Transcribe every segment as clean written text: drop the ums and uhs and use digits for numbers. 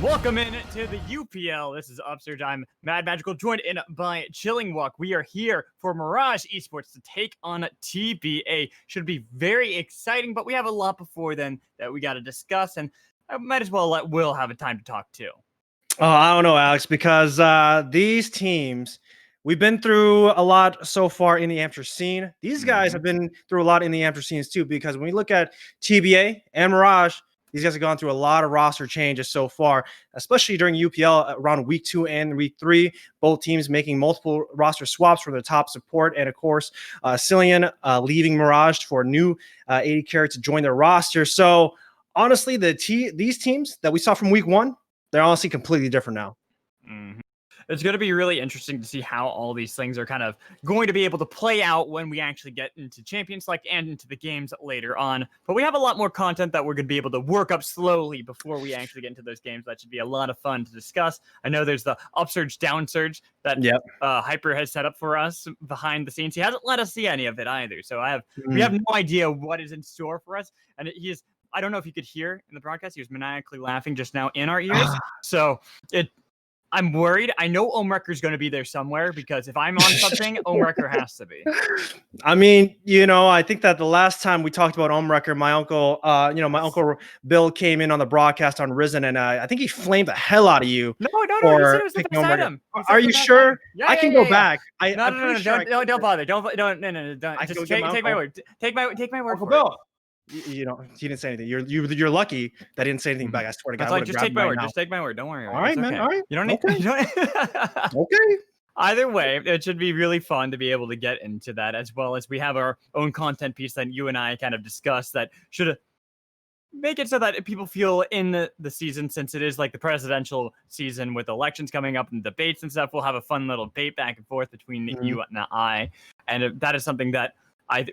Welcome in to the UPL. This is Upsurge. I'm Mad Magical, joined in by Chilling Walk. We are here for Mirage Esports to take on TBA. Should be very exciting, but we have a lot before then that we got to discuss, and I might as well let Will have a time to talk too. Oh, I don't know, Alex, because these teams, we've been through a lot so far in the amateur scene. These guys have been through a lot in the amateur scenes too, because when we look at TBA and Mirage, these guys have gone through a lot of roster changes so far, especially during UPL around week 2 and week 3. Both teams making multiple roster swaps for their top support. And of course, Cillian leaving Mirage for a new 80 carat to join their roster. So honestly, these teams that we saw from week 1, they're honestly completely different now. It's going to be really interesting to see how all these things are kind of going to be able to play out when we actually get into Champions Select and into the games later on. But we have a lot more content that we're going to be able to work up slowly before we actually get into those games. That should be a lot of fun to discuss. I know there's the Upsurge, Downsurge that Hyper has set up for us behind the scenes. He hasn't let us see any of it either. So we have no idea what is in store for us. And he is, I don't know if you could hear in the broadcast, he was maniacally laughing just now in our ears. So I'm worried. I know Omrecker is going to be there somewhere, because if I'm on something, Omrecker has to be. I mean, I think that the last time we talked about Omrecker, my uncle Bill came in on the broadcast on Risen, and I think he flamed the hell out of you. No, it was the best item. Are you sure? Yeah, I can go back. No, don't bother. Don't. Just take my word. Take my word for it. He didn't say anything. You're lucky that he didn't say anything back. I swear to God. Just take my word. Just take my word. Don't worry. All right, man. Okay. All right. You don't need. Okay. Either way, it should be really fun to be able to get into that, as well as we have our own content piece that you and I kind of discussed that should make it so that people feel in the season, since it is like the presidential season with elections coming up and debates and stuff. We'll have a fun little debate back and forth between you and I, and that is something that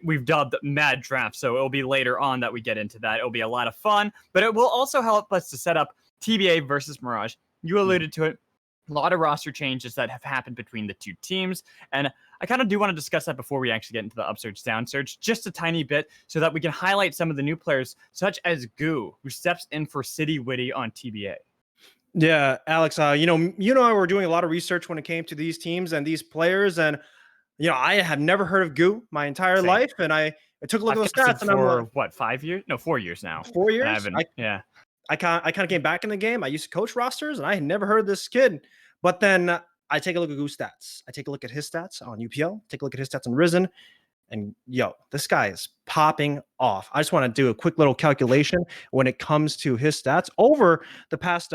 we've dubbed Mad Draft, so it'll be later on that we get into that. It'll be a lot of fun, but it will also help us to set up TBA versus Mirage. You alluded to it. A lot of roster changes that have happened between the two teams, and I kind of do want to discuss that before we actually get into the Upsurge, Downsurge, just a tiny bit, so that we can highlight some of the new players, such as Goo, who steps in for City Witty on TBA. Yeah, Alex, you and I were doing a lot of research when it came to these teams and these players, and I have never heard of Goo my entire life, and I took a look at those stats, and I'm like, what, 5 years? No, 4 years now. 4 years? I kind of came back in the game. I used to coach rosters, and I had never heard of this kid. But then I take a look at Goo's stats. I take a look at his stats on UPL. Take a look at his stats on Risen, and this guy is popping off. I just want to do a quick little calculation when it comes to his stats over the past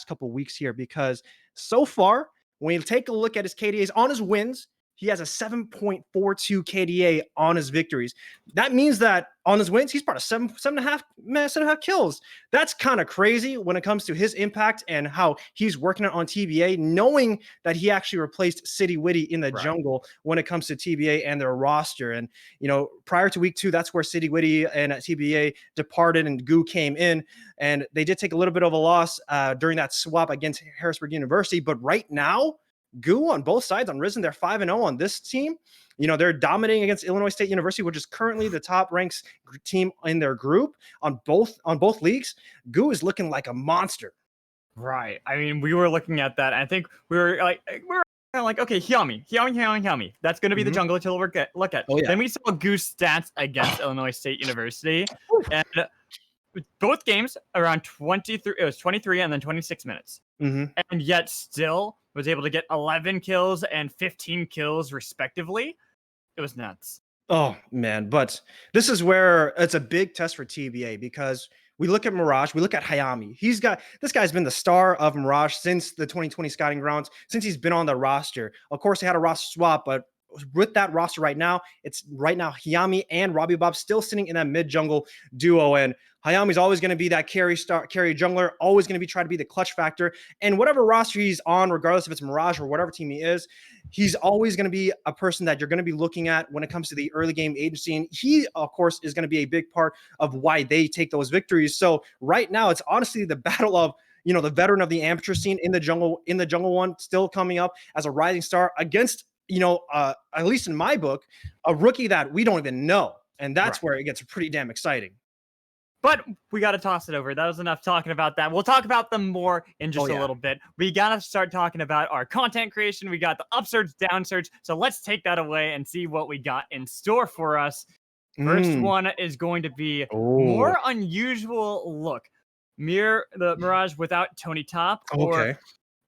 couple weeks here, because so far, when you take a look at his KDAs on his wins, he has a 7.42 KDA on his victories. That means that on his wins, he's part of 7.5 kills. That's kind of crazy when it comes to his impact and how he's working it on TBA, knowing that he actually replaced City Witty in the jungle when it comes to TBA and their roster. And, prior to week 2, that's where City Witty and TBA departed and Goo came in. And they did take a little bit of a loss during that swap against Harrisburg University. But right now, Goo on both sides on Risen, they're 5-0 on this team. They're dominating against Illinois State University, which is currently the top ranked team in their group on both leagues. Goo is looking like a monster. Right. I mean, we were looking at that. I think we were kind of like, okay, Hyami. That's going to be the jungle to look at. Oh, yeah. Then we saw Goo's stats against Illinois State University, and both games around 23. It was 23 and then 26 minutes, and yet still was able to get 11 kills and 15 kills respectively. It was nuts. Oh, man. But this is where it's a big test for TBA, because we look at Mirage, we look at Hyami. This guy's been the star of Mirage since the 2020 scouting grounds, since he's been on the roster. Of course, they had a roster swap, but with that roster right now, it's Hyami and Robbie Bob still sitting in that mid-jungle duo, and Hayami's always going to be that carry jungler, always going to be trying to be the clutch factor. And whatever roster he's on, regardless if it's Mirage or whatever team he is, he's always going to be a person that you're going to be looking at when it comes to the early game agency. And he, of course, is going to be a big part of why they take those victories. So right now, it's honestly the battle of the veteran of the amateur scene in the jungle one, still coming up as a rising star against at least in my book, a rookie that we don't even know. And that's where it gets pretty damn exciting. But we got to toss it over. That was enough talking about that. We'll talk about them more in just a little bit. We got to start talking about our content creation. We got the upsurge, downsurge. So let's take that away and see what we got in store for us. First one is going to be more unusual look. The Mirage without Tony Top, or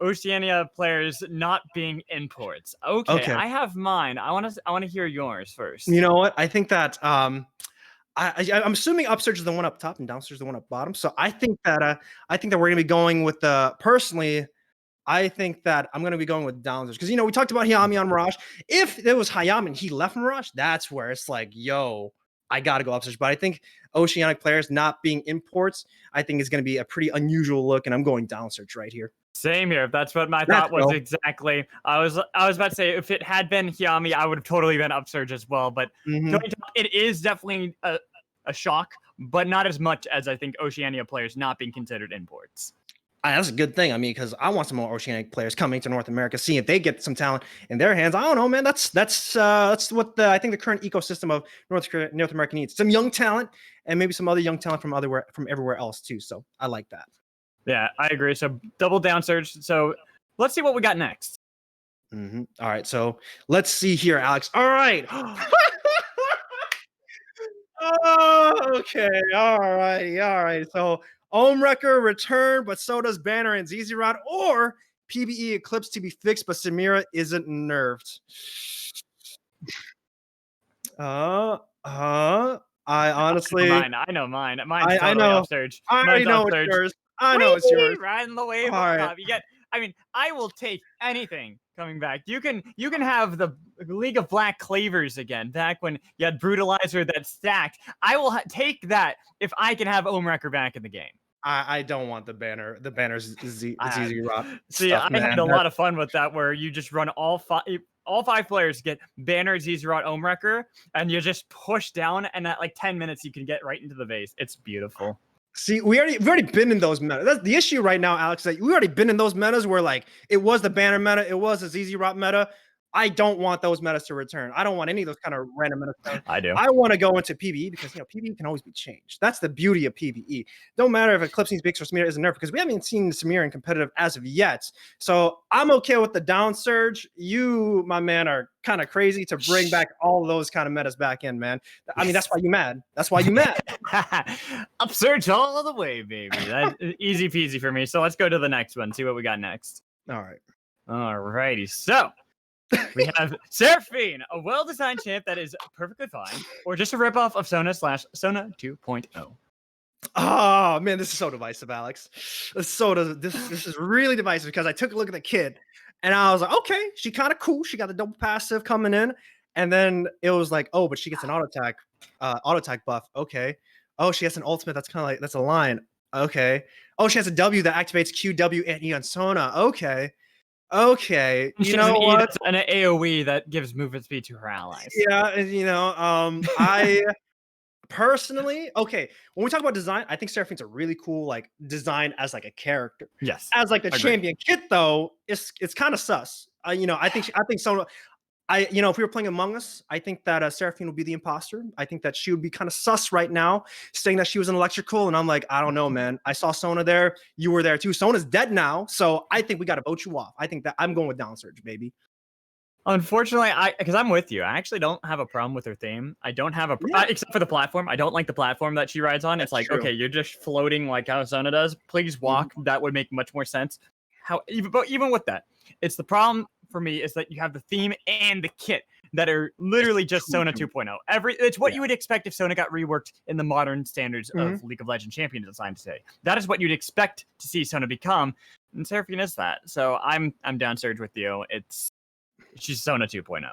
Oceania players not being imports. Okay, I have mine. I want to hear yours first. You know what? I think that I'm assuming Upsurge is the one up top and Downsurge is the one up bottom. So I think that we're gonna be going with personally. I think that I'm gonna be going with Downsurge because we talked about Hayami on Mirage. If it was Hayami and he left Mirage, that's where it's like, yo, I gotta go Upsurge. But I think Oceanic players not being imports, I think is gonna be a pretty unusual look, and I'm going Downsurge right here. Same here. That's what my thought was exactly. I was about to say if it had been Hayami, I would have totally been Upsurge as well. But it is definitely a shock, but not as much as I think Oceania players not being considered imports. That's a good thing. I mean, because I want some more Oceanic players coming to North America, seeing if they get some talent in their hands. I don't know, man. That's what I think the current ecosystem of North America needs. Some young talent and maybe some other young talent from everywhere else too. So I like that. Yeah, I agree. So double Downsurge. So let's see what we got next. All right. So let's see here, Alex. All right. Oh, okay. All right. So Omewrecker return, but so does Banner and ZZ Rod, or PBE Eclipse to be fixed, but Samira isn't nerfed. I honestly, I know mine. Mine's I know. Upsurge. I already know it's yours. I know it's yours. Riding the wave of top. I mean, I will take anything coming back. You can have the League of Black Clavers again, back when you had Brutalizer that stacked. I will take that if I can have Omewrecker back in the game. I don't want the banner's ZZ Rod. See, I had a lot of fun with that, where you just run all five players get Banner, ZZ Rod, Omewrecker, and you just push down, and at like 10 minutes you can get right into the base. It's beautiful. See, we've already been in those metas. That's the issue right now, Alex. That we've already been in those metas where like it was the Banner meta, it was the ZZ Rot meta. I don't want those metas to return. I don't want any of those kind of random metas. I do. I want to go into PBE because PBE can always be changed. That's the beauty of PBE. Don't matter if Eclipse needs Bix or Samira isn't nerfed, because we haven't seen Samira in competitive as of yet. So I'm okay with the Downsurge. You, my man, are kind of crazy to bring back all of those kind of metas back in, man. I mean, that's why you mad. That's why you mad. Upsurge all the way, baby. That's easy peasy for me. So let's go to the next one. See what we got next. All right. All righty. So we have Seraphine, a well-designed champ that is perfectly fine, or just a ripoff of Sona / Sona 2.0. Oh man, this is so divisive, Alex. This is really divisive because I took a look at the kid and I was like, okay, she kind of cool. She got the double passive coming in, and then it was like, oh, but she gets an auto attack buff. Okay. Oh, she has an ultimate that's kind of like that's a line. Okay. Oh, she has a W that activates QW and E on Sona. Okay, you know what? An AoE that gives movement speed to her allies. Yeah, I personally, okay, when we talk about design, I think Seraphine's a really cool like design as like a character. Yes. As like the champion kit though, it's kind of sus. I think Sona. If we were playing Among Us, I think that Seraphine would be the imposter. I think that she would be kind of sus right now, saying that she was an electrical. And I'm like, I don't know, man. I saw Sona there. You were there too. Sona's dead now. So I think we got to vote you off. I think that I'm going with Downsurge, baby. Unfortunately, because I'm with you. I actually don't have a problem with her theme. I don't have except for the platform. I don't like the platform that she rides on. It's like, okay, you're just floating like how Sona does. Please walk. That would make much more sense. Even with that, it's the problem for me is that you have the theme and the kit that are literally just Sona 2.0. It's what you would expect if Sona got reworked in the modern standards of League of Legends champion design today. That is what you'd expect to see Sona become, and Seraphine is that. So I'm Downsurge with you. She's Sona 2.0.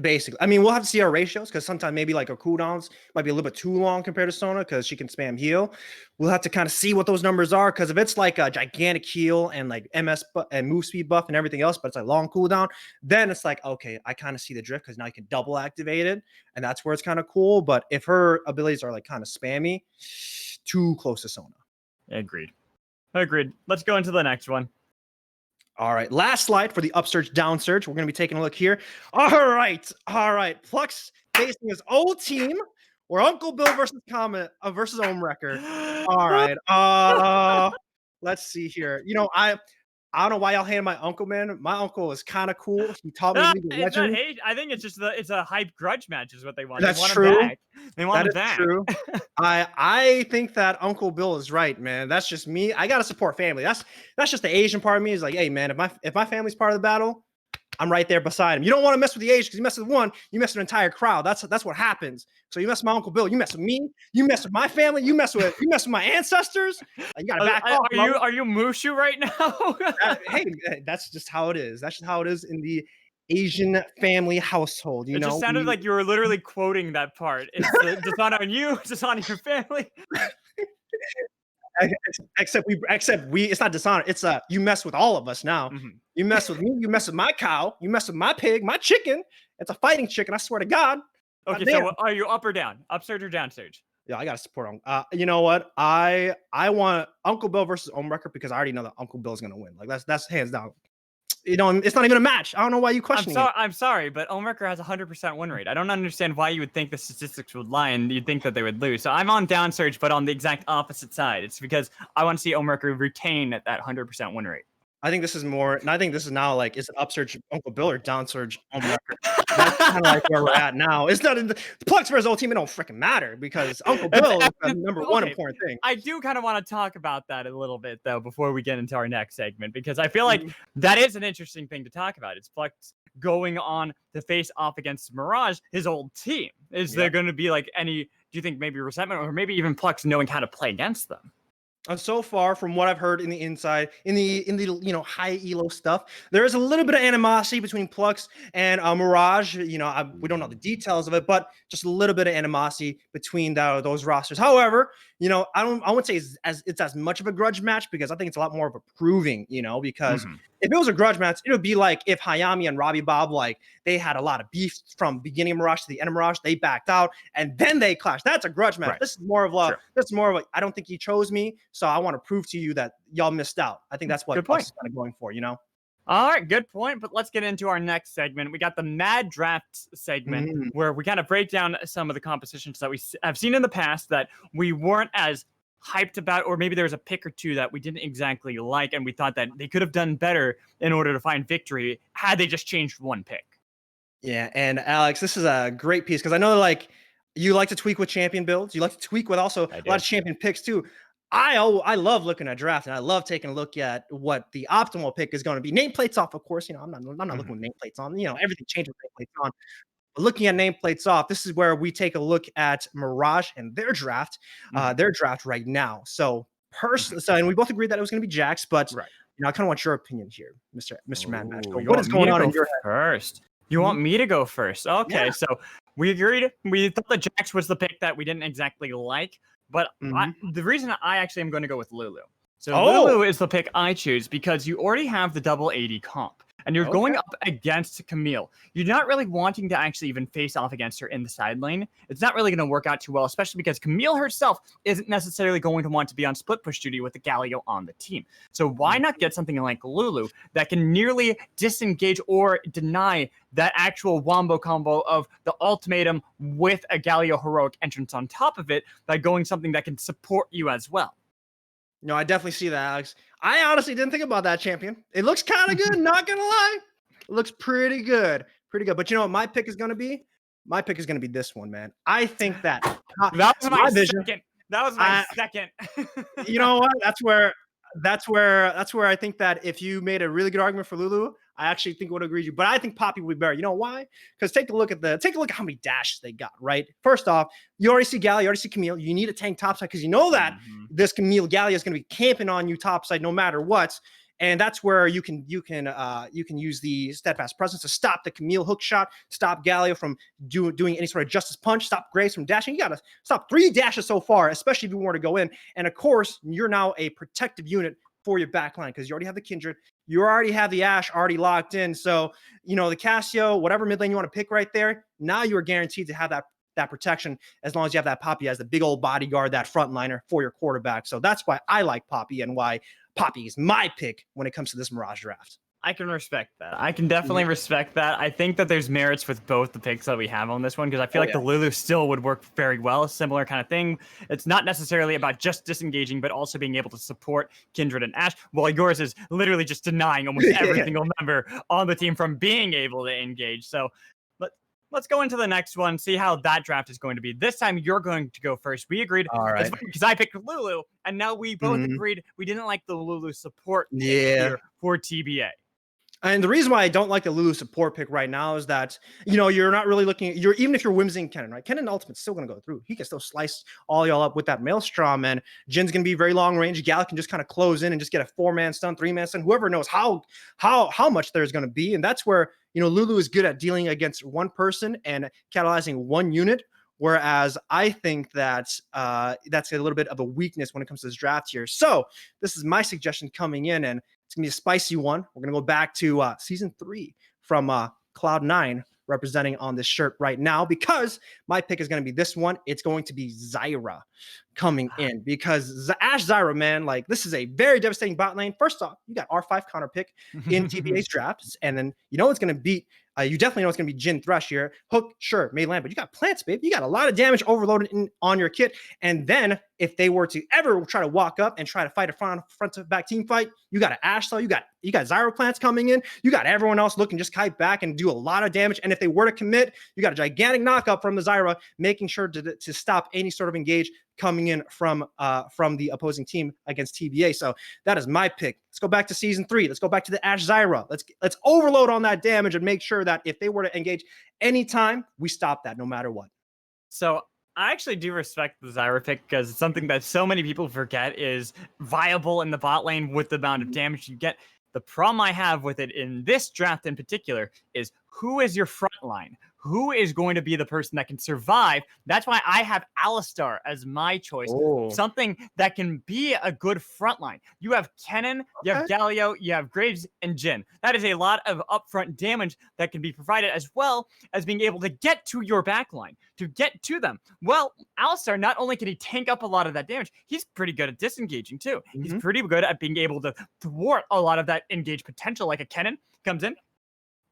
Basically. I mean, we'll have to see our ratios because sometimes maybe like her cooldowns might be a little bit too long compared to Sona because she can spam heal. We'll have to kind of see what those numbers are, because if it's like a gigantic heal and like MS and move speed buff and everything else, but it's like long cooldown, then it's like, okay, I kind of see the drift because now you can double activate it, and that's where it's kind of cool. But if her abilities are like kind of spammy, too close to Sona. Agreed. Let's go into the next one. All right, last slide for the Upsurge, Downsurge. We're going to be taking a look here. All right. Plux facing his old team or Uncle Bill versus versus Omewrecker. All right. Let's see here. I don't know why y'all hating my uncle, man. My uncle is kind of cool. He taught me League of It's not Legends. hate. I think it's just it's a hype grudge match is what they want. That's They want him true. back. They want That him is back. true. I think that Uncle Bill is right, man. That's just me. I gotta support family. That's just the Asian part of me. Is like, hey, man, if my family's part of the battle, I'm right there beside him. You don't want to mess with the Asian because you mess with one, you mess with an entire crowd. That's what happens. So you mess with my Uncle Bill, you mess with me, you mess with my family, you mess with my ancestors. You gotta back off. Are you Mushu right now? Hey, that's just how it is. That's just how it is in the Asian family household. It just sounded like you were literally quoting that part. It's dishonor on you, dishonor your family. Except we it's not dishonor. It's you mess with all of us now. Mm-hmm. You mess with me, you mess with my cow, you mess with my pig, my chicken. It's a fighting chicken, I swear to God. Okay, so are you up or down? Upsurge or downsurge? Yeah, I gotta support him. You know what? I want Uncle Bill versus Omewrecker because I already know that Uncle Bill's gonna win. Like that's hands down. It's not even a match. I don't know why you questioning it. I'm sorry, but Omewrecker has a 100% win rate. I don't understand why you would think the statistics would lie and you'd think that they would lose. So I'm on downsurge, but on the exact opposite side. It's because I want to see Omewrecker retain at that 100% win rate. I think this is more, and I think this is now like, is it Upsurge Uncle Bill or Downsurge Omewrecker? That's kind of like where we're at now. It's not in the Plugs versus old team. It don't freaking matter because Uncle Bill is the number one important thing. I do kind of want to talk about that a little bit though before we get into our next segment because I feel like that is an interesting thing to talk about. It's Plugs going on to face off against Mirage, his old team. Is there going to be like any? Do you think maybe resentment or maybe even Plugs knowing how to play against them? So far, from what I've heard in the inside, in the high elo stuff, there is a little bit of animosity between Plux and Mirage. We don't know the details of it, but just a little bit of animosity between those rosters. However, I wouldn't say it's as much of a grudge match because I think it's a lot more of a proving. Because if it was a grudge match, it would be like if Hayami and Robbie Bob they had a lot of beef from beginning of Mirage to the end of Mirage, they backed out and then they clashed. That's a grudge match. Right. This is more of I don't think he chose me. So I want to prove to you that y'all missed out. I think that's what Plus is kind of going for, All right, good point. But let's get into our next segment. We got the Mad Draft segment where we kind of break down some of the compositions that we have seen in the past that we weren't as hyped about, or maybe there was a pick or two that we didn't exactly like, and we thought that they could have done better in order to find victory had they just changed one pick. Yeah, and Alex, this is a great piece because I know you like to tweak with champion builds. You like to tweak with also a lot of champion picks too. I love looking at draft and I love taking a look at what the optimal pick is going to be. Nameplates off, of course. I'm not looking with nameplates on. Everything changes with nameplates on. But looking at nameplates off, this is where we take a look at Mirage and their draft right now. So and we both agreed that it was going to be Jax, but I kind of want your opinion here, Mr. Mad Match. What is going on in your head? First? You want me to go first? Okay, so we agreed. We thought that Jax was the pick that we didn't exactly like. But the reason I actually am going to go with Lulu. So Lulu is the pick I choose because you already have the double 80 comp. And you're going up against Camille. You're not really wanting to actually even face off against her in the side lane. It's not really going to work out too well, especially because Camille herself isn't necessarily going to want to be on split push duty with the Galio on the team. So why not get something like Lulu that can nearly disengage or deny that actual wombo combo of the ultimatum with a Galio heroic entrance on top of it by going something that can support you as well? No, I definitely see that, Alex. I honestly didn't think about that champion. It looks kind of good, not gonna lie. It looks pretty good. But you know what my pick is gonna be? My pick is gonna be this one, man. I think that that was my vision. That was my second. You know what? That's where I think that if you made a really good argument for Lulu, I actually think would agree with you. But I think Poppy would be better. You know why? Because take a look at how many dashes they got, right? First off, you already see Gallia, you already see Camille. You need a tank topside because you know that this Camille Gallia is going to be camping on you topside no matter what. And that's where you can use the steadfast presence to stop the Camille hook shot, stop Gallia from doing any sort of justice punch, stop Grace from dashing. You got to stop 3 dashes so far, especially if you want to go in. And of course, you're now a protective unit for your backline because you already have the Kindred. You already have the Ashe already locked in. So, the Cassio, whatever mid lane you want to pick right there, now you are guaranteed to have that protection as long as you have that Poppy as the big old bodyguard, that frontliner for your quarterback. So that's why I like Poppy and why Poppy is my pick when it comes to this Mirage draft. I can respect that. I can definitely respect that. I think that there's merits with both the picks that we have on this one because I feel like the Lulu still would work very well. Similar kind of thing. It's not necessarily about just disengaging, but also being able to support Kindred and Ashe, while yours is literally just denying almost every single member on the team from being able to engage. So let's go into the next one, see how that draft is going to be. This time, you're going to go first. We agreed. All right. Because I picked Lulu, and now we both agreed we didn't like the Lulu support pick here for TBA. And the reason why I don't like the Lulu support pick right now is that, you're not really looking at even if you're whimsing Kennen, right? Kennen Ultimate's still going to go through. He can still slice all y'all up with that Maelstrom, and Jin's going to be very long range. Gal can just kind of close in and just get a 4-man stun, 3-man stun. Whoever knows how much there's going to be. And that's where, Lulu is good at dealing against one person and catalyzing one unit. Whereas I think that that's a little bit of a weakness when it comes to this draft here. So this is my suggestion coming in, and it's going to be a spicy one. We're going to go back to season 3 from Cloud9 representing on this shirt right now, because my pick is going to be this one. It's going to be Zyra coming in, because Ashe Zyra, man, like, this is a very devastating bot lane. First off, you got R5 counter pick in TBA's drafts, and then it's going to beat you definitely know it's going to be Jhin Thresh here. Hook, sure, may land, but you got plants, babe. You got a lot of damage overloaded on your kit. And then if they were to ever try to walk up and try to fight a front to back team fight, you got an Ashe though. You got Zyra plants coming in. You got everyone else looking just kite back and do a lot of damage. And if they were to commit, you got a gigantic knockup from the Zyra, making sure to stop any sort of engage coming in from the opposing team against TBA. So that is my pick. Let's go back to season 3. Let's go back to the Ashe Zyra. Let's overload on that damage and make sure that if they were to engage anytime, we stop that no matter what. So I actually do respect the Zyra pick, because it's something that so many people forget is viable in the bot lane with the amount of damage you get. The problem I have with it in this draft in particular is, who is your front line? Who is going to be the person that can survive? That's why I have Alistar as my choice. Oh. Something that can be a good front line. You have Kennen, you have Galio, you have Graves, and Jhin. That is a lot of upfront damage that can be provided, as well as being able to get to your backline, to get to them. Well, Alistar, not only can he tank up a lot of that damage, he's pretty good at disengaging too. He's pretty good at being able to thwart a lot of that engage potential, like a Kennen comes in.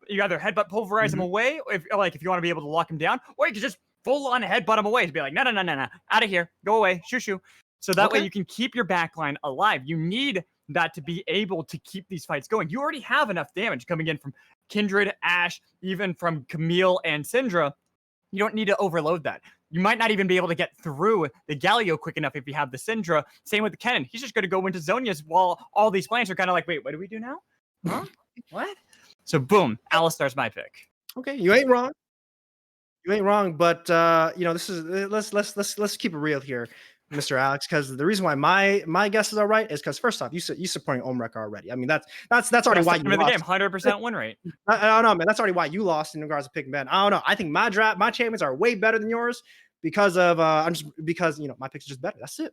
You either headbutt pulverize him away, if you want to be able to lock him down, or you can just full on headbutt him away to be like, no, out of here, go away, shoo. So that way you can keep your backline alive. You need that to be able to keep these fights going. You already have enough damage coming in from Kindred, Ashe, even from Camille and Syndra. You don't need to overload that. You might not even be able to get through the Galio quick enough if you have the Syndra. Same with the Kennen. He's just going to go into Zhonya's while all these plants are kind of like, wait, what do we do now? Huh? What? So boom, Alistar's my pick. Okay, you ain't wrong. But this is let's keep it real here, Mr. Alex, because the reason why my guesses are right is because, first off, you supporting Omrek already. I mean, that's already why you lost. The game, 100% win rate. I don't know, man. That's already why you lost in regards to picking Ben. I don't know. I think my champions are way better than yours because of my picks are just better. That's it.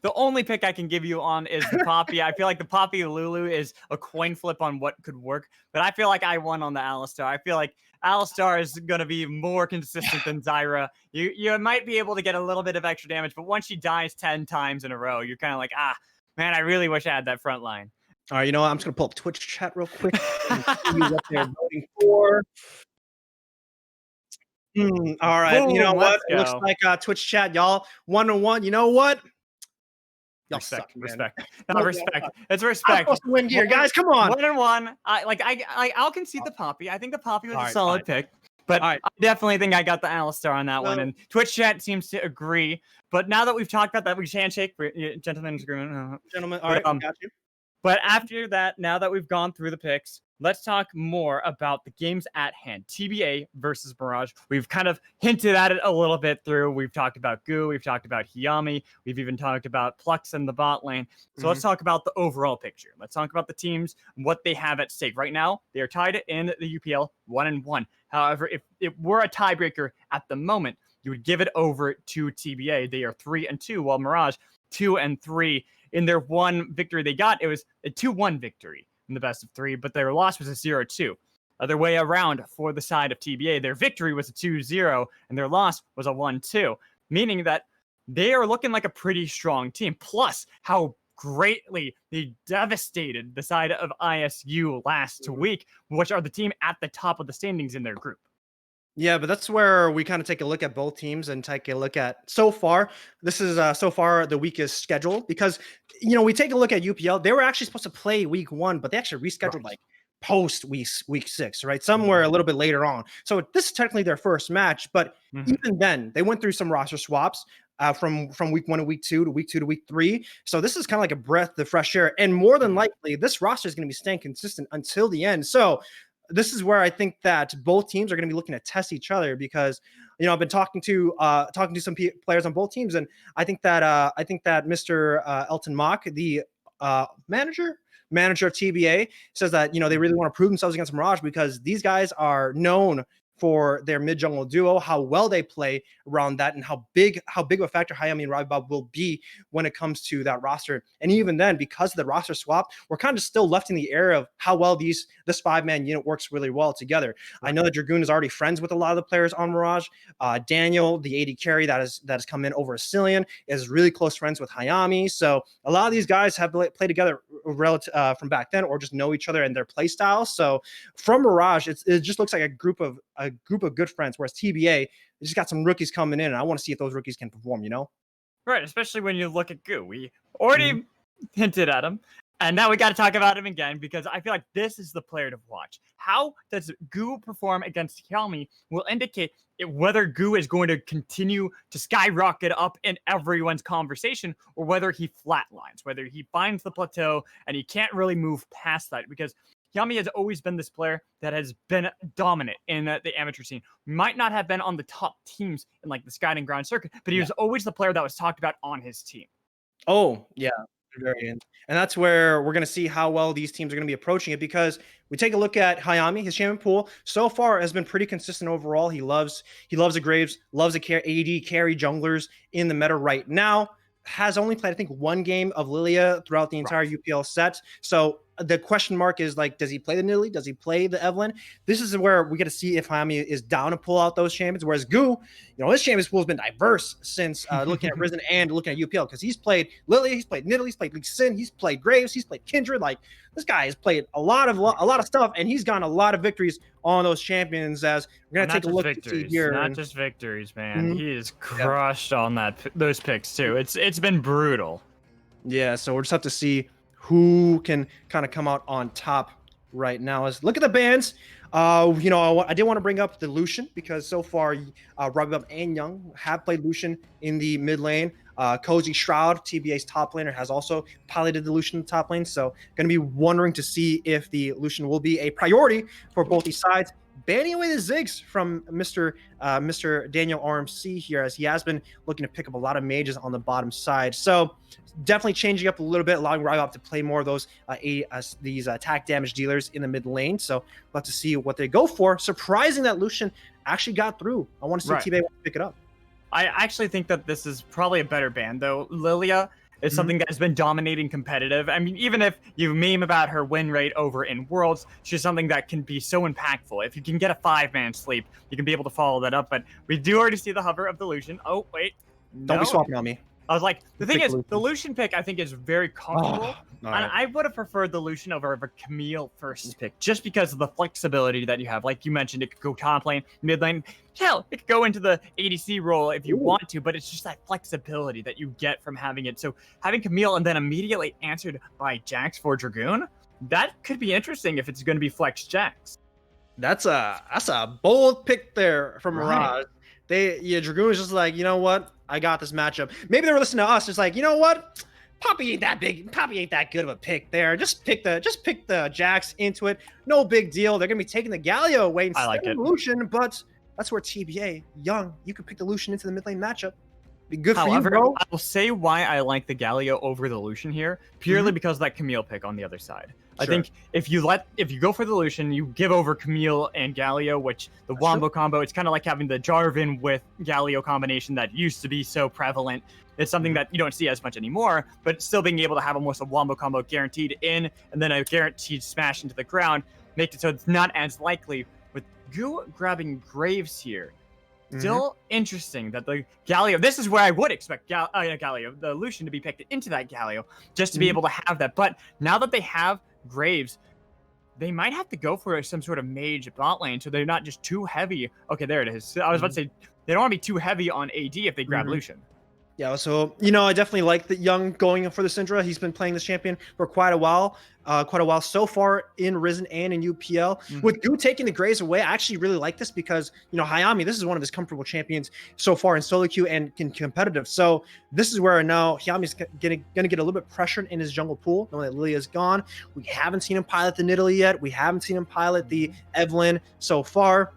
The only pick I can give you on is the Poppy. I feel like the Poppy Lulu is a coin flip on what could work, but I feel like I won on the Alistar. I feel like Alistar is going to be more consistent than Zyra. You might be able to get a little bit of extra damage, but once she dies 10 times in a row, you're kind of like, man, I really wish I had that front line. All right, you know what? I'm just going to pull up Twitch chat real quick and see what they're voting for. All right, boom, you know what? It looks like Twitch chat, y'all 1-1. You know what? Respect. Not respect. It's respect. I'm supposed to win here, guys. Come on. 1-1. I'll concede the Poppy. I think the Poppy was a solid pick, but I definitely think I got the Alistar on that one. And Twitch chat seems to agree. But now that we've talked about that, we handshake, gentlemen's agreement. Gentlemen, all right, got you. But after that, now that we've gone through the picks, let's talk more about the games at hand. TBA versus Mirage. We've kind of hinted at it a little bit through. We've talked about Gu. We've talked about Hiyami. We've even talked about Plux in the bot lane. So let's talk about the overall picture. Let's talk about the teams and what they have at stake. Right now, they are tied in the UPL 1-1. However, if it were a tiebreaker at the moment, you would give it over to TBA. They are 3-2, while Mirage 2-3. In their one victory they got, it was a 2-1 victory in the best of 3, but their loss was a 0-2. Other way around for the side of TBA, their victory was a 2-0 and their loss was a 1-2, meaning that they are looking like a pretty strong team. Plus, how greatly they devastated the side of ISU last week, which are the team at the top of the standings in their group. Yeah, but that's where we kind of take a look at both teams and take a look at so far. This is so far the weakest schedule because we take a look at UPL. They were actually supposed to play week 1, but they actually rescheduled like post week 6, right? Somewhere a little bit later on. So this is technically their first match, but even then they went through some roster swaps. From week 1 to week 2 to week 2 to week 3. So this is kind of like a breath of fresh air. And more than likely, this roster is going to be staying consistent until the end. So this is where I think that both teams are going to be looking to test each other because, I've been talking to some players on both teams, and I think that Mr. Elton Mock, the manager of TBA, says that they really want to prove themselves against Mirage because these guys are known for their mid-jungle duo, how well they play around that, and how big of a factor Hayami and Ravi Bob will be when it comes to that roster. And even then, because of the roster swap, we're kind of still left in the air of how well this 5-man unit works really well together. I know that Dragoon is already friends with a lot of the players on Mirage. Daniel, the AD carry that has come in over a Cillian, is really close friends with Hayami. So a lot of these guys have played together from back then, or just know each other and their play styles. So from Mirage, it just looks like a group of good friends, whereas TBA, they just got some rookies coming in, and I want to see if those rookies can perform, Right, especially when you look at Goo. We already hinted at him, and now we got to talk about him again because I feel like this is the player to watch. How does Goo perform against Hyami will indicate whether Goo is going to continue to skyrocket up in everyone's conversation or whether he flatlines, whether he finds the plateau and he can't really move past that because Hyami has always been this player that has been dominant in the amateur scene. Might not have been on the top teams in like the Sky and Ground circuit, but he was always the player that was talked about on his team. Oh, yeah. And that's where we're going to see how well these teams are going to be approaching it because we take a look at Hayami, his champion pool so far has been pretty consistent overall. He loves the Graves, loves the AD carry junglers in the meta right now. Has only played, I think, 1 game of Lilia throughout the entire UPL set. So the question mark is like, does he play the Nidalee? Does he play the Evelynn? This is where we get to see if Hayami is down to pull out those champions. Whereas Goo, his champions pool has been diverse since looking at Risen and looking at UPL because he's played Lilia, he's played Nidalee, he's played Lee Sin, he's played Graves, he's played Kindred. Like this guy has played a lot of stuff, and he's gotten a lot of victories on those champions. As we're gonna take a look to see here, not just victories, man. He is crushed on those picks too. It's been brutal. Yeah, so we'll just have to see who can kind of come out on top right now. As look at the bans. I did want to bring up the Lucian because so far Ravi and Young have played Lucian in the mid lane. Cozy Shroud, TBA's top laner, has also piloted the Lucian in the top lane. So going to be wondering to see if the Lucian will be a priority for both these sides. Banning away the Ziggs from Mr. Daniel RMC here, as he has been looking to pick up a lot of mages on the bottom side. So definitely changing up a little bit, allowing Rybob to play more of those these attack damage dealers in the mid lane. So we'll have to see what they go for. Surprising that Lucian actually got through. I want to see TBA pick it up. I actually think that this is probably a better ban, though. Lilia is something that has been dominating competitive. I mean, even if you meme about her win rate over in Worlds, she's something that can be so impactful. If you can get a 5-man sleep, you can be able to follow that up. But we do already see the hover of the Lucian. Oh, wait. Don't be swapping on me. I was like, the thing is, the Lucian pick, I think, is very comfortable. And I would have preferred the Lucian over a Camille first pick, just because of the flexibility that you have. Like you mentioned, it could go top lane, mid lane. Hell, it could go into the ADC role if you want to, but it's just that flexibility that you get from having it. So having Camille and then immediately answered by Jax for Dragoon, that could be interesting if it's going to be Flex Jax. That's a bold pick there from Mirage. Dragoon is just like, you know what? I got this matchup. Maybe they were listening to us. It's like, you know what? Poppy ain't that big. Poppy ain't that good of a pick there. Just pick the Jax into it. No big deal. They're gonna be taking the Galio away instead of Lucian, but that's where TBA, Young, you could pick the Lucian into the mid lane matchup. Be good for you, bro. I will say why I like the Galio over the Lucian here, purely because of that Camille pick on the other side. I think if you go for the Lucian, you give over Camille and Galio, which the Wombo combo, it's kind of like having the Jarvan with Galio combination that used to be so prevalent. It's something that you don't see as much anymore, but still being able to have almost a Wombo combo guaranteed in, and then a guaranteed smash into the ground, makes it so it's not as likely. With Goo grabbing Graves here, Still interesting that the Galio, this is where I would expect Galio, the Lucian, to be picked into that Galio, just to be able to have that. But now that they have Graves, they might have to go for some sort of mage bot lane, so they're not just too heavy. Okay, there it is. So I was about to say, they don't want to be too heavy on AD if they grab Lucian. Yeah, so I definitely like the Young going for the Syndra. He's been playing this champion for quite a while so far in Risen and in UPL. With Gu taking the Graves away, I actually really like this because Hayami, this is one of his comfortable champions so far in solo queue and in competitive. So this is where now Hayami's gonna get a little bit pressured in his jungle pool, knowing that Lilia is gone. We haven't seen him pilot the Nidalee yet. We haven't seen him pilot the Evelynn so far.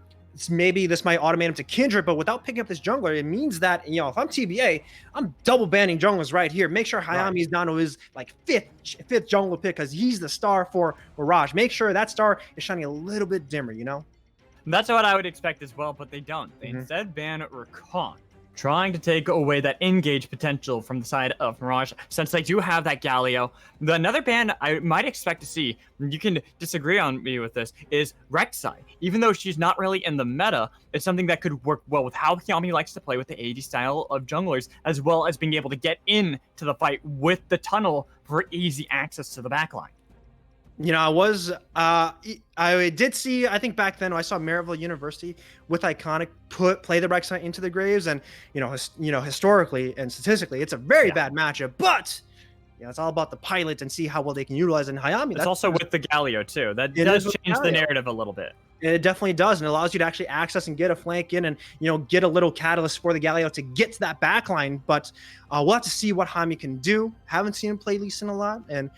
Maybe this might automate him to Kindred, but without picking up this jungler, it means that, if I'm TBA, I'm double banning junglers right here. Make sure Hayami is down to his fifth jungler pick because he's the star for Mirage. Make sure that star is shining a little bit dimmer, That's what I would expect as well, but they don't. They instead ban Rakan, trying to take away that engage potential from the side of Mirage, since they do have that Galio. Another ban I might expect to see, you can disagree on me with this, is Rek'Sai. Even though she's not really in the meta, it's something that could work well with how Yami likes to play with the AD style of junglers, as well as being able to get into the fight with the tunnel for easy access to the backline. I did see, I think back then I saw Maryville University with Iconic play the Rek'Sai into the Graves, and historically and statistically, it's a very bad matchup. But it's all about the pilot and see how well they can utilize it. And Hayami, it's also with the Galio too. That does change the narrative a little bit. It definitely does, and it allows you to actually access and get a flank in, and get a little catalyst for the Galio to get to that backline. But we'll have to see what Hayami can do. Haven't seen him play Lee Sin a lot, and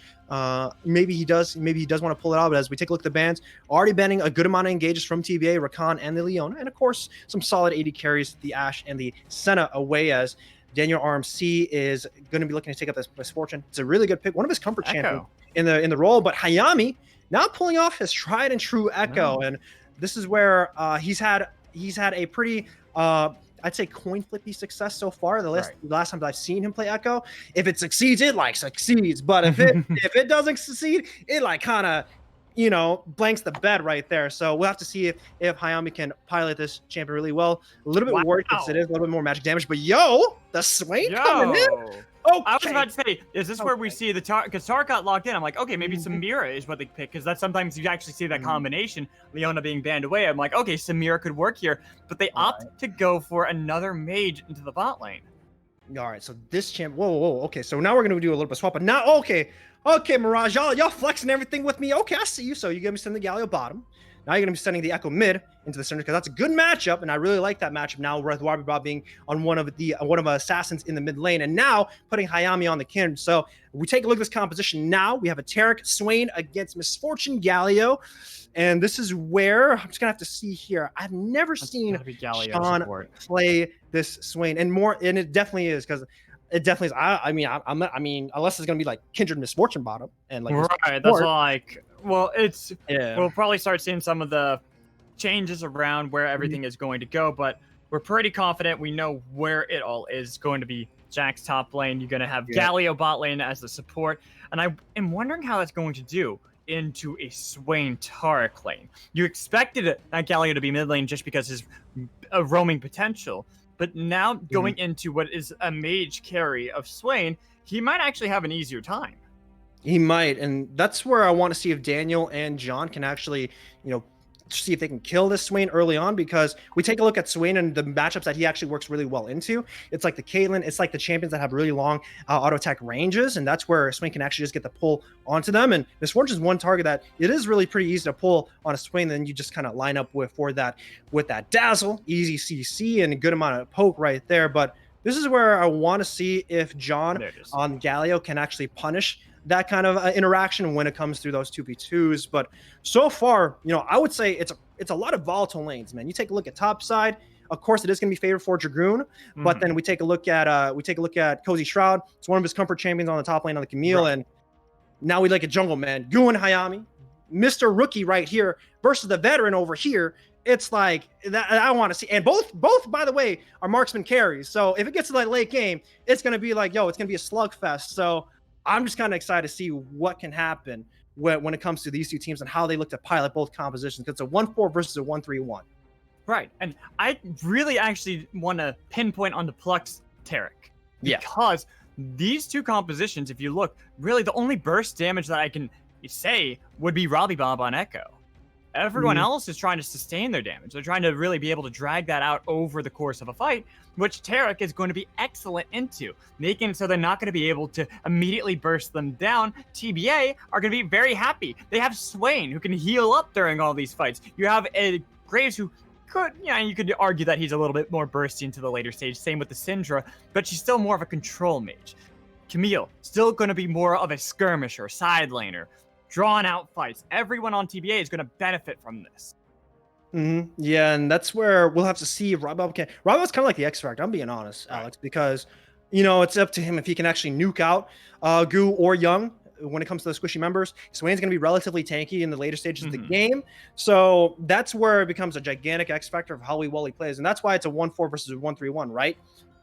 maybe he does. Maybe he does want to pull it out. But as we take a look at the bans, already banning a good amount of engages from TBA, Rakan, and the Leona, and of course some solid AD carries, the Ashe and the Senna away as Daniel RMC is going to be looking to take up this Misfortune. It's a really good pick, one of his comfort champions in the role. But Hayami now pulling off his tried and true Echo, and this is where he's had a pretty I'd say coin flippy success so far. The last times I've seen him play Echo, if it succeeds, it succeeds. But if it doesn't succeed, it kind of blanks the bed right there. So we'll have to see if Hayami can pilot this champion really well. A little bit worried because it is a little bit more magic damage. But the Swain coming in. Okay. I was about to say, is this where we see the Tar? Because Tar got locked in. I'm like, okay, maybe Samira is what they pick, because that's sometimes you actually see that combination. Leona being banned away. I'm like, okay, Samira could work here, but they opt to go for another mage into the bot lane. All right, so this champ. Whoa. Okay, so now we're gonna do a little bit of swap. But now, okay, Mirage, y'all flexing everything with me. Okay, I see you. So you're gonna be sending the Galio bottom. Now you're going to be sending the Echo mid into the center because that's a good matchup, and I really like that matchup now with Wabi being on one of assassins in the mid lane, and now putting Hayami on the Kindred. So we take a look at this composition now. We have a Taric Swain against Misfortune Galio, and this is where I'm just going to have to see here. I've never seen Sean play this Swain, and it definitely is because it definitely is. I mean, unless it's gonna be like Kindred Misfortune bottom and that's like. Well, we'll probably start seeing some of the changes around where everything is going to go, but we're pretty confident we know where it all is going to be. Jack's top lane. You're gonna have Galio bot lane as the support, and I am wondering how that's going to do into a Swain Taric lane. You expected that Galio to be mid lane just because his roaming potential. But now going into what is a mage carry of Swain, he might actually have an easier time. He might, and that's where I want to see if Daniel and John can actually, see if they can kill this Swain early on, because we take a look at Swain and the matchups that he actually works really well into. It's like the Caitlyn, it's like the champions that have really long auto attack ranges, and that's where Swain can actually just get the pull onto them. And Misfortune is one target that it is really pretty easy to pull on a Swain. Then you just kind of line up with that dazzle, easy CC, and a good amount of poke right there. But this is where I want to see if John on Galio can actually punish that kind of interaction when it comes through those 2v2s. But so far, I would say it's a lot of volatile lanes, man. You take a look at top side, of course it is going to be favored for Dragoon, but then we take a look at Cozy Shroud. It's one of his comfort champions on the top lane on the Camille, and now we look at Jungle Man, Gu and Hayami, Mr. Rookie right here versus the veteran over here. It's like that I want to see, and both by the way are marksman carries. So if it gets to that late game, it's going to be like, it's going to be a slugfest. So I'm just kind of excited to see what can happen when it comes to these two teams and how they look to pilot both compositions. Because it's a 1-4 versus a 1-3-1. Right. And I really actually want to pinpoint on the Plux Tarek. Yeah. Because these two compositions, if you look, really the only burst damage that I can say would be Robbie Bob on Echo. Everyone else is trying to sustain their damage. They're trying to really be able to drag that out over the course of a fight, which Tarek is going to be excellent into, making it so they're not going to be able to immediately burst them down. TBA are going to be very happy. They have Swain, who can heal up during all these fights. You have a Graves, who could, you could argue that he's a little bit more bursty into the later stage. Same with the Syndra, but she's still more of a control mage. Camille, still going to be more of a skirmisher, side laner. Drawn out fights. Everyone on TBA is going to benefit from this. Yeah, and that's where we'll have to see if Rob can. Rob's kind of like the X Factor. I'm being honest, Alex, because it's up to him if he can actually nuke out Gu or Young when it comes to the squishy members. Swain's going to be relatively tanky in the later stages of the game, so that's where it becomes a gigantic X Factor of how well he plays, and that's why it's a 1-4 versus a 1-3-1, right?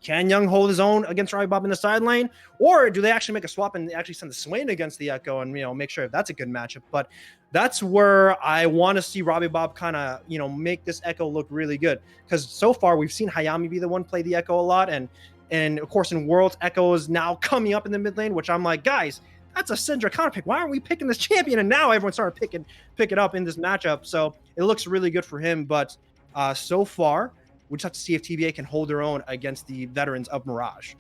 Can Young hold his own against Robbie Bob in the side lane? Or do they actually make a swap and actually send the Swain against the Echo and, make sure if that's a good matchup? But that's where I want to see Robbie Bob kind of, make this Echo look really good. Because so far we've seen Hayami be the one play the Echo a lot. And of course in Worlds, Echo is now coming up in the mid lane, which I'm like, guys, that's a Syndra counter pick. Why aren't we picking this champion? And now everyone started pick it up in this matchup. So it looks really good for him. But so far, we just have to see if TBA can hold their own against the veterans of Mirage.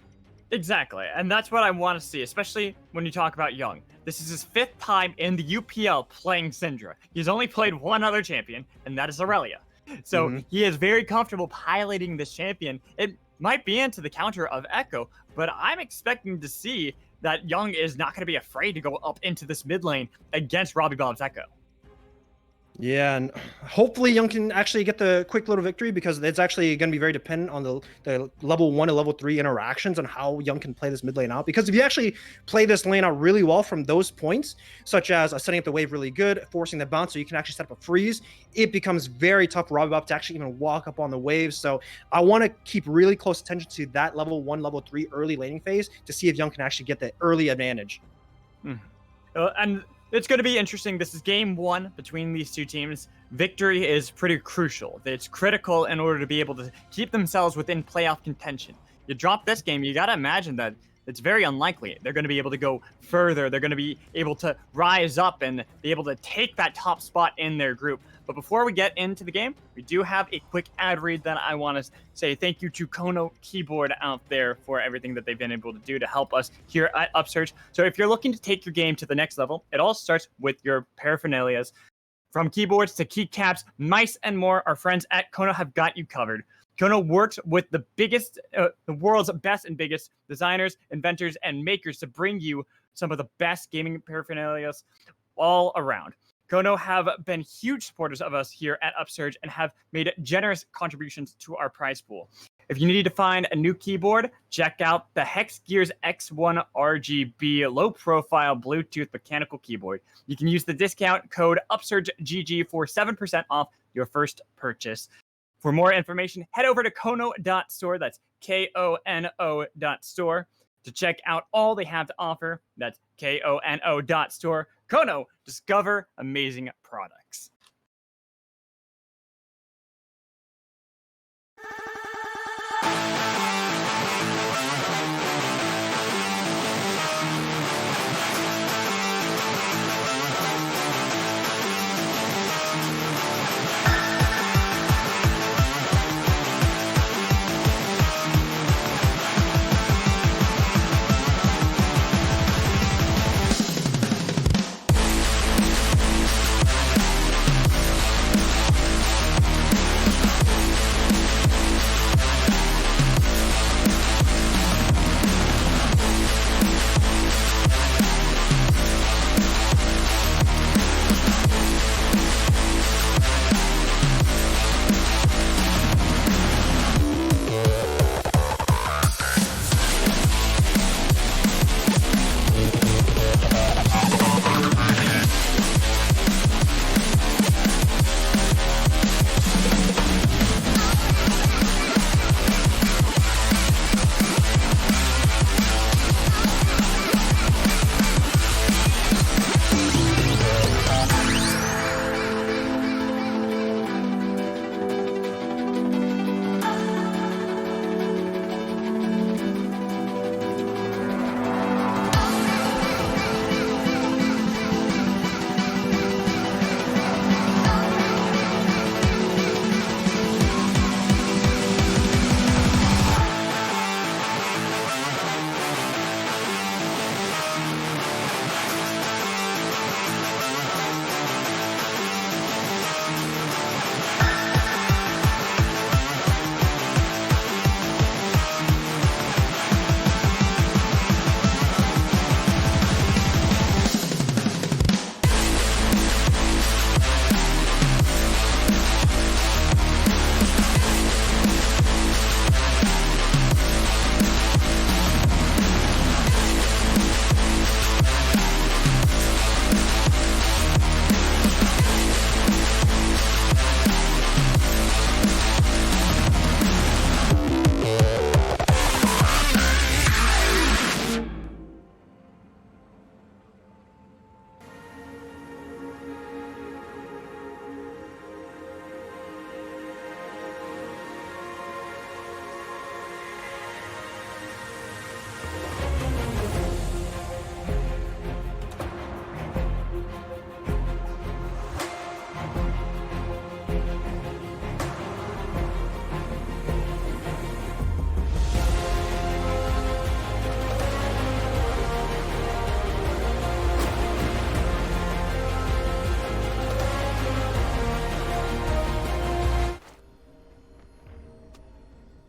Exactly, and that's what I want to see, especially when you talk about Young. This is his 5th time in the UPL playing Syndra. He's only played one other champion, and that is Aurelia. So he is very comfortable piloting this champion. It might be into the counter of Echo, but I'm expecting to see that Young is not going to be afraid to go up into this mid lane against Robbie Bob's Echo. Yeah, and hopefully Young can actually get the quick little victory, because it's actually going to be very dependent on the level 1 and level 3 interactions and how Young can play this mid lane out. Because if you actually play this lane out really well from those points, such as setting up the wave really good, forcing the bounce so you can actually set up a freeze, it becomes very tough for Robbie Bob to actually even walk up on the wave. So I want to keep really close attention to that level 1, level 3 early laning phase to see if Young can actually get the early advantage. And it's going to be interesting. This is game 1 between these two teams. Victory is pretty crucial. It's critical in order to be able to keep themselves within playoff contention. You drop this game, you got to imagine that it's very unlikely they're going to be able to go further. They're going to be able to rise up and be able to take that top spot in their group. But before we get into the game, we do have a quick ad read that I want to say thank you to Kono Keyboard out there for everything that they've been able to do to help us here at Upsurge. So if you're looking to take your game to the next level, it all starts with your paraphernalias. From keyboards to keycaps, mice, and more, our friends at Kono have got you covered. Kono works with the world's best and biggest designers, inventors, and makers to bring you some of the best gaming paraphernalias all around. Kono have been huge supporters of us here at Upsurge and have made generous contributions to our prize pool. If you need to find a new keyboard, check out the Hex Gears X1 RGB low-profile Bluetooth mechanical keyboard. You can use the discount code UpsurgeGG for 7% off your first purchase. For more information, head over to kono.store. That's KONO.store to check out all they have to offer. That's KONO.store. Kono, discover amazing products.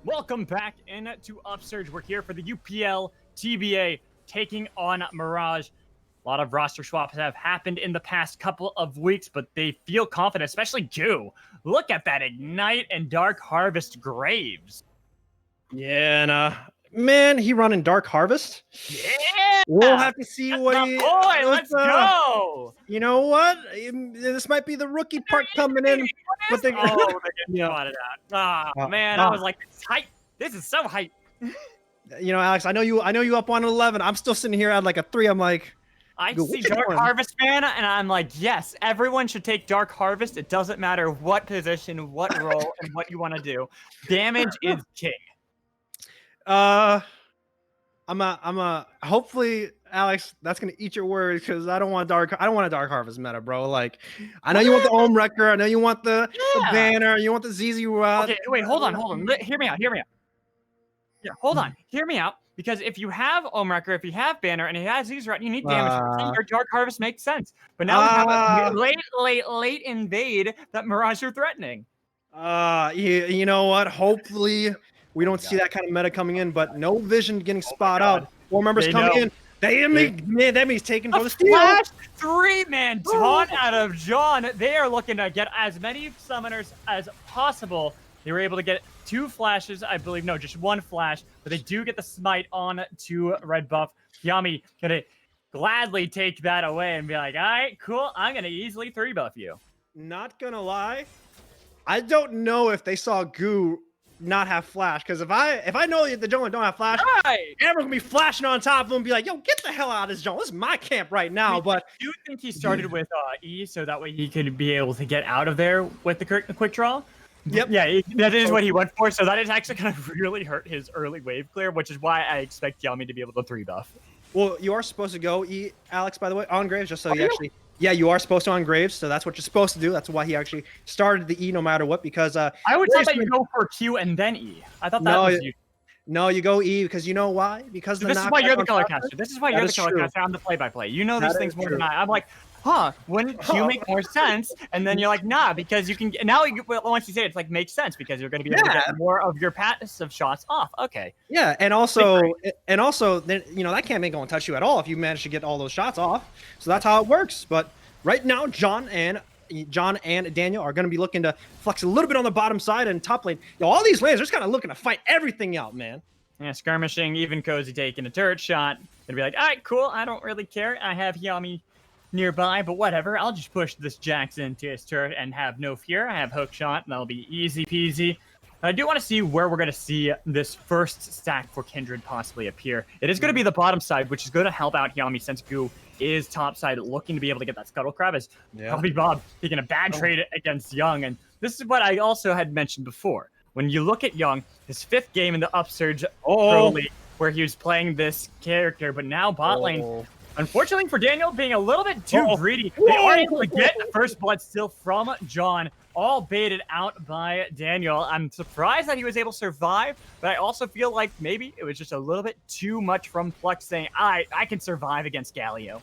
Welcome back into Upsurge. We're here for the UPL TBA taking on Mirage. A lot of roster swaps have happened in the past couple of weeks, but they feel confident, especially Goo. Look at that Ignite and Dark Harvest Graves. Yeah, and man, he running Dark Harvest. Yeah! We'll have to see That's what my he. boy, let's go! You know what? This might be the rookie part coming in. But they, Oh, they get spotted out. Oh, man, I was like, this is hype. This is so hype. You know, Alex, I know you up on 11. I'm still sitting here at like a 3. I'm like, I see Dark Harvest, man, and I'm like, yes, everyone should take Dark Harvest. It doesn't matter what position, what role, and what you want to do. Damage is king. Hopefully, Alex, that's gonna eat your words because I don't want a Dark Harvest meta, bro. Like, I know you want the Ohm Wrecker, I know you want the banner, you want the ZZ Rod. Okay, wait, hold on. Hear me out. Yeah, hold on. Hear me out. Because if you have Ohm Wrecker, if you have banner, and he has these, right, you need damage. Your Dark Harvest makes sense. But now we have a late invade that Mirage are threatening. You know what? Hopefully, we don't see that kind of meta coming in, but no vision getting spot out. 4 members coming in. That means taking for the steal. Flash 3-man taunt out of John. They are looking to get as many summoners as possible. They were able to get 2 flashes, I believe. No, just 1 flash. But they do get the smite on to red buff. Yami gonna gladly take that away and be like, all right, cool. I'm gonna easily 3-buff you. Not gonna lie, I don't know if they saw Goo not have flash, because if I know that the jungler don't have flash, everyone's gonna be flashing on top of him and be like, yo, get the hell out of this jungle. This is my camp right now. But I do think he started with E, so that way he could be able to get out of there with the quick draw. Yep. Yeah, that is what he went for. So that is actually going to really hurt his early wave clear, which is why I expect Yami to be able to 3-buff. Well, you are supposed to go E, Alex, by the way, on Graves, just so you actually... Yeah, you are supposed to on Graves, so that's what you're supposed to do. That's why he actually started the E no matter what, because... I would say that you go for Q and then E. I thought that was you. No, you go E, because you know why? Because this is why you're the color caster. This is why you're the color caster. I'm the play-by-play. You know these things more than I. I'm like, wouldn't Q make more sense? And then you're like, nah, because you can... Now, once you say it, it's like, makes sense, because you're going to be able to get more of your passive shots off. Okay. Yeah, and also, then, you know, that camp ain't going to touch you at all if you manage to get all those shots off. So that's how it works. But right now, John and Daniel are going to be looking to flex a little bit on the bottom side and top lane. Yo, all these lanes are just kind of looking to fight everything out, man. Yeah, skirmishing, even Cozy taking a turret shot. Gonna be like, all right, cool. I don't really care. I have Yami nearby, but whatever. I'll just push this Jax into his turret and have no fear. I have hook shot, and that'll be easy peasy. I do want to see where we're going to see this first stack for Kindred possibly appear. It is going to be the bottom side, which is going to help out Yami since Goo is top side looking to be able to get that Scuttle Crab as Bobby Bob taking a bad trade against Young. And this is what I also had mentioned before. When you look at Young, his 5th game in the Upsurge Pro League, where he was playing this character, but now bot lane, unfortunately for Daniel, being a little bit too greedy, they are able to get the first blood still from John, all baited out by Daniel. I'm surprised that he was able to survive, but I also feel like maybe it was just a little bit too much from Flex saying, I can survive against Galio.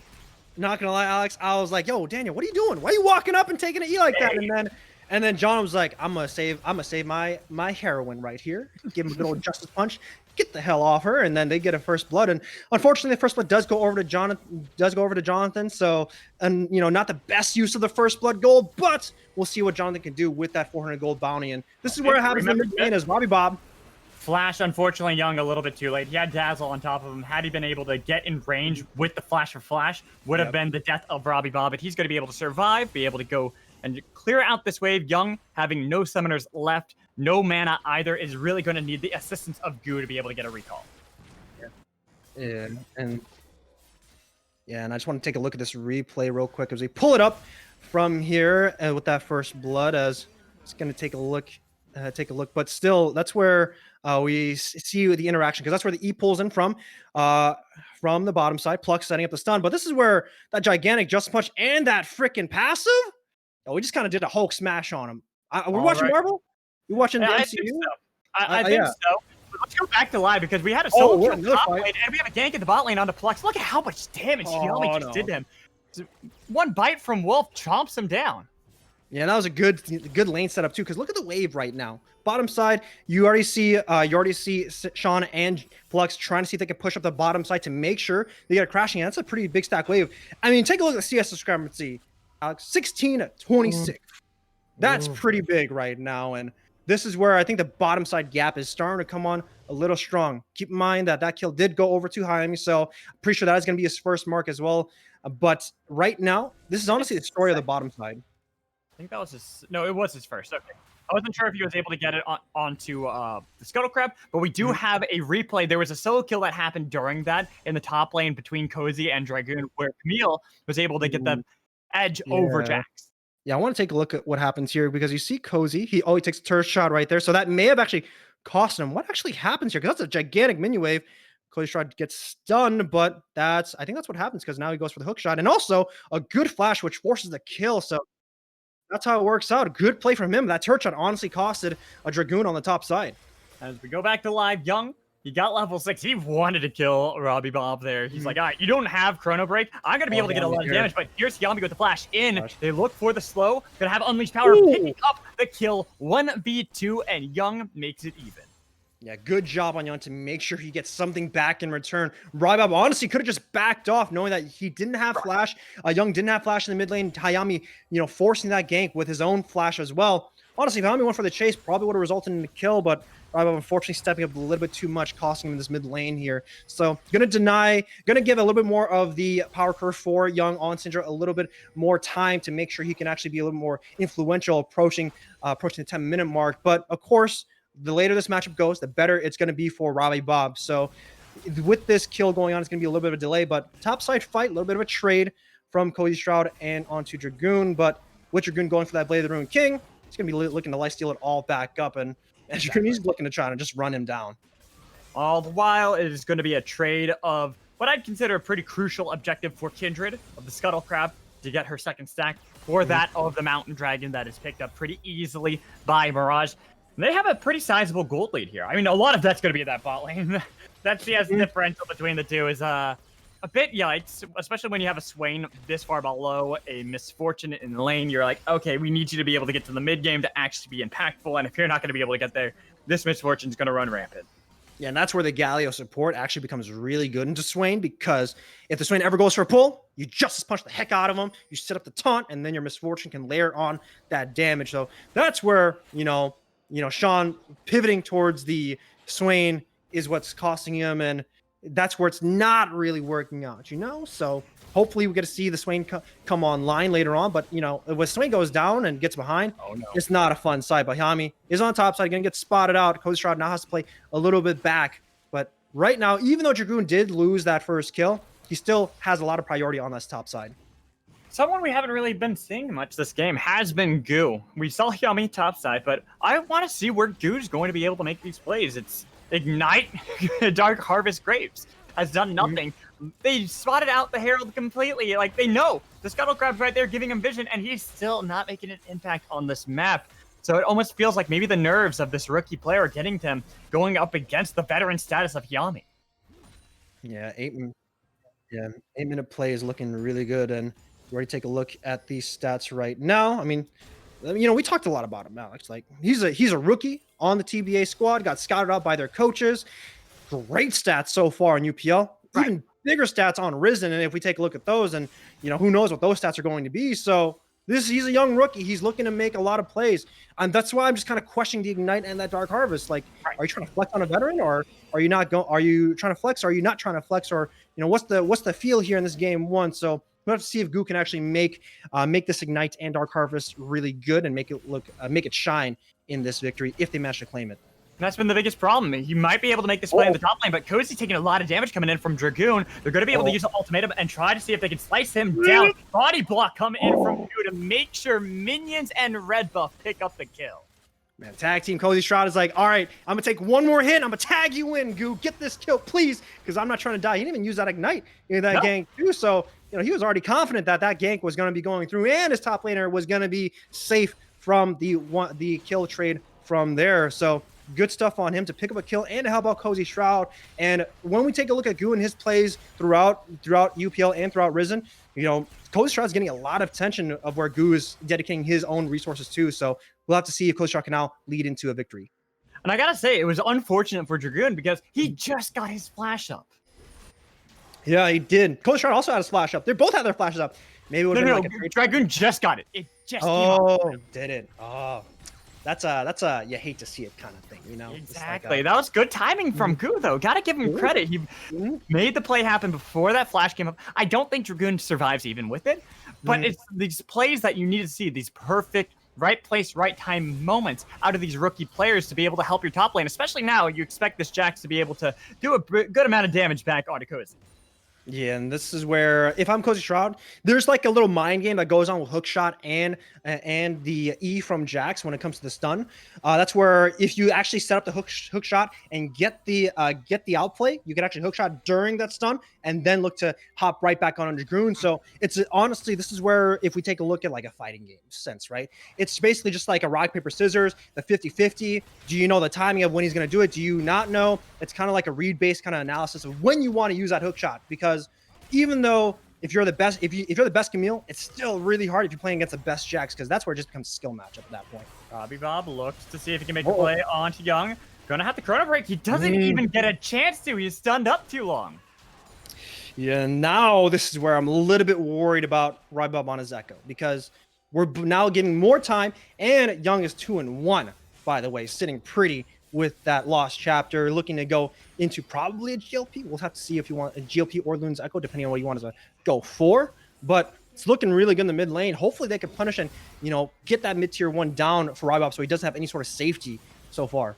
Not gonna lie, Alex, I was like, yo, Daniel, what are you doing? Why are you walking up and taking an E like that? And then John was like, I'm gonna save my heroine right here. Give him a good old justice punch. Get the hell off her, and then they get a first blood. And unfortunately, the first blood does go over to Jonathan. So, and you know, not the best use of the first blood gold, but we'll see what Jonathan can do with that 400 gold bounty. And this is where it happens in the game is Bobby Bob. Flash, unfortunately, Young a little bit too late. He had Dazzle on top of him. Had he been able to get in range with the flash for Flash, would have been the death of Robbie Bob. But he's going to be able to survive, be able to go and clear out this wave. Young, having no summoners left, no mana either, is really going to need the assistance of Goo to be able to get a recall. And I just want to take a look at this replay real quick as we pull it up from here with that first blood, as it's going to take a look take a look. But still, that's where we see the interaction, because that's where the E pulls in from the bottom side. Pluck setting up the stun. But this is where that gigantic Just Punch and that freaking passive. Oh, we just kind of did a Hulk smash on him. We're watching Marvel? We're watching the Yeah, I MCU? think so. I think Yeah. so. But let's go back to live, because we had a solo we're kill in another top fight. lane, and we have a gank in the bot lane onto Plux. Look at how much damage Yami just did to him. One bite from Wolf chomps him down. Yeah, that was a good lane setup too. Because look at the wave right now. Bottom side, you already see Sean and Flux trying to see if they can push up the bottom side to make sure they get a crashing. That's a pretty big stack wave. I mean, take a look at the CS discrepancy, Alex. 16-26. That's pretty big right now, and this is where I think the bottom side gap is starting to come on a little strong. Keep in mind that that kill did go over too high on me, so I'm pretty sure that is going to be his first mark as well. But right now, this is honestly the story of the bottom side. I think that was his. No, it was his first. Okay. I wasn't sure if he was able to get it onto the Scuttle Crab, but we do have a replay. There was a solo kill that happened during that in the top lane between Cozy and Dragoon, where Camille was able to get the edge over Jax. Yeah, I want to take a look at what happens here, because you see Cozy. He takes a turret shot right there, so that may have actually cost him. What actually happens here? Because that's a gigantic minion wave. Cozy tried to get stunned, but I think that's what happens, because now he goes for the hook shot, and also a good flash, which forces the kill. So that's how it works out. A good play from him. That turret shot honestly costed a Dragoon on the top side. As we go back to live, Young, he got level 6. He wanted to kill Robbie Bob there. He's like, all right, you don't have Chrono Break. I'm going to be able to get a lot of damage, but here's Yami with the flash in. They look for the slow. Going to have Unleashed Power picking up the kill. 1v2, and Young makes it even. Yeah, good job on Young to make sure he gets something back in return. Rybob honestly could have just backed off, knowing that he didn't have flash. Young didn't have flash in the mid lane. Hayami, forcing that gank with his own flash as well. Honestly, if Hayami went for the chase, probably would have resulted in a kill, but Rybob unfortunately stepping up a little bit too much, costing him in this mid lane here. So gonna give a little bit more of the power curve for Young on Syndra, a little bit more time to make sure he can actually be a little more influential approaching the 10-minute mark. But of course, the later this matchup goes, the better it's going to be for Robbie Bob. So with this kill going on, it's going to be a little bit of a delay, but top side fight, a little bit of a trade from Cody Stroud and onto Dragoon. But with Dragoon going for that Blade of the Ruined King, he's going to be looking to lifesteal it all back up. And Dragoon, he's looking to try to just run him down. All the while, it is going to be a trade of what I'd consider a pretty crucial objective for Kindred, of the Scuttle Crab, to get her second stack, or that of the Mountain Dragon that is picked up pretty easily by Mirage. They have a pretty sizable gold lead here. I mean, a lot of that's going to be that bot lane. That CS differential between the two is a bit yikes, especially when you have a Swain this far below a Misfortune in the lane. You're like, okay, we need you to be able to get to the mid game to actually be impactful, and if you're not going to be able to get there, this Misfortune's going to run rampant. Yeah, and that's where the Galio support actually becomes really good into Swain, because if the Swain ever goes for a pull, you just punch the heck out of him, you set up the taunt, and then your Misfortune can layer on that damage. So that's where, Sean pivoting towards the Swain is what's costing him, and that's where it's not really working out, So hopefully we get to see the Swain come online later on, but, when Swain goes down and gets behind, it's not a fun sight. But Hayami is on top side, going to get spotted out. Cody Stroud now has to play a little bit back, but right now, even though Dragoon did lose that first kill, he still has a lot of priority on this top side. Someone we haven't really been seeing much this game has been Goo. We saw Yami topside, but I want to see where Goo's going to be able to make these plays. It's Ignite, Dark Harvest Grapes has done nothing. They spotted out the Herald completely. Like, they know the Scuttle Crab's right there giving him vision, and he's still not making an impact on this map. So it almost feels like maybe the nerves of this rookie player are getting to him, going up against the veteran status of Yami. Yeah, 8-minute play is looking really good, and we're ready to take a look at these stats right now. I mean, we talked a lot about him, Alex. Like, he's a rookie on the TBA squad, got scouted out by their coaches. Great stats so far in UPL. Right. Even bigger stats on Risen, and if we take a look at those, and who knows what those stats are going to be. So he's a young rookie. He's looking to make a lot of plays, and that's why I'm just kind of questioning the Ignite and that Dark Harvest. Like, are you trying to flex on a veteran, or are you not are you trying to flex, or are you not trying to flex, or what's the feel here in this game one? So we'll have to see if Goo can actually make this Ignite and Dark Harvest really good and make it shine in this victory if they manage to claim it. And that's been the biggest problem. He might be able to make this play in the top lane, but Cozy's taking a lot of damage coming in from Dragoon. They're going to be able to use the ultimatum and try to see if they can slice him down. Body block coming in from Goo to make sure minions and red buff pick up the kill. Man, tag team Cozy Shroud is like, all right, I'm gonna take one more hit. I'm gonna tag you in, Goo. Get this kill, please, because I'm not trying to die. He didn't even use that ignite in that gank too. So he was already confident that that gank was gonna be going through, and his top laner was gonna be safe from the kill trade from there. So good stuff on him to pick up a kill and to help out Cozy Shroud. And when we take a look at Goo and his plays throughout UPL and throughout Risen, Cozy Shroud's getting a lot of attention of where Goo is dedicating his own resources to. So we'll have to see if Cozy Shroud can now lead into a victory. And I gotta say, it was unfortunate for Dragoon because he just got his flash up. Yeah, he did. Cozy Shroud also had his flash up. They both had their flashes up. Maybe it would have been like a Dragoon just got it. It just came out. Did it? Oh, that's a you hate to see it kind of thing, Exactly. Like that was good timing from Goo, though. Gotta give him credit. He made the play happen before that flash came up. I don't think Dragoon survives even with it, but it's these plays that you need to see, these perfect right place, right time moments out of these rookie players to be able to help your top lane, especially now you expect this Jax to be able to do a good amount of damage back onto Cozy. Yeah, and this is where, if I'm Cozy Shroud, there's like a little mind game that goes on with Hookshot and the E from Jax when it comes to the stun. That's where if you actually set up the hookshot and get the outplay, you can actually hookshot during that stun and then look to hop right back on Dragoon. So it's honestly, this is where, if we take a look at like a fighting game sense, right? It's basically just like a rock, paper, scissors, the 50-50. Do you know the timing of when he's going to do it? Do you not know? It's kind of like a read-based kind of analysis of when you want to use that hookshot, because even though if you're the best, if you're the best Camille, it's still really hard if you're playing against the best Jax, because that's where it just becomes a skill matchup at that point. Robbie Bob looks to see if he can make a play onto Young. Gonna have to chrono break. He doesn't even get a chance to. He's stunned up too long. Yeah, now this is where I'm a little bit worried about Robbie Bob on his Echo, because we're now giving more time, and Young is 2-1, by the way, sitting pretty with that lost chapter, looking to go into probably a GLP. We'll have to see if you want a GLP or Loon's Echo, depending on what you want to go for. But it's looking really good in the mid lane. Hopefully they can punish and, get that mid-tier 1 down for Robbie Bob so he doesn't have any sort of safety so far.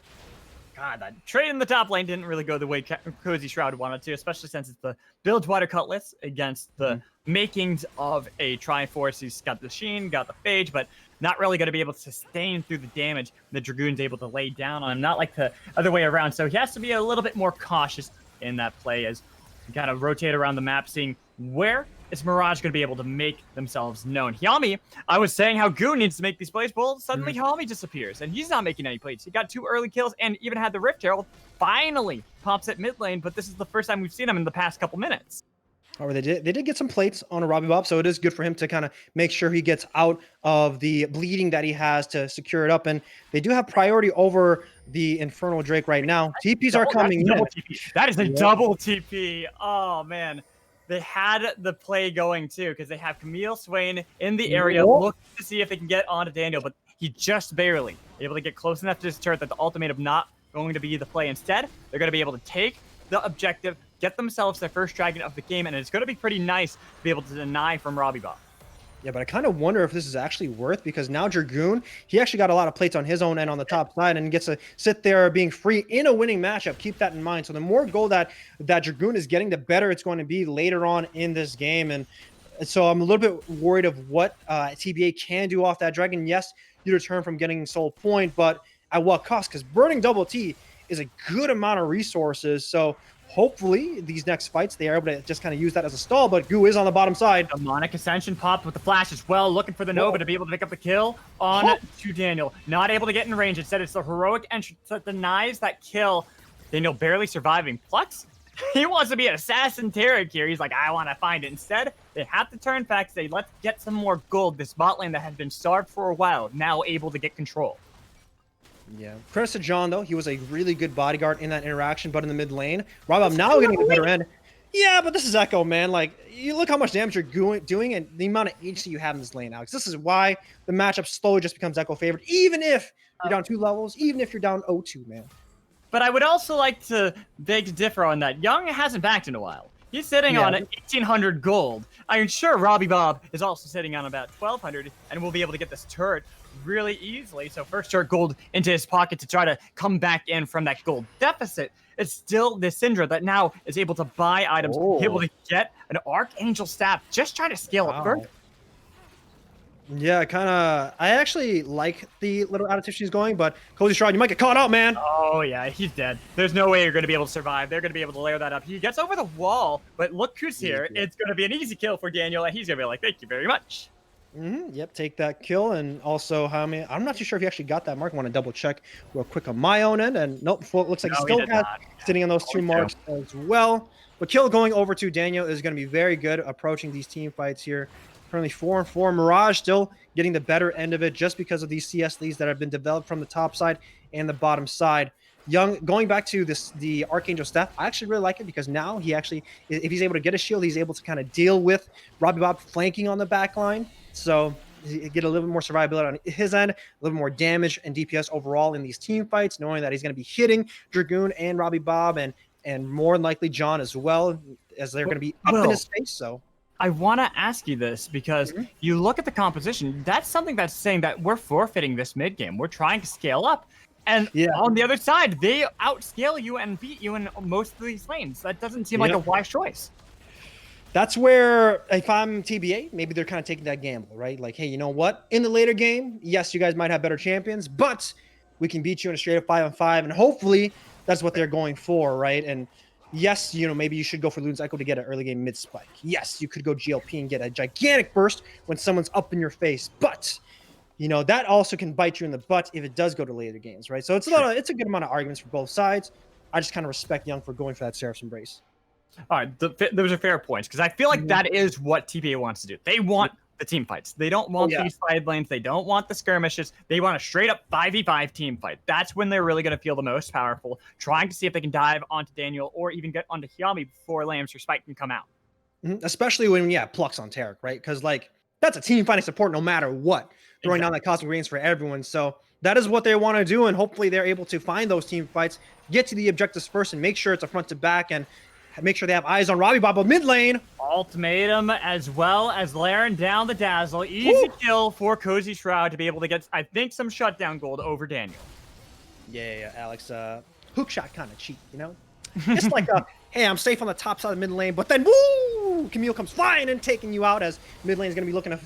God, that trade in the top lane didn't really go the way Cozy Shroud wanted to, especially since it's the Bilge Water Cutlass against the makings of a Triforce. He's got the Sheen, got the Phage, but not really going to be able to sustain through the damage the Dragoon's able to lay down on him, not like the other way around. So he has to be a little bit more cautious in that play as he kind of rotate around the map, seeing where is Mirage going to be able to make themselves known. Hyami, I was saying how Goo needs to make these plays. Well, suddenly Hyami disappears, and he's not making any plays. He got 2 early kills and even had the Rift Herald. Finally pops at mid lane, but this is the first time we've seen him in the past couple minutes. However, they did get some plates on a Robbie Bob, so it is good for him to kind of make sure he gets out of the bleeding that he has to secure it up. And they do have priority over the Infernal Drake right now. TPs are coming in. That is a double TP. Oh, man. They had the play going, too, because they have Camille Swain in the area looking to see if they can get onto Daniel, but he just barely able to get close enough to his turret that the ultimatum not going to be the play. Instead, they're going to be able to take the objective, get themselves their first dragon of the game, and it's going to be pretty nice to be able to deny from Robbie Bob. Yeah, but I kind of wonder if this is actually worth, because now Dragoon, he actually got a lot of plates on his own end on the top side and gets to sit there being free in a winning matchup. Keep that in mind. So the more gold that Dragoon is getting, the better it's going to be later on in this game. And so I'm a little bit worried of what TBA can do off that dragon. Yes, you return from getting soul point, but at what cost? Because burning double T is a good amount of resources. So hopefully these next fights, they are able to just kind of use that as a stall, but Goo is on the bottom side. Demonic Ascension popped with the flash as well, looking for the Nova to be able to pick up the kill on to Daniel. Not able to get in range. Instead, it's the heroic entrance that denies that kill. Daniel barely surviving. Plex, he wants to be an assassin Tarek here. He's like, I want to find it. Instead, they have to turn back, say, let's get some more gold. This bot lane that has been starved for a while, now able to get control. Yeah. Credit to John, though. He was a really good bodyguard in that interaction, but in the mid lane. Rob, now getting the better end. Yeah, but this is Echo, man. Like, you look how much damage you're doing and the amount of HP you have in this lane, Alex. This is why the matchup slowly just becomes Echo favored, even if you're down 2 levels, even if you're down 0-2, man. But I would also like to beg to differ on that. Young hasn't backed in a while. He's sitting on 1,800 gold. I'm sure Robbie Bob is also sitting on about 1,200 and will be able to get this turret really easily. So first turret gold into his pocket to try to come back in from that gold deficit. It's still the Syndra that now is able to buy items, able to get an Archangel staff, just trying to scale up further. Yeah, I actually like the little adaptation he's going, but Cozy Shroud, you might get caught out, man. Oh, yeah, he's dead. There's no way you're going to be able to survive. They're going to be able to layer that up. He gets over the wall, but look who's here. Yeah. It's going to be an easy kill for Daniel, and he's going to be like, thank you very much. Yep, take that kill. And also, how many? I'm not too sure if he actually got that mark. I want to double check real quick on my own end. And nope, it looks like he No, still did has not. sitting on those two marks as well. But kill going over to Daniel is going to be very good approaching these team fights here. Currently 4-4. Mirage still getting the better end of it just because of these CS leads that have been developed from the top side and the bottom side. Young, going back to the Archangel Steph, I actually really like it because now he actually, if he's able to get a shield, he's able to kind of deal with Robbie Bob flanking on the back line. So he get a little bit more survivability on his end, a little more damage and DPS overall in these team fights, knowing that he's going to be hitting Dragoon and Robbie Bob and more than likely John as well, as they're going to be up in his face. So I want to ask you this because you look at the composition. That's something that's saying that we're forfeiting this mid game. We're trying to scale up. And on the other side, they outscale you and beat you in most of these lanes. That doesn't seem like a wise choice. That's where, if I'm TBA, maybe they're kind of taking that gamble, right? Like, hey, you know what? In the later game, yes, you guys might have better champions, but we can beat you in a straight up 5-on-5, and hopefully that's what they're going for, right? And yes, you know, maybe you should go for Luden's Echo to get an early game mid spike. Yes, you could go GLP and get a gigantic burst when someone's up in your face, but you know that also can bite you in the butt if it does go to later games, right? So it's a good amount of arguments for both sides. I just kind of respect Young for going for that Seraph's Embrace. All right, those are fair points because I feel like that is what TBA wants to do. They want the team fights. They don't want these side lanes. They don't want the skirmishes. They want a straight up 5v5 team fight. That's when they're really going to feel the most powerful, trying to see if they can dive onto Daniel or even get onto Hyami before Lambs or Spike can come out. Especially when, Pluck's on Tarek, right? Because, like, that's a team fighting support no matter what. Throwing down that Cosmic Radiance for everyone. So that is what they want to do, and hopefully they're able to find those team fights, get to the objectives first, and make sure it's a front to back, and make sure they have eyes on Robbie Baba mid lane. Ultimatum as well as layering down the Dazzle. Easy kill for Cozy Shroud to be able to get, I think, some shutdown gold over Daniel. Yeah, Alex. Hook shot kind of cheap, you know? It's like a, hey, I'm safe on the top side of the mid lane, but then, woo! Camille comes flying and taking you out as mid lane is going to be looking to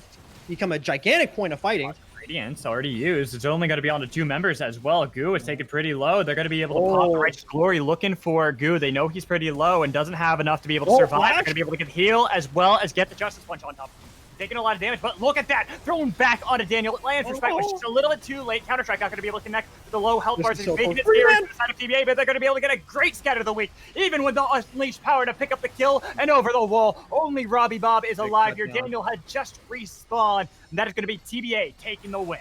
become a gigantic point of fighting. Radiance already used. It's only going to be on to 2 members as well. Goo is taken pretty low. They're going to be able to pop the Righteous Glory looking for Goo. They know he's pretty low and doesn't have enough to be able to survive. They're going to be able to get heal as well as get the Justice Punch on top. Taking a lot of damage, but look at that. Thrown back onto Daniel. It lands for Spike, which is a little bit too late. Counter-Strike not going to be able to connect with the low health bars. And making it serious to the side of TBA, but they're going to be able to get a great scatter of the week, even with the unleashed power to pick up the kill and over the wall. Only Robbie Bob is alive here. Daniel had just respawned, and that is going to be TBA taking the win.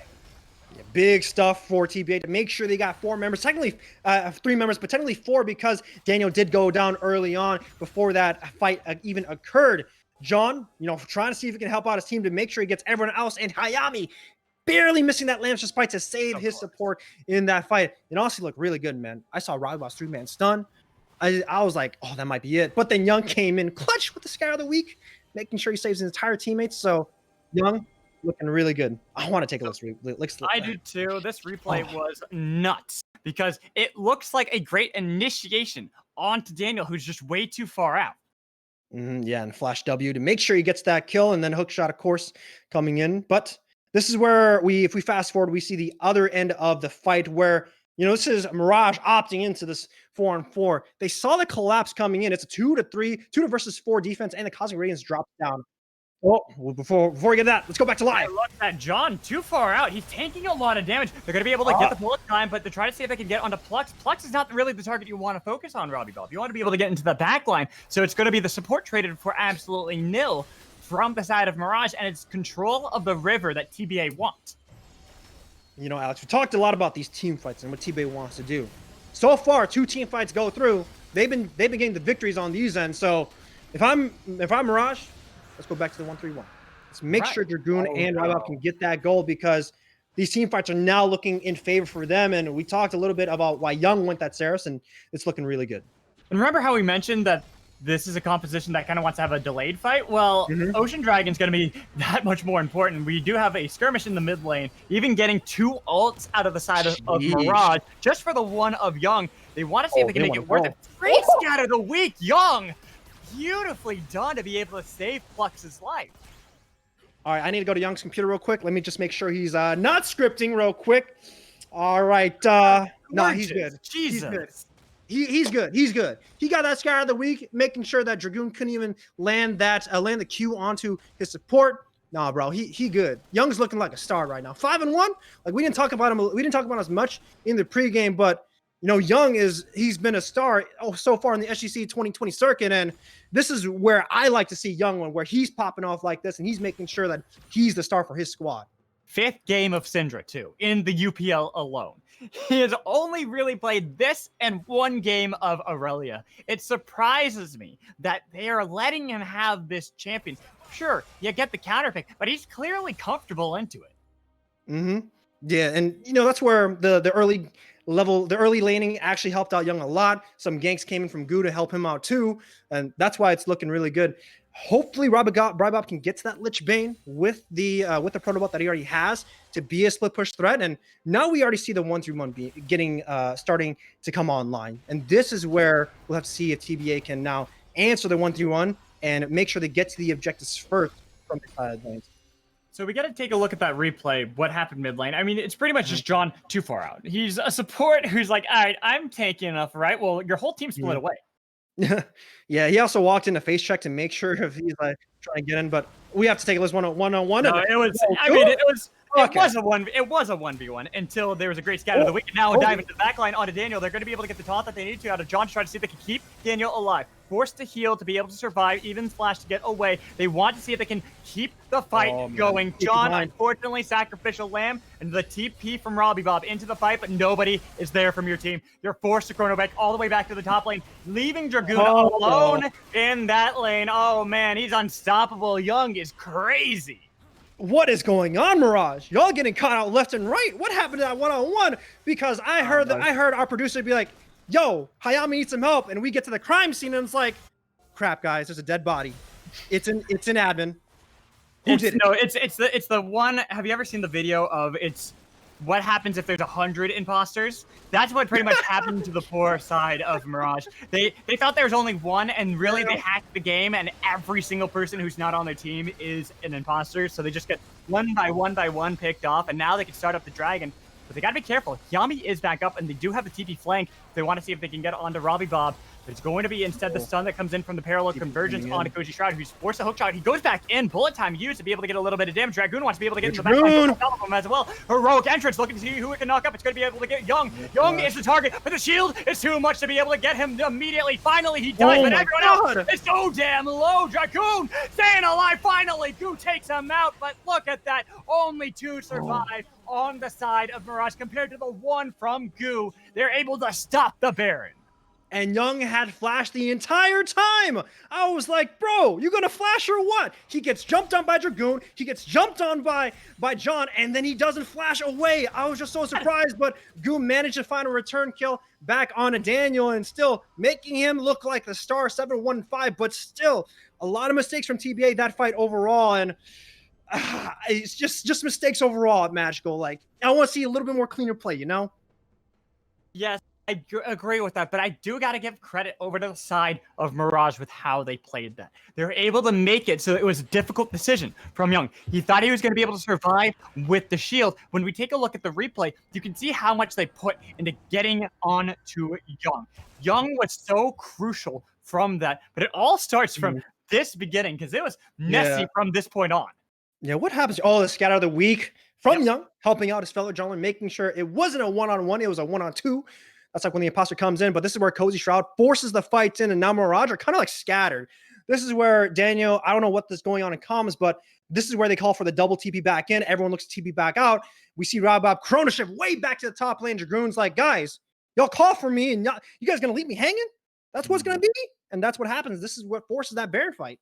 Yeah, big stuff for TBA to make sure they got 4 members, technically 3 members, but technically 4 because Daniel did go down early on before that fight even occurred. John, you know, trying to see if he can help out his team to make sure he gets everyone else, and Hyami barely missing that Lamb's Spike to save his support in that fight. It honestly looked really good, man. I saw Robbie Bob's 3-man stun. I was like, oh, that might be it. But then Young came in clutch with the Scatter of the Week, making sure he saves his entire teammates. So Young looking really good. I want to take a look. I do too. This replay was nuts because it looks like a great initiation onto Daniel, who's just way too far out. Yeah, and Flash W to make sure he gets that kill, and then hook shot, of course, coming in. But this is where if we fast forward, we see the other end of the fight where, you know, this is Mirage opting into this 4-on-4. They saw the collapse coming in. It's a 2-3, 2 versus 4 defense, and the Cosmic Radiance drops down. Oh, well, before we get that, let's go back to live. Look at John, too far out. He's taking a lot of damage. They're going to be able to get the bullet time, but they're trying to see if they can get onto Plux. Plux is not really the target you want to focus on, Robbie Bob. You want to be able to get into the back line, so it's going to be the support traded for absolutely nil from the side of Mirage, and it's control of the river that TBA wants. You know, Alex, we talked a lot about these team fights and what TBA wants to do. So far, 2 team fights go through. They've been getting the victories on these ends. So if I'm Mirage, let's go back to the 1-3-1. Let's make sure Dragoon and Robbie Bob can get that goal because these team fights are now looking in favor for them. And we talked a little bit about why Young went that Ceras, and it's looking really good. And remember how we mentioned that this is a composition that kind of wants to have a delayed fight? Well, Ocean Dragon's going to be that much more important. We do have a skirmish in the mid lane, even getting 2 ults out of the side of Mirage, just for the one of Young. They want to see if they can make it worth it. Great scatter of the week, Young! Beautifully done to be able to save Plux's life. All right, I need to go to Young's computer real quick. Let me just make sure he's not scripting real quick. All right. No, he's good. Jesus. He's good. He's good. He's good. He got that scar of the week, making sure that Dragoon couldn't even land the Q onto his support. Nah, bro, he good. Young's looking like a star right now. 5-1. Like we didn't talk about him. We didn't talk about him as much in the pregame, but you know, he's been a star so far in the SGC 2020 circuit, and this is where I like to see Young where he's popping off like this, and he's making sure that he's the star for his squad. 5th game of Syndra, too, in the UPL alone. He has only really played this and 1 game of Aurelia. It surprises me that they are letting him have this champion. Sure, you get the counterpick, but he's clearly comfortable into it. Mm-hmm. Yeah, and you know, that's where the early laning actually helped out Young a lot. Some ganks came in from Goo to help him out too, and that's why it's looking really good. Hopefully, Brybop can get to that Lich Bane with the protobot that he already has to be a split push threat. And now we already see the 1-3-1 starting to come online. And this is where we'll have to see if TBA can now answer the 1-3-1 and make sure they get to the objectives first from the side lanes. So we got to take a look at that replay, what happened mid lane. I mean, it's pretty much just John too far out. He's a support who's like, all right, I'm tanky enough, right? Well, your whole team split away. Yeah, he also walked in a face check to make sure if he's like trying to get in, but we have to take a listen one-on-one. No, it was. I mean, it was a 1v1 until there was a great scout of the week. And now dive into the backline onto Daniel. They're going to be able to get the taunt that they need to out of John to try to see if they can keep Daniel alive. Forced to heal to be able to survive, even Flash to get away. They want to see if they can keep the fight going. John, unfortunately, sacrificial lamb and the TP from Robbie Bob into the fight, but nobody is there from your team. You're forced to chrono back all the way back to the top lane, leaving Dragoon alone in that lane. Oh man, he's unstoppable. Young is crazy. What is going on, Mirage? Y'all getting caught out left and right. What happened to that one-on-one? Because I heard our producer be like, yo, Hayami needs some help, and we get to the crime scene, and it's like, crap, guys, there's a dead body. It's an admin. Who did it? No, it's the one. Have you ever seen the video of what happens if there's 100 imposters? That's what pretty much happened to the poor side of Mirage. They thought there was only one, and really they hacked the game, and every single person who's not on their team is an imposter. So they just get one by one picked off, and now they can start up the dragon. But they gotta be careful. Yami is back up, and they do have the TP flank. They want to see if they can get onto Robbie Bob. It's going to be instead the stun that comes in from the parallel convergence onto Koji Shroud, who's forced a hook shot. He goes back in, bullet time used to be able to get a little bit of damage. Dragoon wants to be able to get in the back of him as well. Heroic entrance, looking to see who it can knock up. It's going to be able to get Young. Young is the target, but the shield is too much to be able to get him immediately. Finally, he dies, but everyone else is so damn low. Dragoon staying alive. Finally, Goo takes him out, but look at that. Only 2 survive on the side of Mirage compared to the 1 from Goo. They're able to stop the Baron. And Young had flash the entire time. I was like, bro, you gonna flash or what? He gets jumped on by Dragoon. He gets jumped on by John, and then he doesn't flash away. I was just so surprised, but Goo managed to find a return kill back onto Daniel and still making him look like the star 7-1-5, but still a lot of mistakes from TBA that fight overall. And it's just mistakes overall at Magical. Like, I want to see a little bit more cleaner play, you know? Yes, I agree with that, but I do got to give credit over to the side of Mirage with how they played that. They were able to make it so it was a difficult decision from Young. He thought he was going to be able to survive with the shield. When we take a look at the replay, you can see how much they put into getting on to Young. Young was so crucial from that, but it all starts from this beginning because it was messy from this point on. Yeah, what happens? Oh, the scatter of the week from Young, helping out his fellow jungler, making sure it wasn't a one-on-one, it was a 1-on-2. That's like when the imposter comes in, but this is where Cozy Shroud forces the fights in, and now Mirage are kind of like scattered. This is where Daniel, I don't know what is going on in comms, but this is where they call for the double TP back in. Everyone looks TP back out. We see Rob Chrono Shift way back to the top lane. Dragoon's like, guys, y'all call for me, and you guys gonna leave me hanging? That's what's gonna be, and that's what happens. This is what forces that Baron fight.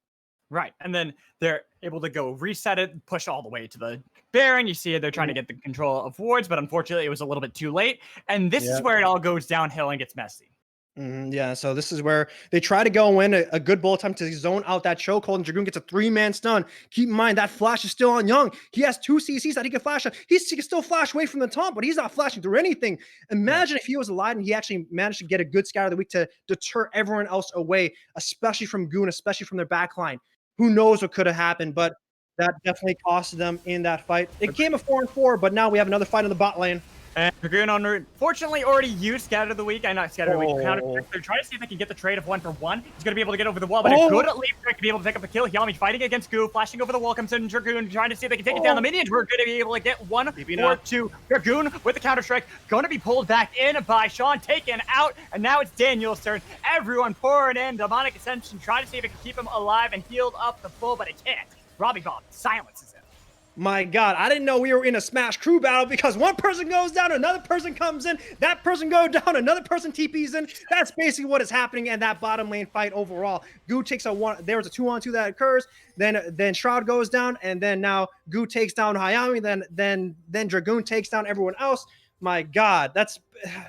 Right, and then they're able to go reset it, push all the way to the Baron. You see it, they're trying to get the control of wards, but unfortunately it was a little bit too late. And this is where it all goes downhill and gets messy. Yeah, so this is where they try to go in a good bullet time to zone out that chokehold, and Dragoon gets a 3-man stun. Keep in mind, that flash is still on Young. He has 2 CCs that he can flash on. He can still flash away from the top, but he's not flashing through anything. Imagine if he was alive and he actually managed to get a good scatter of the week to deter everyone else away, especially from Goon, especially from their backline. Who knows what could have happened, but That definitely costed them in that fight. It came a 4-4, but now we have another fight in the bot lane. And Dragoon unfortunately already used Scatter of the Week. Not Scatter of the Week. Counter. Oh. They're trying to see if they can get the trade of 1-for-1. He's going to be able to get over the wall, but a good leap trick to be able to pick up the kill. Yami fighting against Goo, flashing over the wall, comes in Dragoon, trying to see if they can take it down. The minions were going to be able to get 1-4-2. Dragoon with the counter strike, going to be pulled back in by Sean, taken out, and now it's Daniel's turn. Everyone pouring in. Demonic Ascension trying to see if it can keep him alive and healed up the full, but it can't. Robbie Bomb silences him. My God, I didn't know we were in a Smash crew battle because one person goes down, another person comes in, that person goes down, another person TPs in. That's basically what is happening in that bottom lane fight overall. Goo takes there was a 2-on-2 that occurs, then Shroud goes down, and then now Goo takes down Hayami, then Dragoon takes down everyone else. My God,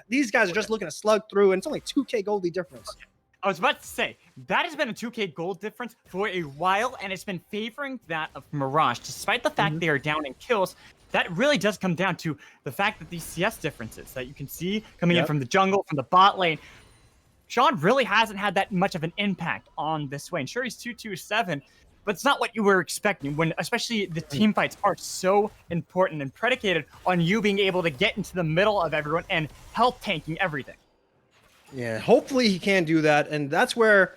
these guys are just looking to slug through, and it's only 2K gold lead difference. I was about to say, that has been a 2K gold difference for a while, and it's been favoring that of Mirage. Despite the fact they are down in kills, that really does come down to the fact that these CS differences that you can see coming in from the jungle, from the bot lane, Sean really hasn't had that much of an impact on this lane. Sure, he's 2-2-7, but it's not what you were expecting when, especially the team fights are so important and predicated on you being able to get into the middle of everyone and health tanking everything. Yeah, hopefully he can do that, and that's what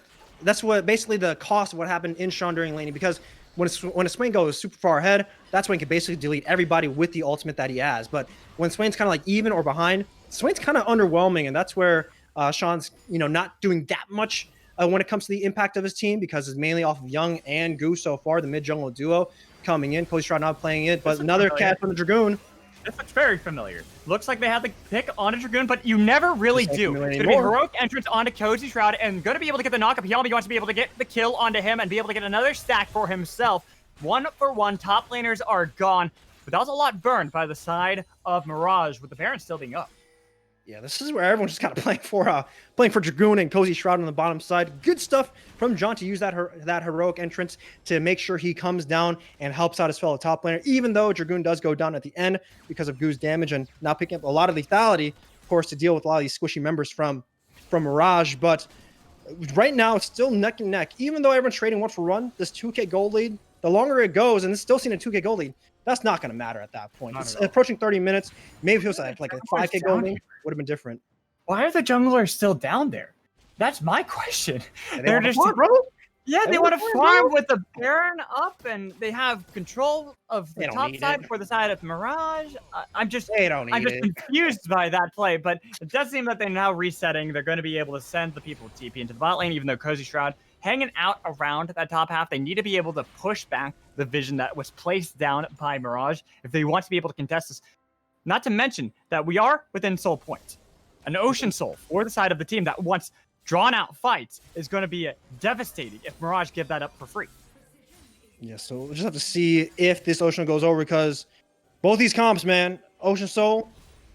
basically the cost of what happened in Sean during laning, because when a Swain goes super far ahead, that's when he can basically delete everybody with the ultimate that he has. But when Swain's kind of like even or behind, Swain's kind of underwhelming, and that's where Sean's not doing that much when it comes to the impact of his team, because it's mainly off of Young and Goo so far, the mid jungle duo coming in. Cozy Shroud not playing it, but another cat from the Dragoon. This looks very familiar. Looks like they had the pick on a Dragoon, but you never really do. It's going to be heroic entrance onto Cozy Shroud and going to be able to get the knock-up. Yami wants to be able to get the kill onto him and be able to get another stack for himself. 1-for-1, top laners are gone, but that was a lot burned by the side of Mirage, with the Baron still being up. Yeah, this is where everyone's just kind of playing for Dragoon and Cozy Shroud on the bottom side. Good stuff from John to use that heroic entrance to make sure he comes down and helps out his fellow top laner, even though Dragoon does go down at the end because of Goo's damage and not picking up a lot of lethality, of course, to deal with a lot of these squishy members from Mirage. But right now, it's still neck and neck. Even though everyone's trading 1-for-1, this 2K gold lead, the longer it goes, and it's still seeing a 2K gold lead, that's not going to matter at that point. It's approaching 30 minutes. Maybe if it was like a 5K gold lead, would have been different. Why are the junglers still down there? That's my question. They're just farm, bro. Yeah, they want to farm with the Baron up, and they have control of the top side for the side of Mirage. I'm just confused by that play, but it does seem that they're now resetting. They're going to be able to send the people TP into the bot lane, even though Cozy Shroud hanging out around that top half. They need to be able to push back the vision that was placed down by Mirage if they want to be able to contest this. Not to mention that we are within soul points. An Ocean Soul for the side of the team that wants drawn-out fights is going to be devastating if Mirage give that up for free. Yeah, so we'll just have to see if this Ocean goes over, because both these comps, man, Ocean Soul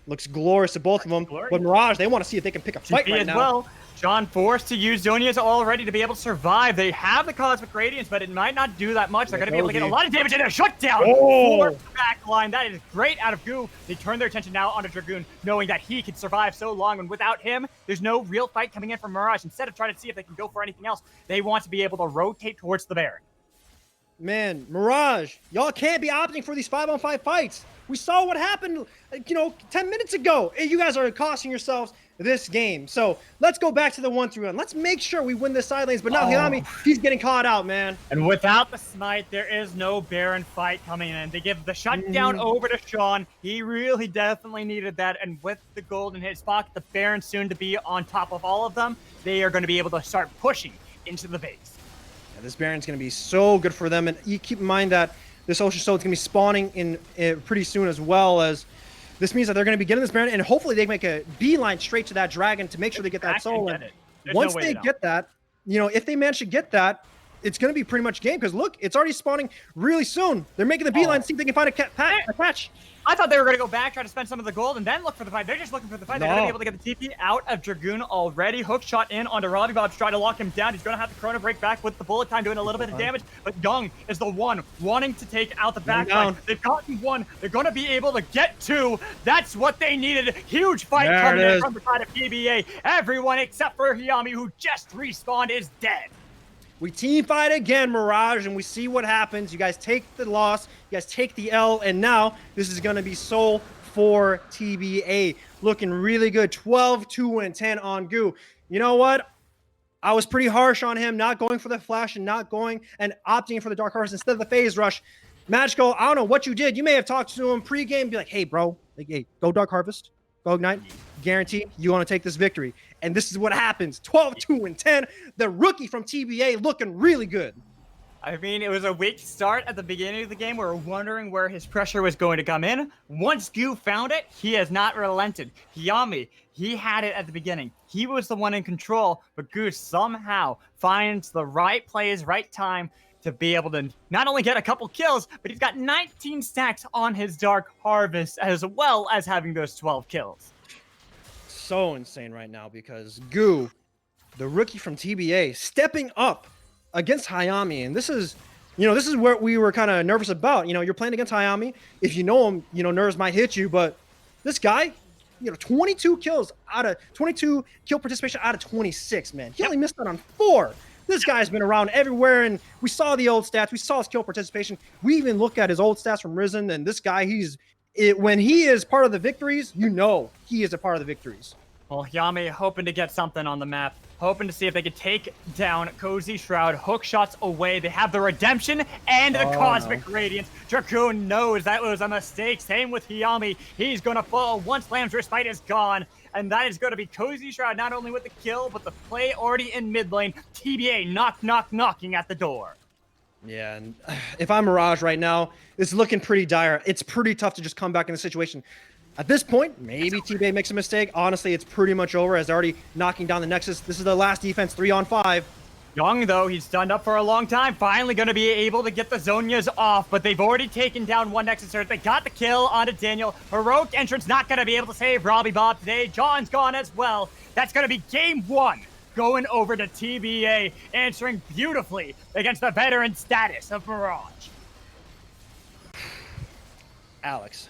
looks glorious to both of them. But Mirage, they want to see if they can pick a fight right now. Well, John forced to use Zonia's already to be able to survive. They have the Cosmic Radiance, but it might not do that much. They're going to be able to get a lot of damage, and a shutdown for the back line. That is great out of Goo. They turn their attention now onto Dragoon, knowing that he can survive so long, and without him, there's no real fight coming in from Mirage. Instead of trying to see if they can go for anything else, they want to be able to rotate towards the Baron. Man, Mirage, y'all can't be opting for these 5-on-5 fights. We saw what happened, 10 minutes ago. You guys are costing yourselves this game. So let's go back to the 1-3-1. Let's make sure we win the side lanes. But now Hayami, he's getting caught out, man. And without the smite, there is no Baron fight coming in. They give the shutdown over to Sean. He really definitely needed that. And with the gold in his pocket, the Baron soon to be on top of all of them, they are going to be able to start pushing into the base. Yeah, this Baron's going to be so good for them. And you keep in mind that this Ocean Soul is going to be spawning in pretty soon, as well as this means that they're going to be getting this Baron, and hopefully they make a beeline straight to that dragon to make sure they get that soul. And once they get that, if they manage to get that, it's going to be pretty much game, because look, it's already spawning really soon. They're making the beeline to see if they can find a catch. I thought they were going to go back, try to spend some of the gold, and then look for the fight. They're just looking for the fight. They're going to be able to get the TP out of Dragoon already. Hook shot in onto Robbie Bob to try to lock him down. He's going to have the Chrono break back with the bullet time, doing a little bit of damage. But Young is the one wanting to take out the back line. They've gotten one. They're going to be able to get two. That's what they needed. Huge fight coming in from the side of TBA. Everyone except for Hayami, who just respawned, is dead. We team fight again, Mirage, and we see what happens. You guys take the loss, you guys take the L, and now this is going to be Soul for TBA. Looking really good. 12, 2, and 10 on Goo. You know what? I was pretty harsh on him, not going for the flash and not going and opting for the Dark Harvest instead of the phase rush. Magical, I don't know what you did. You may have talked to him pregame, be like, hey, bro, like, hey, go Dark Harvest, go Ignite. Guarantee you want to take this victory. And this is what happens. 12, 2, and 10. The rookie from TBA looking really good. I mean, it was a weak start at the beginning of the game. We were wondering where his pressure was going to come in. Once Goo found it, he has not relented. Yami, he had it at the beginning. He was the one in control, but Goo somehow finds the right plays, right time to be able to not only get a couple kills, but he's got 19 stacks on his Dark Harvest, as well as having those 12 kills. So insane right now because Goo, the rookie from TBA, stepping up against Hayami. And this is where we were kind of nervous about. You're playing against Hayami. If you know him, nerves might hit you, but this guy, 22 kills out of 22 kill participation out of 26, man. He only missed out on 4. This guy's been around everywhere, and we saw the old stats. We saw his kill participation. We even look at his old stats from Risen, and this guy, when he is part of the victories, he is a part of the victories. Well, Yami hoping to get something on the map, hoping to see if they could take down Cozy Shroud, hook shots away. They have the Redemption and the Cosmic Radiance. Dracoon knows that was a mistake. Same with Yami. He's going to fall once Lamb's Respite is gone. And that is going to be Cozy Shroud, not only with the kill, but the play already in mid lane. TBA knocking at the door. Yeah, and if I'm Mirage right now, it's looking pretty dire. It's pretty tough to just come back in the situation. At this point, maybe TBA makes a mistake. Honestly, it's pretty much over as they're already knocking down the Nexus. This is the last defense, 3-on-5. Young, though, he's stunned up for a long time. Finally going to be able to get the Zonias off, but they've already taken down one Nexus Surge. They got the kill onto Daniel. Heroic Entrance not going to be able to save Robbie Bob today. John's gone as well. That's going to be game 1. Going over to TBA, answering beautifully against the veteran status of Mirage. Alex,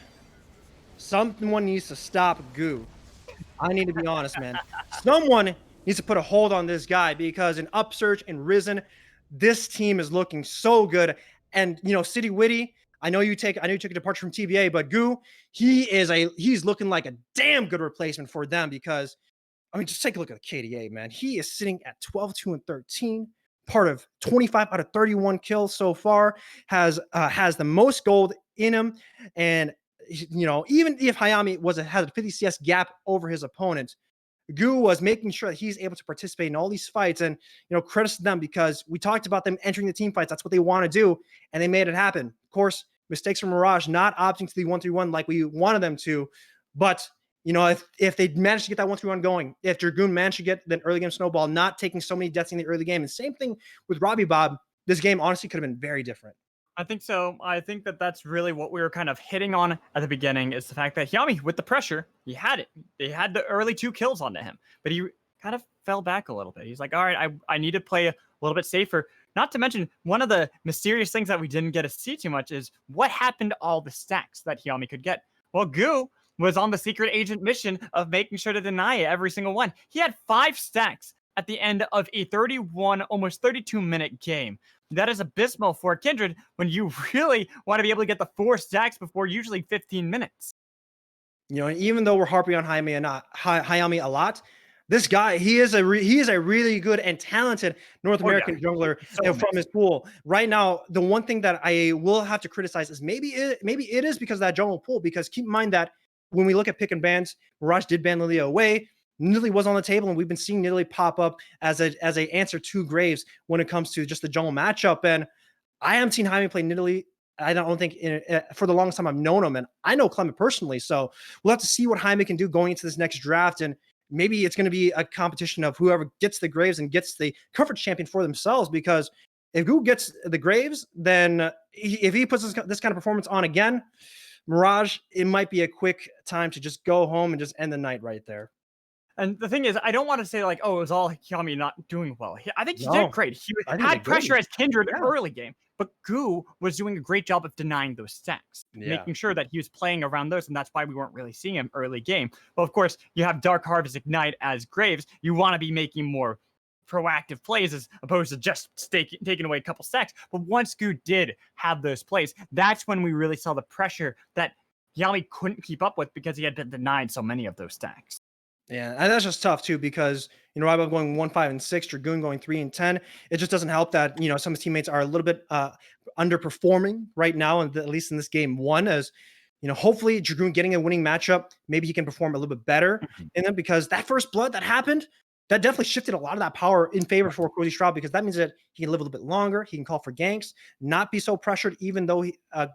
someone needs to stop Goo. I need to be honest, man. Someone needs to put a hold on this guy because in Upsurge and Risen, this team is looking so good. And City Witty, I know you took a departure from TBA, but Goo, he's looking like a damn good replacement for them because just take a look at the KDA, man. He is sitting at 12, 2, and 13, part of 25 out of 31 kills so far, has the most gold in him. And, even if Hayami has a 50 CS gap over his opponent, Goo was making sure that he's able to participate in all these fights. And, credits to them because we talked about them entering the team fights. That's what they want to do. And they made it happen. Of course, mistakes from Mirage, not opting to the 1-3-1 like we wanted them to. But if they managed to get that 1-3-1 going, if Dragoon managed to get the early game snowball, not taking so many deaths in the early game, and same thing with Robbie Bob, this game honestly could have been very different. I think so. I think that's really what we were kind of hitting on at the beginning is the fact that Yami, with the pressure, he had it. They had the early 2 kills onto him, but he kind of fell back a little bit. He's like, all right, I need to play a little bit safer. Not to mention, one of the mysterious things that we didn't get to see too much is what happened to all the stacks that Yami could get. Well, Goo was on the secret agent mission of making sure to deny every single one. He had 5 stacks at the end of a 31, almost 32-minute game. That is abysmal for Kindred when you really want to be able to get the 4 stacks before usually 15 minutes. Even though we're harping on Hayami a lot, this guy, he is a really good and talented North American jungler from his pool. Right now, the one thing that I will have to criticize is maybe it is because of that jungle pool, because keep in mind that when we look at pick and bans, Mirage did ban Lilia away. Nidalee was on the table, and we've been seeing Nidalee pop up as a answer to Graves when it comes to just the jungle matchup. And I haven't seen Jaime play Nidalee. I don't think for the longest time I've known him, and I know Clement personally. So we'll have to see what Jaime can do going into this next draft, and maybe it's going to be a competition of whoever gets the Graves and gets the comfort champion for themselves. Because if Goo gets the Graves, then if he puts this kind of performance on again, Mirage, it might be a quick time to just go home and just end the night right there. And the thing is, I don't want to say like, oh, it was all Yami not doing well. I think he did great. He had pressure as Kindred early game, but Goo was doing a great job of denying those stacks, making sure that he was playing around those, and that's why we weren't really seeing him early game. But of course, you have Dark Harvest Ignite as Graves. You want to be making more proactive plays as opposed to just taking away a couple stacks. But once Goo did have those plays, that's when we really saw the pressure that Yami couldn't keep up with because he had been denied so many of those stacks. Yeah, and that's just tough too because Rival going 1-5-6, Dragoon going 3-10. It just doesn't help that some of his teammates are a little bit underperforming right now, and at least in this game one, as hopefully Dragoon getting a winning matchup, maybe he can perform a little bit better in them, because that first blood that happened, that definitely shifted a lot of that power in favor for Cozy Stroud, because that means that he can live a little bit longer, he can call for ganks, not be so pressured, even though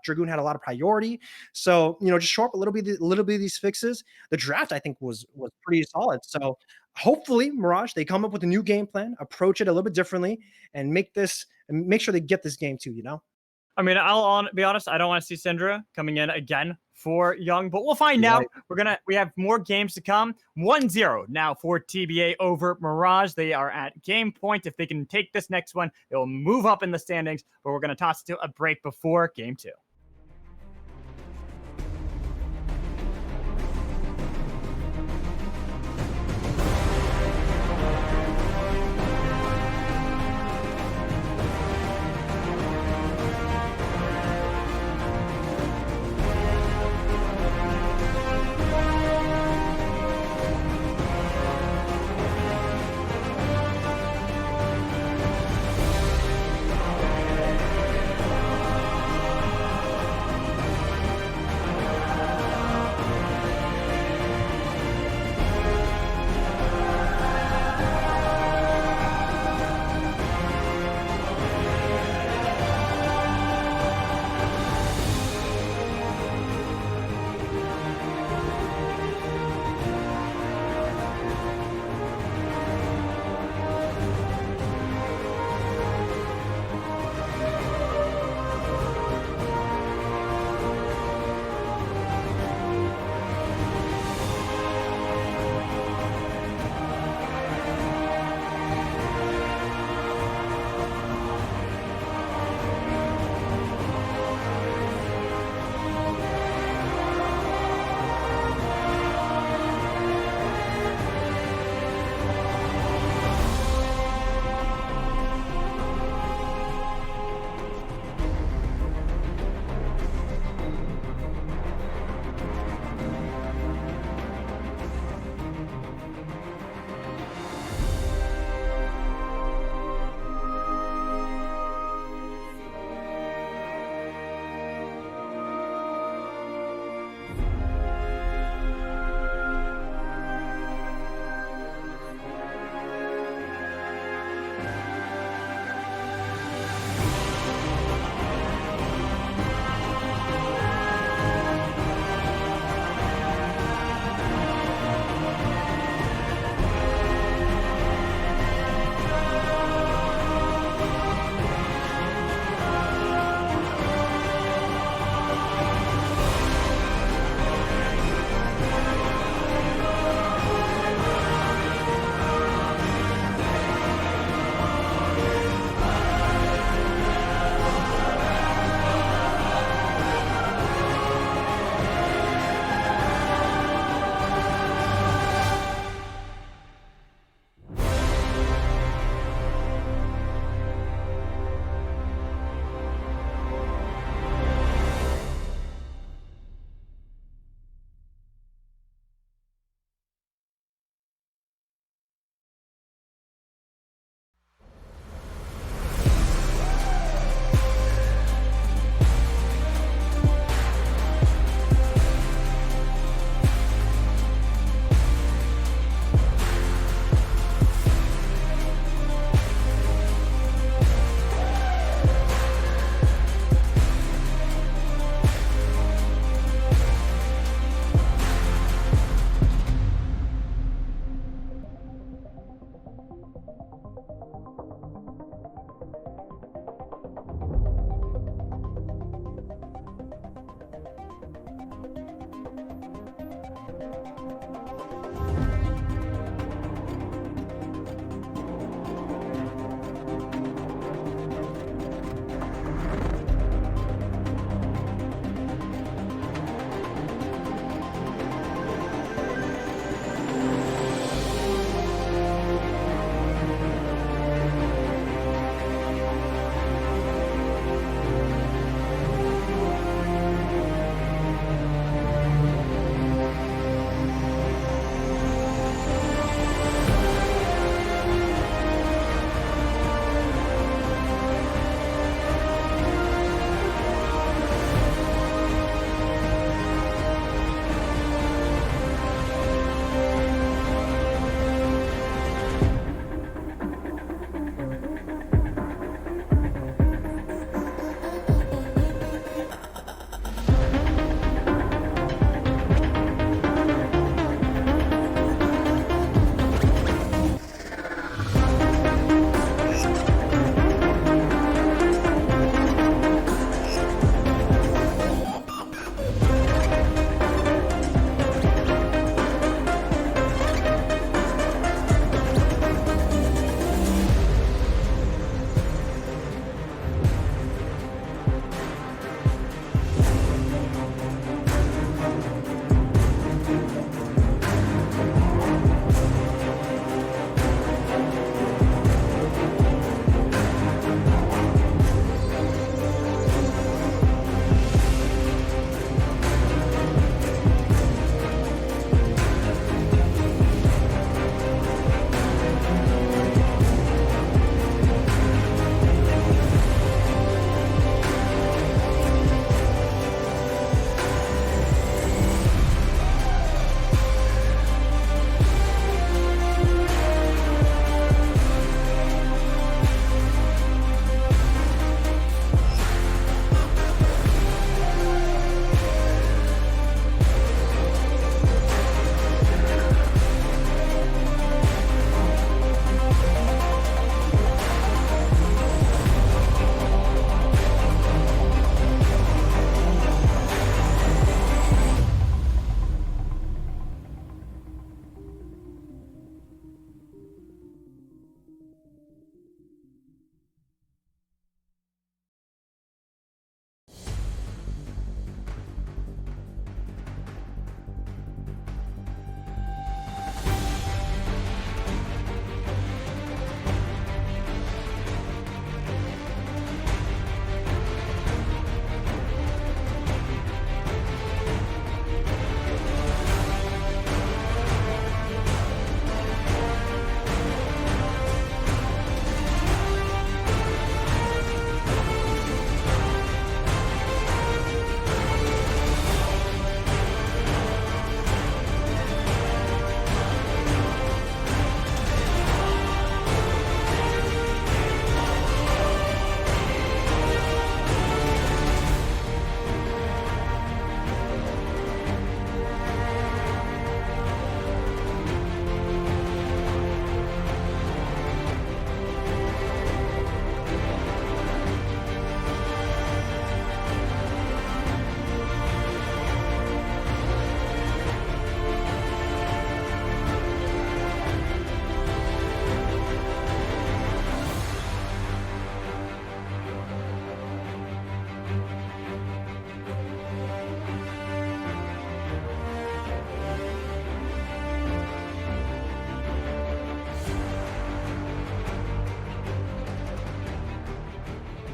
Dragoon had a lot of priority. So just show up a little bit of these fixes. The draft, I think, was pretty solid. So hopefully Mirage, they come up with a new game plan, approach it a little bit differently, and make sure they get this game too. I mean, I'll be honest, I don't want to see Syndra coming in again for Young, but we'll find out. We have more games to come. 1-0 now for TBA over Mirage. They are at game point. If they can take this next one, they'll move up in the standings, but we're going to toss it to a break before game 2.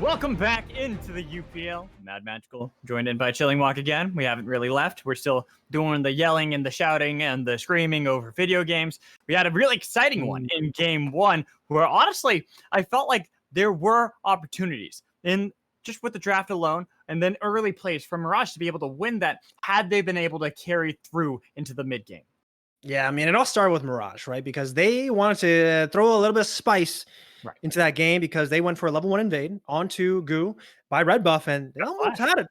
Welcome back into the UPL. Mad Magical, joined in by Chilling Walk again. We haven't really left. We're still doing the yelling and the shouting and the screaming over video games. We had a really exciting one in game one where honestly, I felt like there were opportunities in just with the draft alone and then early plays from Mirage to be able to win that had they been able to carry through into the mid game. Yeah, I mean, it all started with Mirage, right? Because they wanted to throw a little bit of spice into that game because they went for a level 1 invade onto Goo by Red Buff, and they almost had it.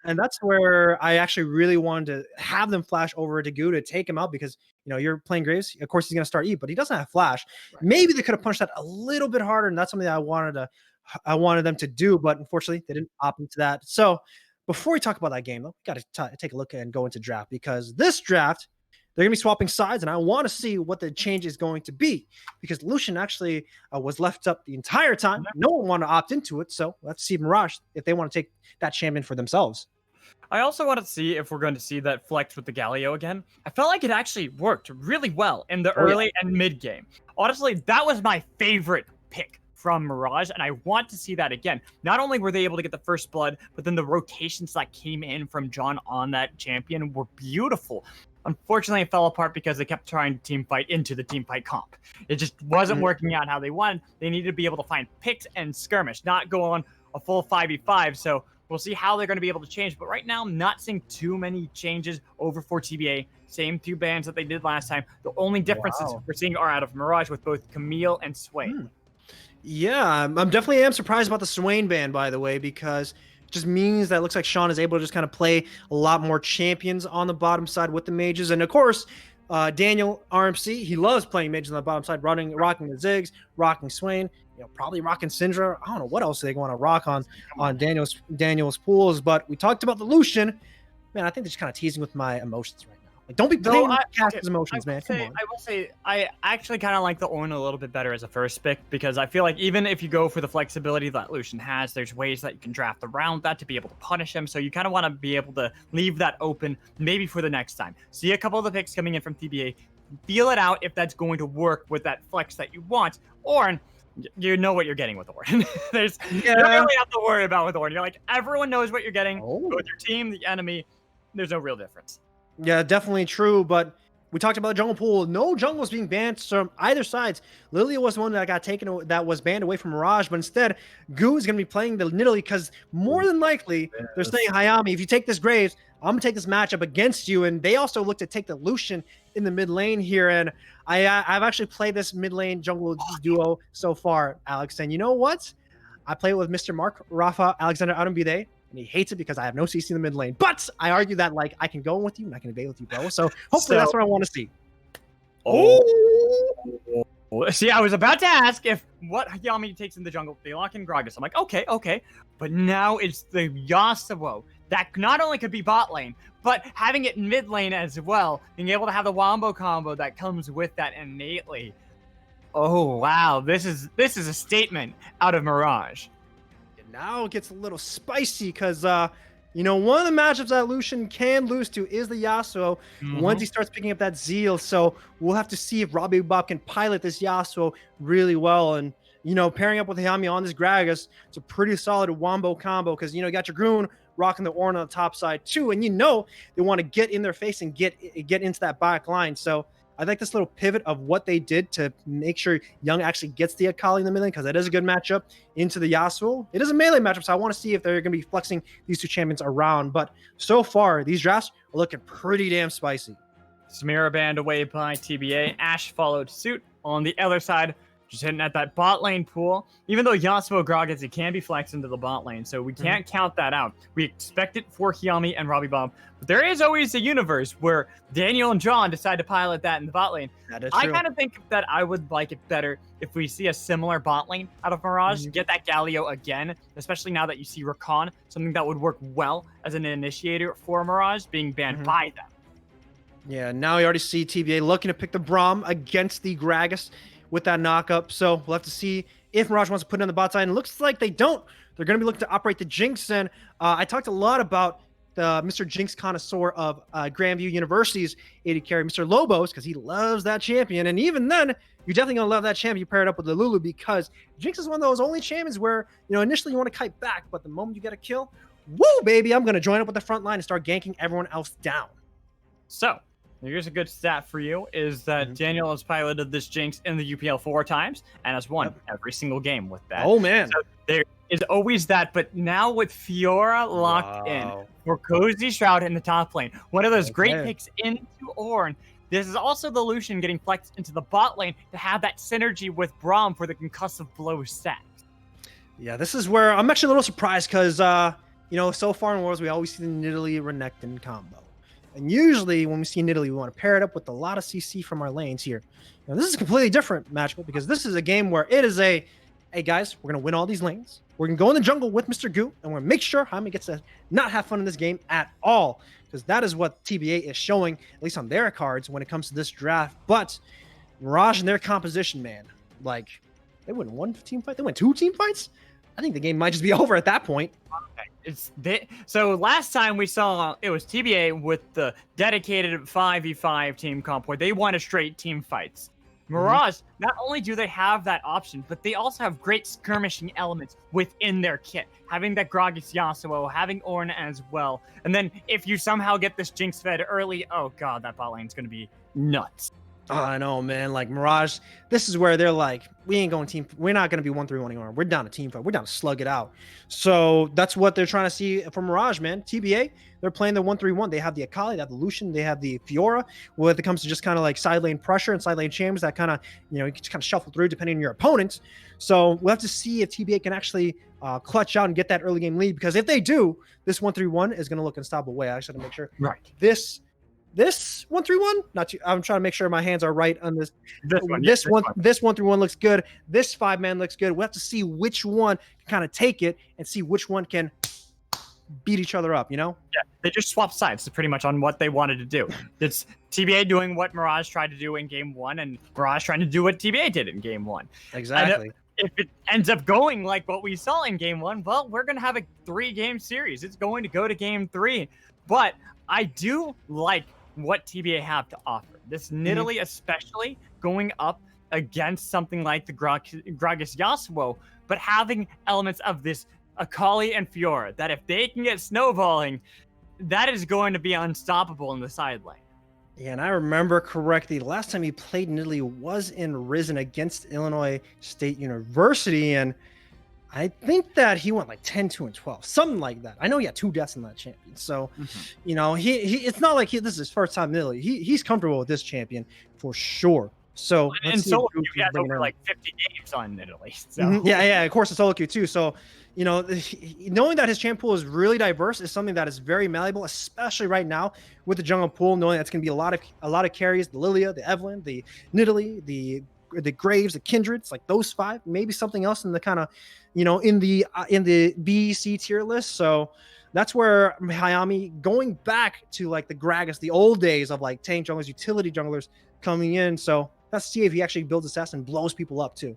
And that's where I actually really wanted to have them flash over to Goo to take him out because, you know, you're playing Graves. Of course, he's going to start E, but he doesn't have flash. Maybe they could have punched that a little bit harder, and that's something that I wanted them to do, but unfortunately, they didn't opt into that. So before we talk about that game, though, we got to take a look and go into draft because this draft, they're going to be swapping sides, and I want to see what the change is going to be because Lucian actually was left up the entire time. No one wanted to opt into it, so let's see Mirage if they want to take that champion for themselves. I also want to see if we're going to see that flex with the Galio again. I felt like it actually worked really well in the early and mid game. Honestly, that was my favorite pick from Mirage, and I want to see that again. Not only were they able to get the first blood, but then the rotations that came in from John on that champion were beautiful. Unfortunately, it fell apart because they kept trying to team fight into the team fight comp. It just wasn't working out how they wanted. They needed to be able to find picks and skirmish, not go on a full 5v5. So we'll see how they're going to be able to change. But right now, I'm not seeing too many changes over for TBA. Same two bans that they did last time. The only differences we're seeing are out of Mirage with both Camille and Swain. Yeah, I'm definitely am surprised about the Swain ban, by the way, because it just means that it looks like Sean is able to just kind of play a lot more champions on the bottom side with the mages. And of course, Daniel RMC, he loves playing mages on the bottom side, rocking the Ziggs, rocking Swain, you know, probably rocking Syndra. I don't know what else they want to rock on Daniel's pools. But we talked about the Lucian. Man, I think they're just kind of teasing with my emotions right now. Like, don't be playing Cass's emotions, man. Come on. I will say, I actually kind of like the Ornn a little bit better as a first pick because I feel like even if you go for the flexibility that Lucian has, there's ways that you can draft around that to be able to punish him. So you kind of want to be able to leave that open maybe for the next time. See a couple of the picks coming in from TBA, feel it out if that's going to work with that flex that you want. Ornn, you know what you're getting with Ornn. You don't really have to worry about with Ornn. You're like, everyone knows what you're getting. Both your team, the enemy, there's no real difference. Yeah, definitely true. But we talked about the jungle pool. No jungle was being banned from either sides. Lilia was one that got taken, that was banned away from Mirage. But instead, Goo is going to be playing the Nidalee because more than likely, they're saying, Hayami, if you take this Graves, I'm going to take this matchup against you. And they also look to take the Lucian in the mid lane here. And I've actually played this mid lane jungle duo so far, Alex. And you know what? I play with Mr. Mark Rafa Alexander Adambide. And he hates it because I have no CC in the mid lane. But I argue that, like, I can go with you and I can evade with you, bro. So hopefully that's what I want to see. See, I was about to ask if what Yami takes in the jungle, they lock in Gragas. I'm like, okay. But now it's the Yasuo that not only could be bot lane, but having it in mid lane as well, being able to have the wombo combo that comes with that innately. Oh, wow. This is a statement out of Mirage. Now it gets a little spicy because, you know, one of the matchups that Lucian can lose to is the Yasuo once he starts picking up that Zeal. So we'll have to see if Robbie Bob can pilot this Yasuo really well. And, you know, pairing up with Hayami on this Gragas, it's a pretty solid wombo combo because, you know, you got your Groon rocking the Ornn on the top side too. And, you know, they want to get in their face and get into that back line. So I like this little pivot of what they did to make sure Young actually gets the Akali in the middle because that is a good matchup into the Yasuo. It is a melee matchup, so I want to see if they're going to be flexing these two champions around. But so far, these drafts are looking pretty damn spicy. Samira banned away by TBA. Ashe followed suit on the other side, just hitting at that bot lane pool. Even though Yasuo Gragas, it can be flexed into the bot lane, so we can't count that out. We expect it for Hayami and Robbie Bomb, but there is always a universe where Daniel and John decide to pilot that in the bot lane. That is I true. kind of think that I would like it better if we see a similar bot lane out of Mirage, get that Galio again, especially now that you see Rakan, something that would work well as an initiator for Mirage, being banned by them. Yeah, now we already see TBA looking to pick the Braum against the Gragas with that knockup. So we'll have to see if Mirage wants to put it on the bot side. And it looks like they don't. They're going to be looking to operate the Jinx. And I talked a lot about the Mr. Jinx connoisseur of Grandview University's AD carry, Mr. Lobos, because he loves that champion. And even then, you're definitely going to love that champion paired up with the Lulu, because Jinx is one of those only champions where, initially you want to kite back, but the moment you get a kill, woo, baby, I'm going to join up with the front line and start ganking everyone else down. So, here's a good stat for you, is that Daniel has piloted this Jinx in the UPL 4 times and has won every single game with that. Oh, man. So there is always that, but now with Fiora locked in for Cozy Shroud in the top lane, one of those great picks into Ornn. This is also the Lucian getting flexed into the bot lane to have that synergy with Braum for the concussive blow set. Yeah, this is where I'm actually a little surprised because, so far in Wars, we always see the Nidalee-Renekton combo. And usually when we see Nidalee, we want to pair it up with a lot of CC from our lanes here. Now, this is a completely different matchup because this is a game where it is hey, guys, we're going to win all these lanes. We're going to go in the jungle with Mr. Goo, and we're going to make sure Jaime gets to not have fun in this game at all, because that is what TBA is showing, at least on their cards, when it comes to this draft. But Mirage and their composition, man, like, they win one team fight? They win 2 team fights? I think the game might just be over at that point. So last time we saw it was TBA with the dedicated 5v5 team comp where they won a straight team fights. Mirage, not only do they have that option, but they also have great skirmishing elements within their kit. Having that Gragas Yasuo, having Ornn as well. And then if you somehow get this Jinx fed early, oh god, that bot lane's going to be nuts. Oh, I know, man. Like, Mirage, this is where they're like, we're not going to be 1-3-1 anymore. We're down to team fight. We're down to slug it out. So that's what they're trying to see from Mirage, man. TBA, they're playing the 1-3-1. They have the Akali, they have the Lucian, they have the Fiora. When it comes to just kind of like side lane pressure and side lane champs that kind of, you can just kind of shuffle through depending on your opponent. So we'll have to see if TBA can actually clutch out and get that early game lead, because if they do, this 1-3-1 is going to look unstoppable. Wait, I actually have to make sure. Right. This 1-3-1, I'm trying to make sure my hands are right on this. This 1-3-1 looks good. This 5-man looks good. We'll have to see which one can kind of take it and see which one can beat each other up, Yeah, they just swapped sides pretty much on what they wanted to do. It's TBA doing what Mirage tried to do in game 1, and Mirage trying to do what TBA did in game 1. Exactly. If it ends up going like what we saw in game 1, well, we're going to have a 3-game series. It's going to go to game 3. But I do like what TBA have to offer. This Nidalee especially going up against something like the Gragas Yasuo, but having elements of this Akali and Fiora, that if they can get snowballing, that is going to be unstoppable in the side lane. Yeah, and I remember correctly, the last time he played Nidalee was in Risen against Illinois State University, and I think that he went like 10-2-12, something like that. I know he had 2 deaths in that champion. So, he it's not like this is his first time Nidalee. He's comfortable with this champion for sure. So, and solo queue, he has over like 50 games on Nidalee. So. Yeah, of course, it's solo queue too. So, knowing that his champ pool is really diverse is something that is very malleable, especially right now with the jungle pool, knowing that's going to be a lot of carries, the Lilia, the Evelynn, the Nidalee, the Graves, the Kindreds, like those 5, maybe something else in the kind of, in the BC tier list. So that's where Miami, going back to like the Gragas, the old days of like tank junglers, utility junglers coming in. So let's see if he actually builds assassin and blows people up too.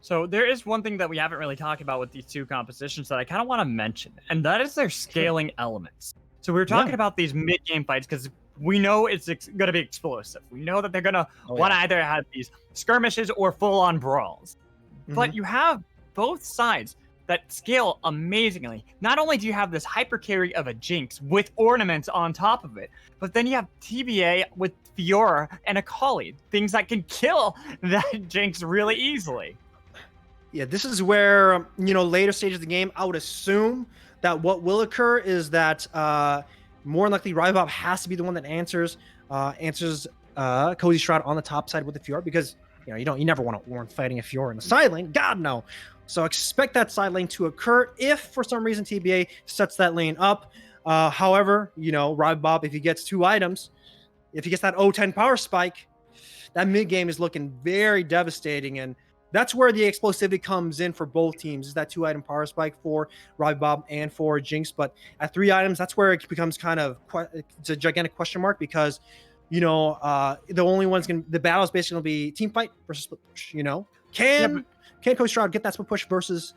So there is one thing that we haven't really talked about with these 2 compositions that I kind of want to mention, and that is their scaling elements. So we were talking about these mid-game fights because we know it's going to be explosive. We know that they're going to want to either have these skirmishes or full-on brawls. But you have both sides that scale amazingly. Not only do you have this hyper carry of a Jinx with ornaments on top of it, but then you have TBA with Fiora and Akali, things that can kill that Jinx really easily. Yeah, this is where, later stages of the game, I would assume that what will occur is that more than likely Rivebob has to be the one that answers Cozy Shroud on the top side with the Fiora, because you never want to Ornn fighting a Fiora in the side lane. God no. So expect that side lane to occur if for some reason TBA sets that lane up. However, Rivebob, if he gets 2 items, if he gets that 0-10 power spike, that mid game is looking very devastating, and that's where the explosivity comes in for both teams, is that 2-item power spike for Rivebob and for Jinx. But at 3 items, that's where it becomes kind of it's a gigantic question mark, because the only one's the battle is basically going to be team fight versus split push. Can Coach Stroud get that split push versus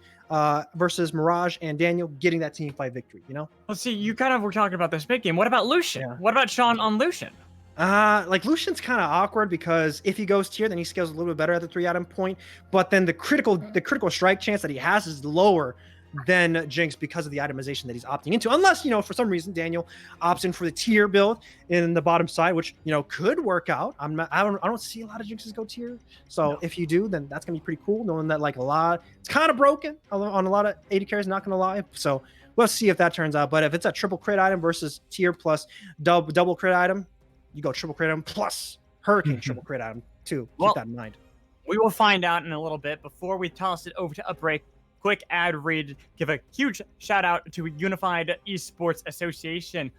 Mirage and Daniel getting that team fight victory? You know. Well, see, you kind of were talking about this mid game. What about Lucian? Yeah. What about Sean on Lucian? Like Lucian's kind of awkward because if he goes tier, then he scales a little bit better at the 3-item point. But then the critical strike chance that he has is lower than Jinx because of the itemization that he's opting into. Unless, you know, for some reason Daniel opts in for the tier build in the bottom side, which, you know, could work out. I don't see a lot of Jinxes go tier. So if you do, then that's gonna be pretty cool, knowing that like it's kind of broken on a lot of 80 carries, not gonna lie. So we'll see if that turns out. But if it's a triple crit item versus tier plus double crit item, you go triple crit item plus Hurricane triple crit item too. Keep that in mind. We will find out in a little bit. Before we toss it over to Upbreak, quick ad read. Give a huge shout out to Unified Esports Association.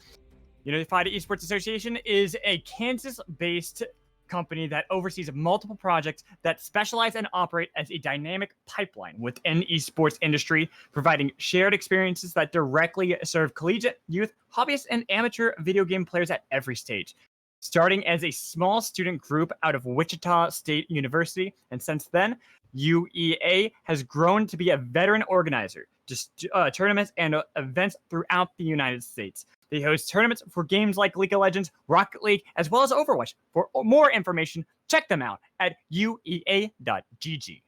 Unified Esports Association is a Kansas-based company that oversees multiple projects that specialize and operate as a dynamic pipeline within esports industry, providing shared experiences that directly serve collegiate, youth, hobbyists, and amateur video game players at every stage. Starting as a small student group out of Wichita State University, and since then, UEA has grown to be a veteran organizer, just tournaments and events throughout the United States. They host tournaments for games like League of Legends, Rocket League, as well as Overwatch. For more information, check them out at uea.gg.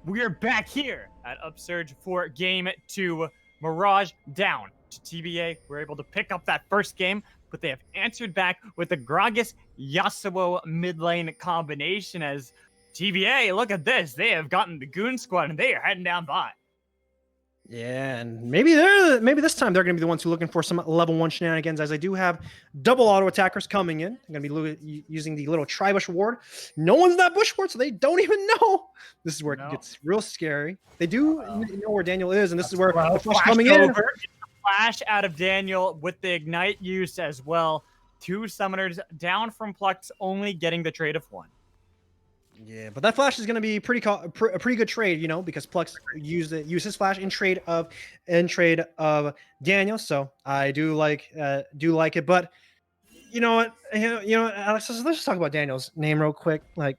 We are back here at Upsurge for Game 2. Mirage down to TBA. We're able to pick up that first game, but they have answered back with the Gragas Yasuo mid lane combination as TBA, look at this. They have gotten the Goon Squad and they are heading down bot. Yeah, and maybe this time they're going to be the ones who are looking for some level 1 shenanigans, as I do have double auto attackers coming in. I'm going to be using the little Tri-Bush ward. No one's that bush ward, so they don't even know. This is where it gets real scary. They do know where Daniel is, and this is where the flash coming in. Flash out of Daniel with the Ignite used as well. 2 summoners down from Plux, only getting the trade of 1. Yeah, but that flash is going to be a pretty good trade, you know, because Plux used his flash in trade of Daniel. So I do like it, but You know what? Alex, let's just talk about Daniel's name real quick. Like,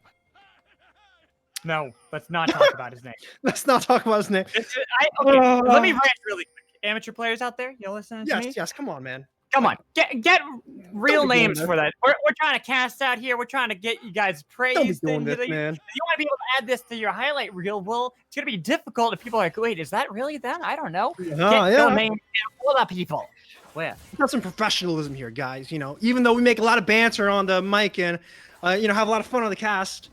No, let's not talk about his name. let's not talk about his name. Okay, let me rant really quick. Amateur players out there, you listening to me? Yes, come on, man. Come on, get real be doing names this. for that. We're trying to cast out here. We're trying to get you guys Don't be praised. doing And this, you man. want to be able to add this to your highlight reel. Well, it's gonna be difficult if people are like, wait, is that really that? I don't know. Get real names for the people. Where? Got some professionalism here, guys. You know, even though we make a lot of banter on the mic and have a lot of fun on the cast.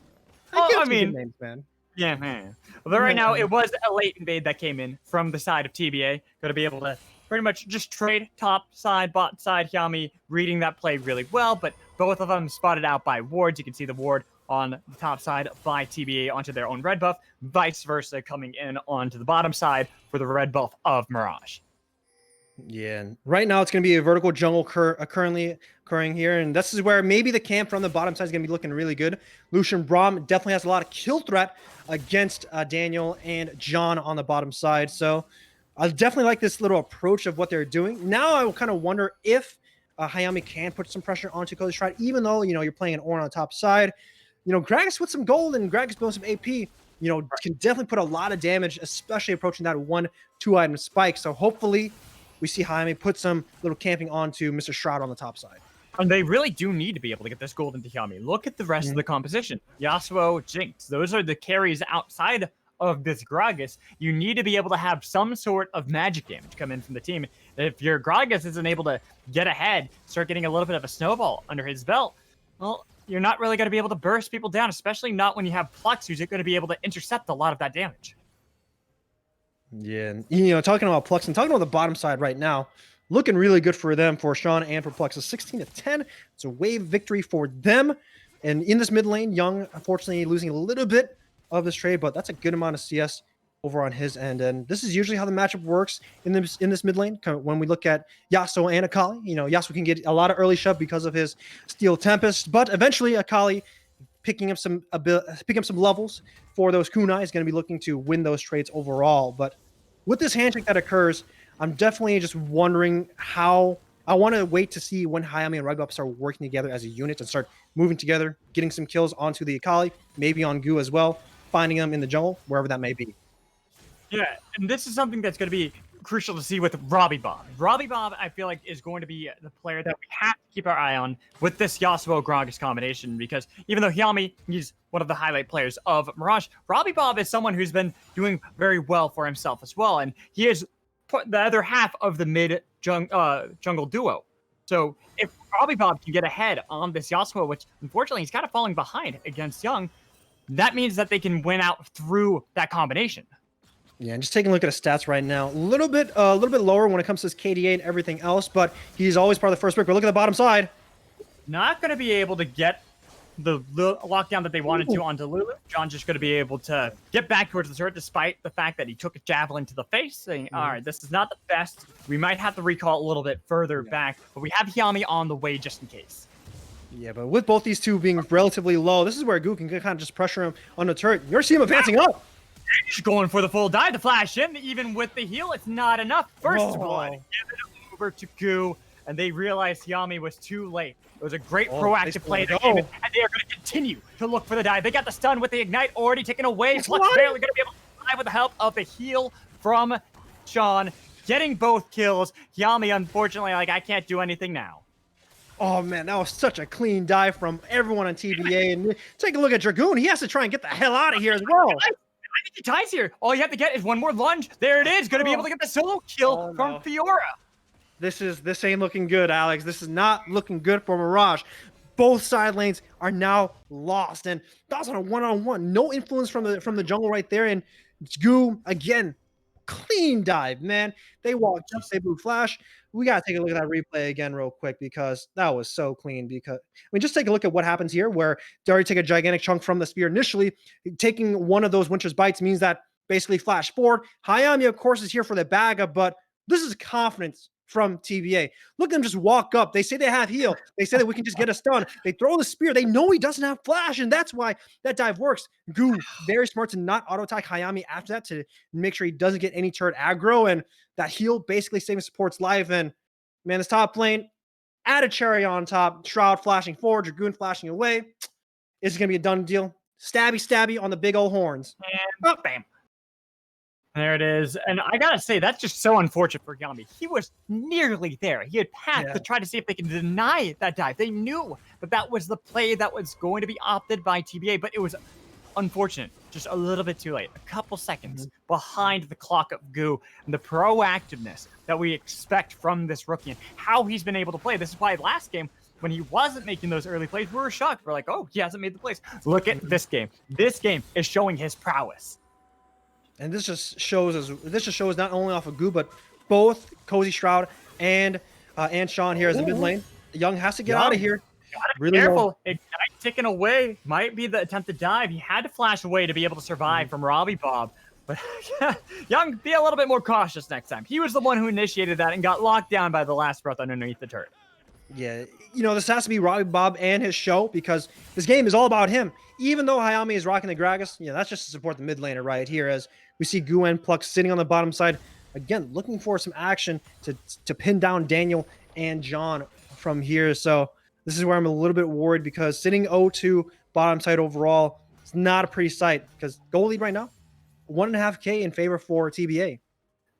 I mean, names, man. Yeah, man. But right now, it was a late invade that came in from the side of TBA. Going to be able to pretty much just trade top side, bot side. Hyami reading that play really well, but both of them spotted out by wards. You can see the ward on the top side by TBA onto their own red buff, vice versa coming in onto the bottom side for the red buff of Mirage. Yeah, and right now it's going to be a vertical jungle currently occurring here, and this is where maybe the camp from the bottom side is going to be looking really good. Lucian Braum definitely has a lot of kill threat against Daniel and John on the bottom side, so I definitely like this little approach of what they're doing. Now I will kind of wonder if Hyami can put some pressure onto Cozy Stride, even though, you're playing an Ornn on the top side. Gragas with some gold and Gragas building some AP, can definitely put a lot of damage, especially approaching that 1-2 item spike, so hopefully we see Hyami put some little camping onto Mr. Shroud on the top side. And they really do need to be able to get this gold into Hyami. Look at the rest of the composition. Yasuo, Jinx, those are the carries outside of this Gragas. You need to be able to have some sort of magic damage come in from the team. If your Gragas isn't able to get ahead, start getting a little bit of a snowball under his belt, well, you're not really going to be able to burst people down, especially not when you have Plux, who's going to be able to intercept a lot of that damage. Yeah, and, talking about Plux and talking about the bottom side right now, looking really good for them, for Sean and for Plux. A 16-10. It's a wave victory for them. And in this mid lane, Young, unfortunately, losing a little bit of this trade, but that's a good amount of CS over on his end. And this is usually how the matchup works in this mid lane. When we look at Yasuo and Akali, Yasuo can get a lot of early shove because of his Steel Tempest, but eventually Akali picking up some levels for those kunai is going to be looking to win those trades overall. But with this handshake that occurs, I'm definitely just wondering how. I want to wait to see when Hyami and Rugbup start working together as a unit and start moving together, getting some kills onto the Akali, maybe on Gu as well, finding them in the jungle, wherever that may be. Yeah, and this is something that's going to be crucial to see with Robbie Bob. Robbie Bob, I feel like, is going to be the player that we have to keep our eye on with this Yasuo Gragas combination, because even though Hyami, he's one of the highlight players of Mirage, Robbie Bob is someone who's been doing very well for himself as well, and he is the other half of the mid jungle duo. So if Robbie Bob can get ahead on this Yasuo, which unfortunately he's kind of falling behind against Young, that means that they can win out through that combination. Yeah, and just taking a look at his stats right now, a little bit lower when it comes to his KDA and everything else, but he's always part of the first pick. But look at the bottom side. Not going to be able to get the lockdown that they wanted to onto Lulu. John's just going to be able to get back towards the turret, despite the fact that he took a javelin to the face, saying, all right, this is not the best. We might have to recall a little bit further back, but we have Hyami on the way just in case. Yeah, but with both these two being relatively low, this is where Gu can kind of just pressure him on the turret. You're seeing him advancing up. Just going for the full dive, the flash in, even with the heal, it's not enough. First blood, give it over to Gu, and they realized Hyami was too late. It was a great proactive play that came in, and they are going to continue to look for the dive. They got the stun with the ignite already taken away. Flux barely going to be able to survive with the help of the heal from Sean, getting both kills. Hyami, unfortunately, I can't do anything now. Oh man, that was such a clean dive from everyone on TBA. And take a look at Dragoon. He has to try and get the hell out of here as well. I think he ties here. All you have to get is one more lunge. There it is. Going to be able to get the solo kill from Fiora. This ain't looking good, Alex. This is not looking good for Mirage. Both side lanes are now lost, and that's on a one-on-one. No influence from the jungle right there. And Gu again, clean dive, man. They walked up, they blew flash. We gotta take a look at that replay again real quick, because that was so clean. Because just take a look at what happens here, where they already take a gigantic chunk from the spear initially. Taking one of those Winter's Bites means that basically flash forward. Hyami, of course, is here for the bag, but this is confidence from TBA. Look at them just walk up. They say they have heal. They say that we can just get a stun. They throw the spear. They know he doesn't have flash, and that's why that dive works. Gu, very smart to not auto-attack Hyami after that, to make sure he doesn't get any turret aggro, and that heal basically saving support's life. And man, this top lane, add a cherry on top. Shroud flashing forward, Dragoon flashing away. Is it going to be a done deal? Stabby, stabby on the big old horns. And bam. There it is. And I gotta say, that's just so unfortunate for Yami. He was nearly there. He had packed to try to see if they can deny that dive. They knew that that was the play that was going to be opted by TBA, but it was unfortunate. Just a little bit too late. A couple seconds behind the clock of Goo, and the proactiveness that we expect from this rookie and how he's been able to play. This is why last game, when he wasn't making those early plays, we were shocked. We're like, oh, he hasn't made the plays. Look at this game. This game is showing his prowess. And this just shows not only off of Goo, but both Cozy Shroud and Sean here as the mid lane. Young has to get out of here. Really careful. Ignite ticking away. Might be the attempted dive. He had to flash away to be able to survive from Robbie Bob. But Young, be a little bit more cautious next time. He was the one who initiated that and got locked down by the last breath underneath the turret. Yeah, this has to be Robbie Bob and his show, because this game is all about him. Even though Hayami is rocking the Gragas, that's just to support the mid laner right here, as we see Goo and Pluck sitting on the bottom side. Again, looking for some action to pin down Daniel and John from here. So this is where I'm a little bit worried, because sitting 0-2 bottom side overall is not a pretty sight, because goal lead right now, 1.5K in favor for TBA.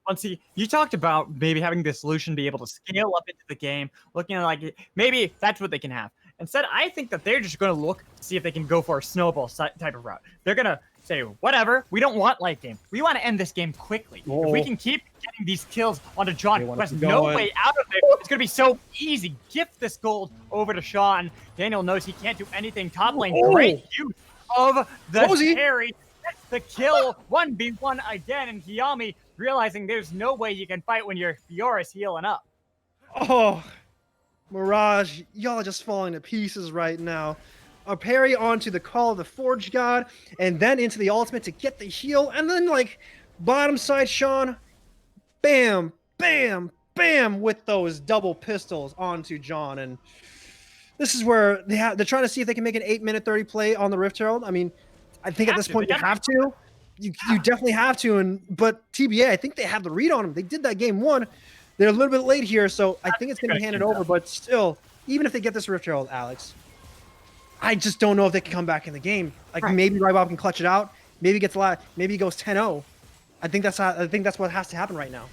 Once you talked about maybe having the solution be able to scale up into the game, looking like maybe that's what they can have. Instead, I think that they're just going to look to see if they can go for a snowball type of route. They're going to say, whatever, we don't want late game. We want to end this game quickly. If we can keep getting these kills onto John, who has no way out of it, it's going to be so easy. Gift this gold over to Sean. Daniel knows he can't do anything top lane. Great use of the carry. The kill, 1v1 again, and Hayami realizing there's no way you can fight when your Fiora's healing up. Oh, Mirage, y'all are just falling to pieces right now. A parry onto the Call of the Forge God, and then into the ultimate to get the heal, and then bottom side Sean, bam, bam, bam, with those double pistols onto John. And this is where they're trying to see if they can make an 8-minute 30 play on the Rift Herald. I mean, I think at this point you have to. You definitely have to. But TBA, I think they have the read on them. They did that game 1. They're a little bit late here, so I think it's going to be handed over. But still, even if they get this Rift Herald, Alex, I just don't know if they can come back in the game. Maybe Rybob can clutch it out. Maybe he gets a lot. Maybe he goes 10-0. I think that's what has to happen right now.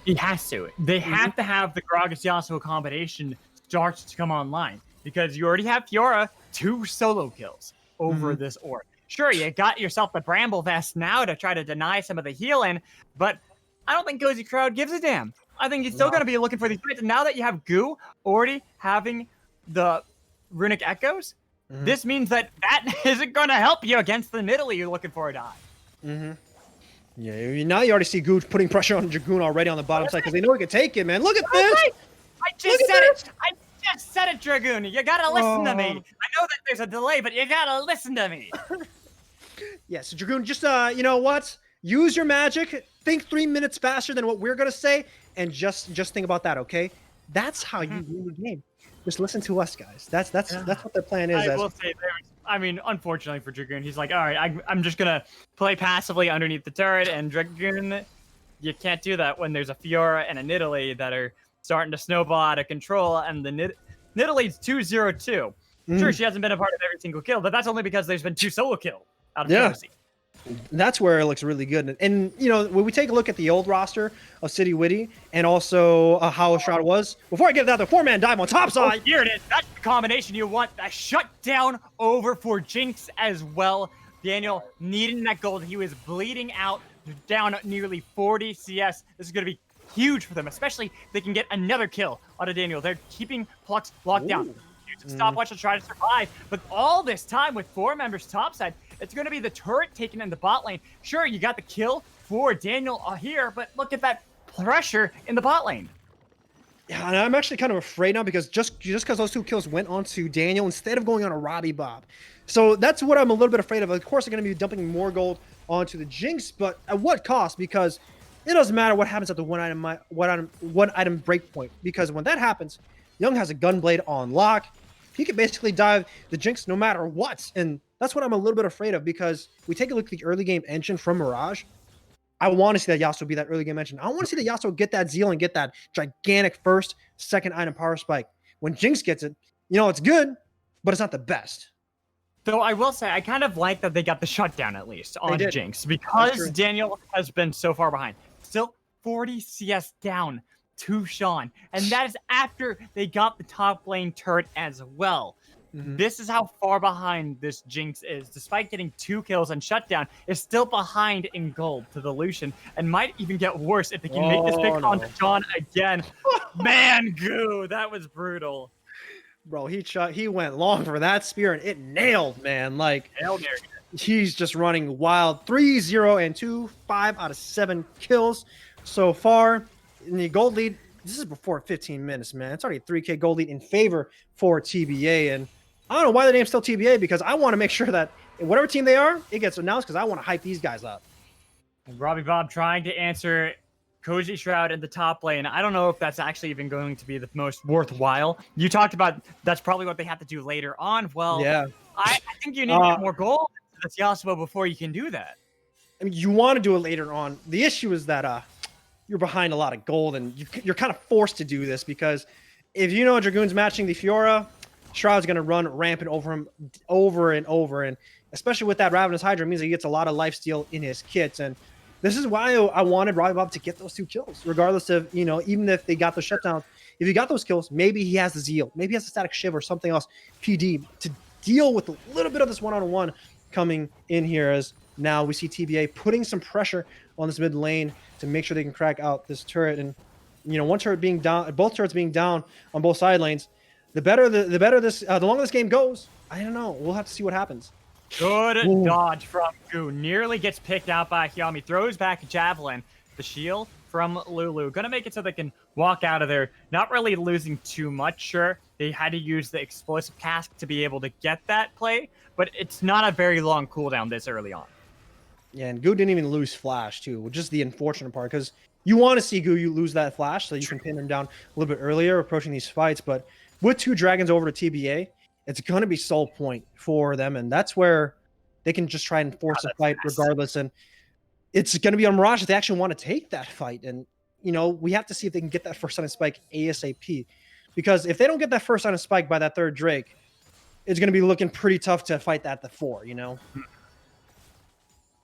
He has to. They have to have the Gragas Yasuo combination start to come online, because you already have Fiora 2 solo kills over this orb. Sure, you got yourself the Bramble Vest now to try to deny some of the healing, but I don't think Cozy Crowd gives a damn. I think he's still going to be looking for these fights. And now that you have Goo already having the Runic Echoes, this means that isn't going to help you against the Nidalee you're looking for a dive. Yeah, now you already see Goo putting pressure on Dragoon already on the bottom side, because they know he can take it, man. Look at this! Right. I just said it, Dragoon. You got to listen to me. I know that there's a delay, but you got to listen to me. Yeah, so Dragoon, just, you know what? Use your magic. Think 3 minutes faster than what we're going to say, and just think about that, okay? That's how you win the game. Just listen to us, guys. That's what their plan is. I will say, unfortunately for Dragoon, he's like, all right, I'm just going to play passively underneath the turret, and Dragoon, you can't do that when there's a Fiora and a Nidalee that are starting to snowball out of control, and the Nidalee's 2-0-2. Sure, she hasn't been a part of every single kill, but that's only because there's been 2 solo kills out of Jersey. That's where it looks really good. And when we take a look at the old roster of City Witty and also how Shroud was, before I get that, the 4-man dive on top side. Here it is. That's the combination you want. That shutdown over for Jinx as well. Daniel needing that gold. He was bleeding out, down nearly 40 CS. This is going to be huge for them, especially if they can get another kill out of Daniel. They're keeping Plux locked down. Stopwatch to try to survive, but all this time with 4 members topside, it's going to be the turret taken in the bot lane. Sure, you got the kill for Daniel here, but look at that pressure in the bot lane. Yeah, and I'm actually kind of afraid now, because just because those 2 kills went on to Daniel instead of going on a Robbie Bob. So that's what I'm a little bit afraid of. Of course, they're going to be dumping more gold onto the Jinx, but at what cost? Because it doesn't matter what happens at the one item break point, because when that happens, Young has a Gunblade on lock. He can basically dive the Jinx no matter what. And that's what I'm a little bit afraid of, because we take a look at the early game engine from Mirage. I want to see that Yasuo be that early game engine. I want to see that Yasuo get that Zeal and get that gigantic first, second item power spike. when Jinx gets it, it's good, but it's not the best. Though I will say, I kind of like that they got the shutdown at least on Jinx because Daniel has been so far behind. Still 40 CS down to Sean. And that is after they got the top lane turret as well. This is how far behind this Jinx is. Despite getting 2 kills and shutdown, is still behind in gold to the Lucian and might even get worse if they can make this pick on Sean again. Man, Goo, that was brutal. Bro, he went long for that spear and it nailed, man. Like, he's just running wild. 3-0 and 2, 5 out of 7 kills so far. In the gold lead, this is before 15 minutes, man. It's already a 3K gold lead in favor for TBA. And I don't know why the name's still TBA, because I want to make sure that whatever team they are, it gets announced, because I want to hype these guys up. Robbie Bob trying to answer Cozy Shroud in the top lane. I don't know if that's actually even going to be the most worthwhile. You talked about that's probably what they have to do later on. Well, yeah, I think you need to get more gold to this Yasuo before you can do that. I mean, you want to do it later on. The issue is that you're behind a lot of gold, and you're kind of forced to do this, because if Dragoon's matching the Fiora, Shroud's going to run rampant over him over and over. And especially with that Ravenous Hydra, means that he gets a lot of lifesteal in his kits. And this is why I wanted Robbie Bob to get those 2 kills, regardless of, even if they got the shutdown. If he got those kills, maybe he has the Zeal. Maybe he has the Static Shiv or something else, PD, to deal with a little bit of this one-on-one coming in here, as now we see TBA putting some pressure on this mid lane to make sure they can crack out this turret. And, one turret being down, both turrets being down on both side lanes, the longer this game goes, I don't know. We'll have to see what happens. Good dodge from Goo. Nearly gets picked out by Hyami. Throws back a javelin. The shield from Lulu. Gonna make it so they can walk out of there. Not really losing too much, sure. They had to use the explosive cask to be able to get that play, but it's not a very long cooldown this early on. Yeah, and Goo didn't even lose flash, too, which is the unfortunate part, because you want to see Goo lose that flash so you can pin him down a little bit earlier approaching these fights, but with 2 dragons over to TBA, it's going to be sole point for them, and that's where they can just try and force a fight regardless. And it's going to be on Mirage if they actually want to take that fight. And, we have to see if they can get that first Silent Spike ASAP, because if they don't get that first Silent Spike by that 3rd Drake, it's going to be looking pretty tough to fight that at the 4, You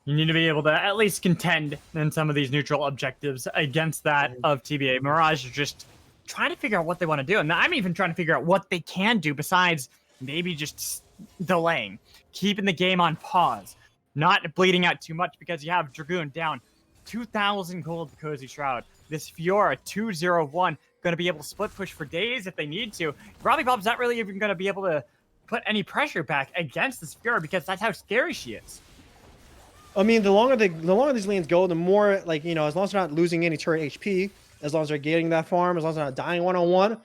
need to be able to at least contend in some of these neutral objectives against that of TBA. Mirage is just trying to figure out what they want to do. And I'm even trying to figure out what they can do besides maybe just delaying, keeping the game on pause, not bleeding out too much, because you have Dragoon down 2,000 gold to Cozy Shroud. This Fiora 2-0-1 going to be able to split push for days if they need to. Robbie Bob's not really even going to be able to put any pressure back against this Fiora, because that's how scary she is. I mean, the longer these lanes go, the more, as long as they're not losing any turret HP, as long as they're getting that farm, as long as they're not dying one-on-one,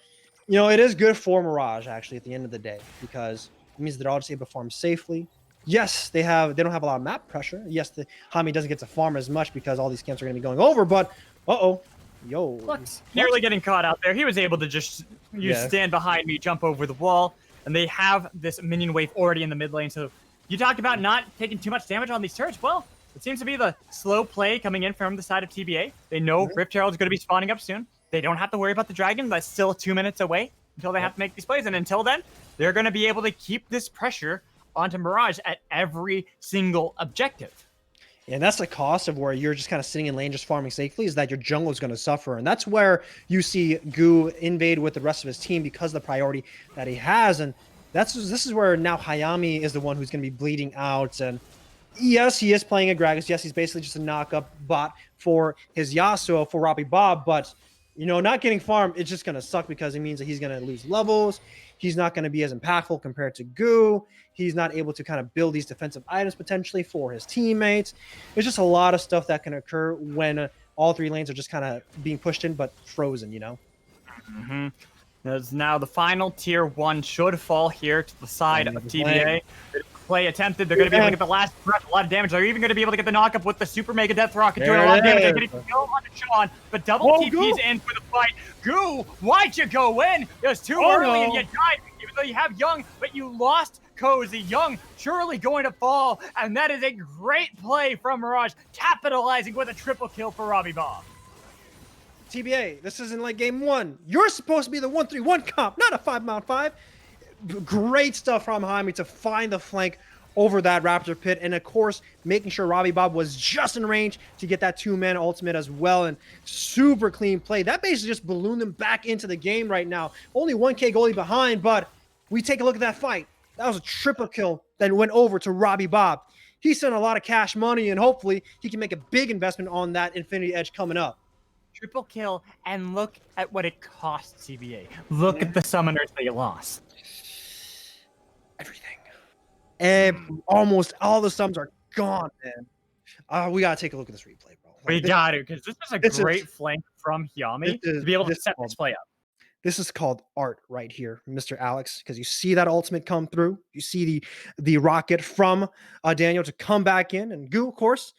it is good for Mirage, actually, at the end of the day, because it means they're all just able to farm safely. Yes, they don't have a lot of map pressure. Yes, the Hami doesn't get to farm as much because all these camps are going to be going over, but Lux nearly getting caught out there. He was able to just stand behind me, jump over the wall, and they have this minion wave already in the mid lane. So you talked about not taking too much damage on these turrets. Well, it seems to be the slow play coming in from the side of TBA. They know Rift Herald is going to be spawning up soon. They don't have to worry about the dragon. That's still 2 minutes away until they have to make these plays. And until then, they're going to be able to keep this pressure onto Mirage at every single objective. And that's the cost of where you're just kind of sitting in lane just farming safely, is that your jungle is going to suffer. And that's where you see Goo invade with the rest of his team because of the priority that he has. And this is where now Hyami is the one who's going to be bleeding out. And yes, he is playing a Gragas. Yes, he's basically just a knock-up bot for his Yasuo, for Robbie Bob. But, not getting farm, it's just going to suck, because it means that he's going to lose levels. He's not going to be as impactful compared to Goo. He's not able to kind of build these defensive items potentially for his teammates. There's just a lot of stuff that can occur when all 3 lanes are just kind of being pushed in but frozen, As now the final tier 1 should fall here to the side of TBA. Play attempted. They're going to be able to get the last breath, a lot of damage. They're even going to be able to get the knock-up with the Super Mega Death Rocket, doing a lot of damage. They're getting kill on Sean, but double TP's in for the fight. Goo, why'd you go in? It was too early and you died, even though you have Young, but you lost Cozy. Young surely going to fall, and that is a great play from Mirage, capitalizing with a triple kill for Robbie Bob. TBA, this isn't like game 1. You're supposed to be the 1-3-1 comp, not a 5-5. Great stuff from Jaime to find the flank over that Raptor pit. And of course, making sure Robbie Bob was just in range to get that 2-man ultimate as well. And super clean play. That basically just ballooned them back into the game right now. Only 1K goalie behind, but we take a look at that fight. That was a triple kill that went over to Robbie Bob. He sent a lot of cash money, and hopefully he can make a big investment on that Infinity Edge coming up. Triple kill, and look at what it cost TBA. Look at the summoners they lost. Everything. And almost all the sums are gone, man. We gotta take a look at this replay, bro. We got to, because this is a great flank from Hyami to be able to set this play up. This is called art right here, Mr. Alex, because you see that ultimate come through. You see the rocket from Daniel to come back in, and Goo, of course,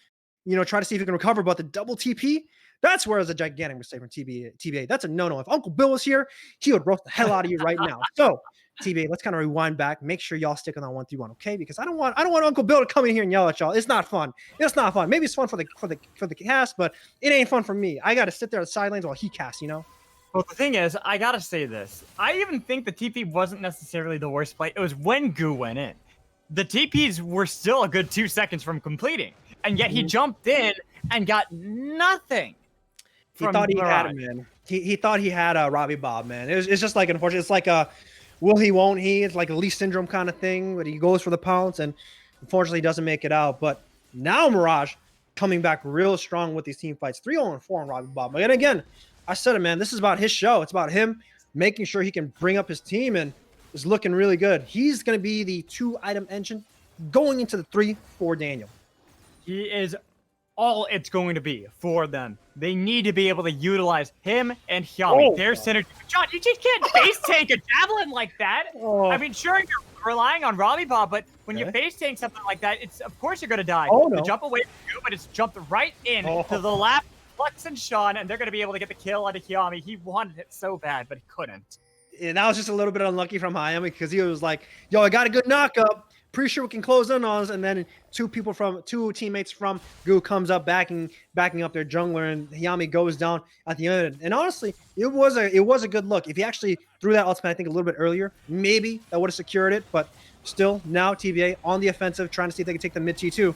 try to see if he can recover, but the double TP, that's where it's a gigantic mistake from TBA. That's a no-no. If Uncle Bill was here, he would roast the hell out of you right now. So, TBA, let's kind of rewind back. Make sure y'all stick on that 1-3-1, okay? Because I don't want Uncle Bill to come in here and yell at y'all. It's not fun. It's not fun. Maybe it's fun for the cast, but it ain't fun for me. I got to sit there at the sidelines while he casts, Well, the thing is, I gotta say this. I even think the TP wasn't necessarily the worst play. It was when Goo went in. The TPs were still a good 2 seconds from completing, and yet he jumped in and got nothing. He thought he had him, man. He thought he had Robbie Bob, man. It's just like, unfortunate. It's like a will he, won't he? It's like a Lee syndrome kind of thing, but he goes for the pounce, and unfortunately he doesn't make it out. But now Mirage coming back real strong with these team fights. 3-0-4 on Robbie Bob. And again, I said it, man. This is about his show. It's about him making sure he can bring up his team, and is looking really good. He's going to be the 2-item engine going into the 3 for Daniel. He is all it's going to be for them. They need to be able to utilize him and Hyami. Their synergy. John, you just can't face tank a javelin like that. I mean, sure, you're relying on Robbie Bob, but when you face tank something like that, it's of course you're going to die. The jump away from you, but it's jumped right in to the left. Flux and Sean, and they're going to be able to get the kill onto Hyami. He wanted it so bad, but he couldn't. And that was just a little bit unlucky from Hyami, because he was like, yo, I got a good knockup. Pretty sure we can close in on us. And then two teammates from Goo comes up backing up their jungler, and Hyami goes down at the end. And honestly, it was a good look. If he actually threw that ultimate, I think, a little bit earlier, maybe that would have secured it. But still, now TBA on the offensive, trying to see if they can take the mid T2.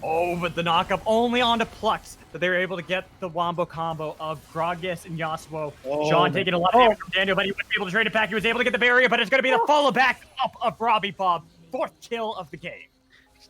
Oh, but the knockup only onto Plux, that they were able to get the wombo combo of Gragas and Yasuo. Sean taking a lot of damage from Daniel, but he wouldn't be able to trade it back. He was able to get the barrier, but it's going to be the follow back up of Robbie Bob. 4th kill of the game.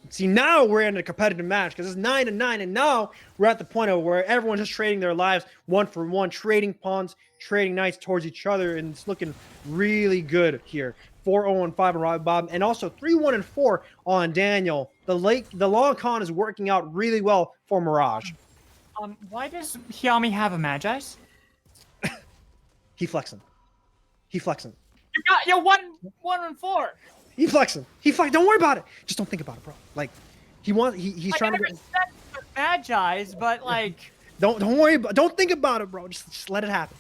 See, now we're in a competitive match, because it's 9-9, and now we're at the point of where everyone's just trading their lives 1-for-1, trading pawns, trading knights towards each other, and it's looking really good here. 4-0-5 on Robbie Bob, and also 3-1-4 on Daniel. The long con is working out really well for Mirage. Why does Hyami have a Magi's? He flexing. You got your 1-4. He flexing. Don't worry about it. Just don't think about it, bro. Like, he's trying to get the Magi's, but like, don't worry about. Don't think about it, bro. Just let it happen.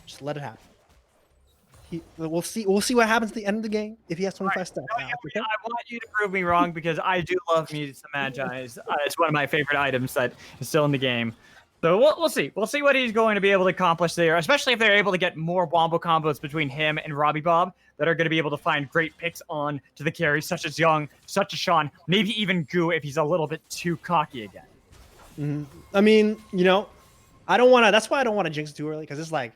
We'll see what happens at the end of the game if he has 25 stacks. I want you to prove me wrong, because I do love me some Magi's. It's one of my favorite items that is still in the game. So we'll see. We'll see what he's going to be able to accomplish there, especially if they're able to get more wombo combos between him and Robbie Bob that are going to be able to find great picks on to the carries, such as Young, such as Sean, maybe even Goo if he's a little bit too cocky again. I mean, I don't want to. That's why I don't want to jinx it too early, because it's like,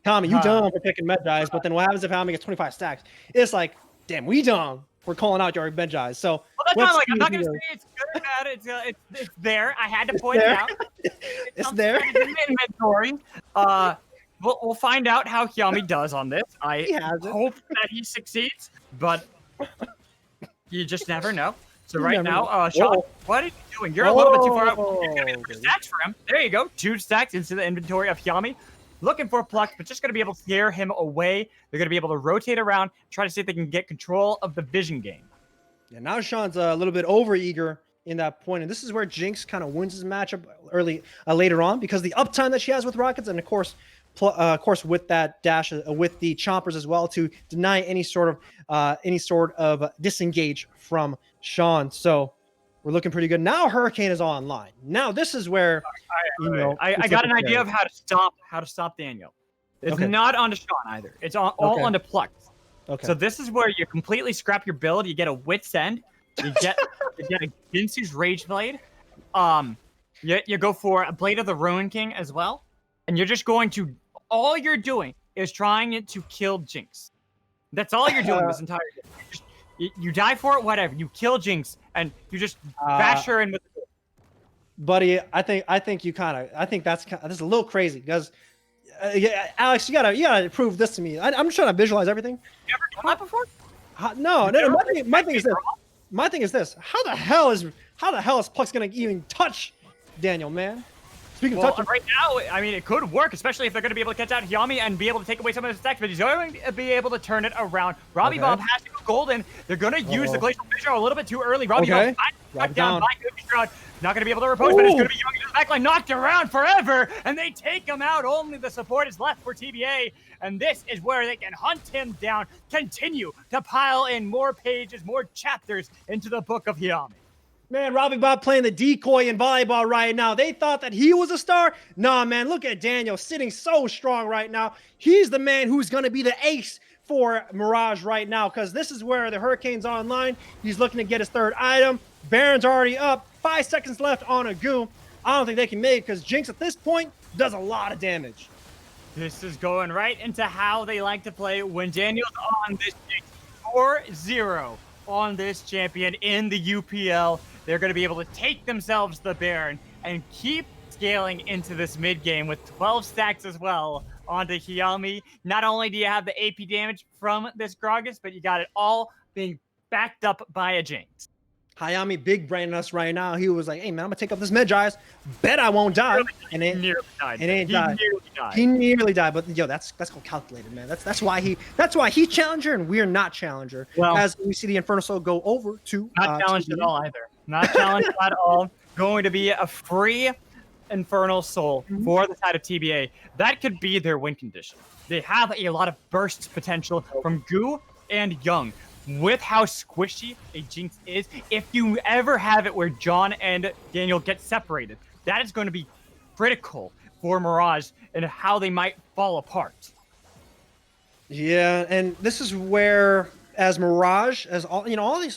Tommy, you dumb for picking Medjais, but then what happens if Tommy gets 25 stacks? It's like, damn, we dumb for calling out your Medjais. So that's not like, I'm not going to say it's good or bad. It's there. I had to point it out. It's there. In the inventory. We'll find out how Hyami does on this. I hope that he succeeds, but you just never know. So now, Sean, what are you doing? You're a little bit too far out. It's going to be 3 stacks for him. There you go. 2 stacks into the inventory of Hyami. Looking for Plux, but just going to be able to scare him away. They're going to be able to rotate around, try to see if they can get control of the vision game. Yeah, now Sean's a little bit over eager in that point, and this is where Jinx kind of wins his matchup later on, because the uptime that she has with Rockets, and of course with that dash with the chompers as well, to deny any sort of disengage from Sean. So We're looking pretty good. Now Hurricane is online. Now this is where I got an idea of how to stop Daniel. It's Okay. not onto Sean either. It's all onto Plux. Okay. So this is where you completely scrap your build. You get a Wit's End. You get a Ginsu's Rage Blade. You go for a Blade of the Ruin King as well. And you're just going to, all you're doing is trying to kill Jinx. That's all you're doing this entire game. You die for it, whatever. You kill Jinx, and you just bash her in with the buddy. I think that's this is a little crazy because Alex, you gotta prove this to me. I'm just trying to visualize everything. You ever done that before? No. My thing is this. My thing is this. How the hell is Plux gonna even touch Daniel, man? Speaking of touching, right now, I mean, it could work, especially if they're going to be able to catch out Hyami and be able to take away some of his attacks, but he's going to be able to turn it around. Robbie Bob has to go golden. They're going to use the Glacial Fissure a little bit too early. Robbie Bob knocked down by Cookie Shroud. Not going to be able to repose, but it's going to be Young in the backline, knocked around forever, and they take him out. Only the support is left for TBA, and this is where they can hunt him down, continue to pile in more pages, more chapters into the book of Hyami. Man, Robbie Bob playing the decoy in volleyball right now. They thought that he was a star. Nah, man, look at Daniel sitting so strong right now. He's the man who's going to be the ace for Mirage right now because this is where the Hurricane's online. He's looking to get his third item. Baron's already up. 5 seconds left on a Goo. I don't think they can make it because Jinx at this point does a lot of damage. This is going right into how they like to play when Daniel's on this Jinx 4-0 on this champion in the UPL. They're going to be able to take themselves the Baron and keep scaling into this mid game with 12 stacks as well onto Hyami. Not only do you have the AP damage from this Gragas, but you got it all being backed up by a Jinx. Hyami big braining us right now. He was like, hey, man, I'm going to take up this Medjay's. Bet I won't die. He nearly died. He nearly died. But, yo, that's called calculated, man. That's why he's challenger and we're not challenger. Well, as we see the Infernal Soul go over to not challenged TBA. At all either. Not challenged at all. Going to be a free Infernal Soul for the side of TBA. That could be their win condition. They have a lot of bursts potential from Goo and Young. With how squishy a Jinx is, if you ever have it where John and Daniel get separated, that is going to be critical for Mirage and how they might fall apart. Yeah, and this is where, as Mirage, as all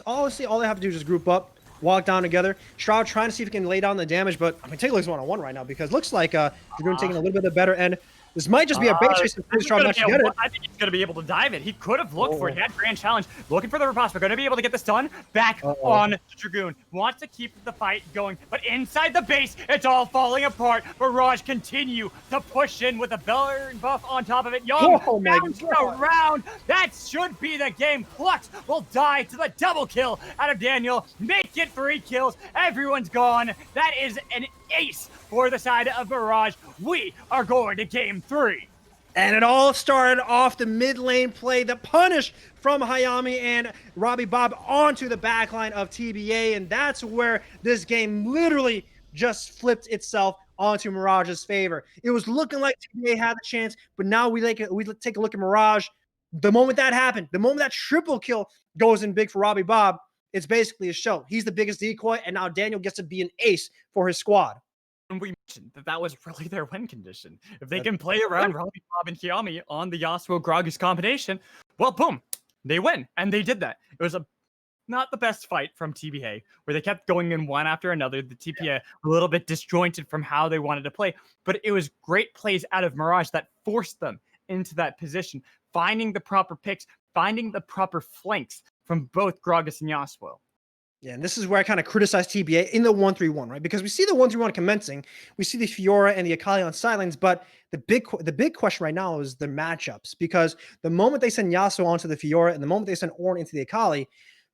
honestly, all they have to do is just group up, walk down together. Shroud trying to see if he can lay down the damage, but I mean, take a look at 1-on-1 right now because it looks like Dragoon taking a little bit of better end. This might just be a base chase and Strong not to get it. I think he's going to be able to dive it. He could have looked for it. He had Grand Challenge, looking for the riposte, but going to be able to get this done back on the Dragoon. Wants to keep the fight going, but inside the base, it's all falling apart. Mirage continue to push in with a Baron buff on top of it. Young bouncing around. That should be the game. Plux will die to the double kill out of Daniel. Make it 3 kills. Everyone's gone. That is an ace for the side of Mirage. We are going to game 3. And it all started off the mid lane play, the punish from Hyami and Robbie Bob onto the backline of TBA. And that's where this game literally just flipped itself onto Mirage's favor. It was looking like TBA had the chance, but now we take a look at Mirage. The moment that happened, the moment that triple kill goes in big for Robbie Bob, it's basically a show. He's the biggest decoy, and now Daniel gets to be an ace for his squad. And we mentioned that was really their win condition. If they can play around Robbie Bob and Hyami on the Yasuo Gragas combination, well, boom, they win. And they did that. It was not the best fight from TBA, where they kept going in one after another. The TBA a little bit disjointed from how they wanted to play, but it was great plays out of Mirage that forced them into that position, finding the proper picks, finding the proper flanks from both Gragas and Yasuo. Yeah, and this is where I kind of criticize TBA in the 1-3-1, right? Because we see the 1-3-1 commencing, we see the Fiora and the Akali on sidelines, but the big question right now is the matchups. Because the moment they send Yasuo onto the Fiora and the moment they send Ornn into the Akali,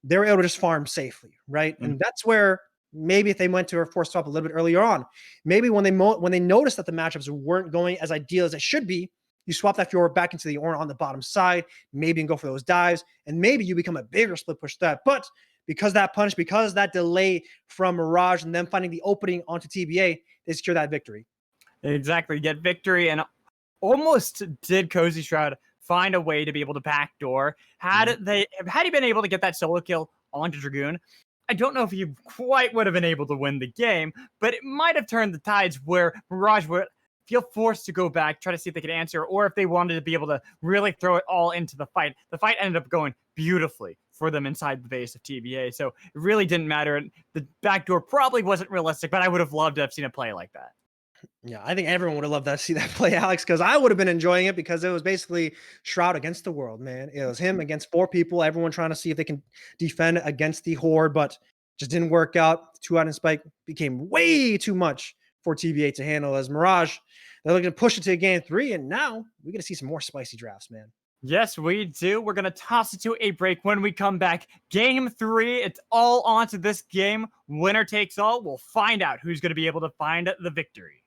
they're able to just farm safely, right? And that's where maybe if they went to a force swap a little bit earlier on, maybe when they noticed that the matchups weren't going as ideal as it should be, you swap that Fiora back into the Ornn on the bottom side, maybe and go for those dives, and maybe you become a bigger split push threat. But because that punish, because that delay from Mirage and them finding the opening onto TBA, they secure that victory. Exactly. Get victory, and almost did Cozy Shroud find a way to be able to backdoor. Had he been able to get that solo kill onto Dragoon, I don't know if he quite would have been able to win the game, but it might have turned the tides where Mirage would feel forced to go back, try to see if they could answer, or if they wanted to be able to really throw it all into the fight. The fight ended up going beautifully for them inside the base of TBA, so it really didn't matter. The backdoor probably wasn't realistic, but I would have loved to have seen a play like that. Yeah, I think everyone would have loved to see that play, Alex, because I would have been enjoying it because it was basically Shroud against the world, man. It was him against four people, everyone trying to see if they can defend against the Horde, but just didn't work out. Two out in Spike became way too much for TBA to handle as Mirage. They're looking to push it to game three, and now we're going to see some more spicy drafts, man. Yes, we do. We're going to toss it to a break. When we come back, game three, it's all onto this game. Winner takes all. We'll find out who's going to be able to find the victory.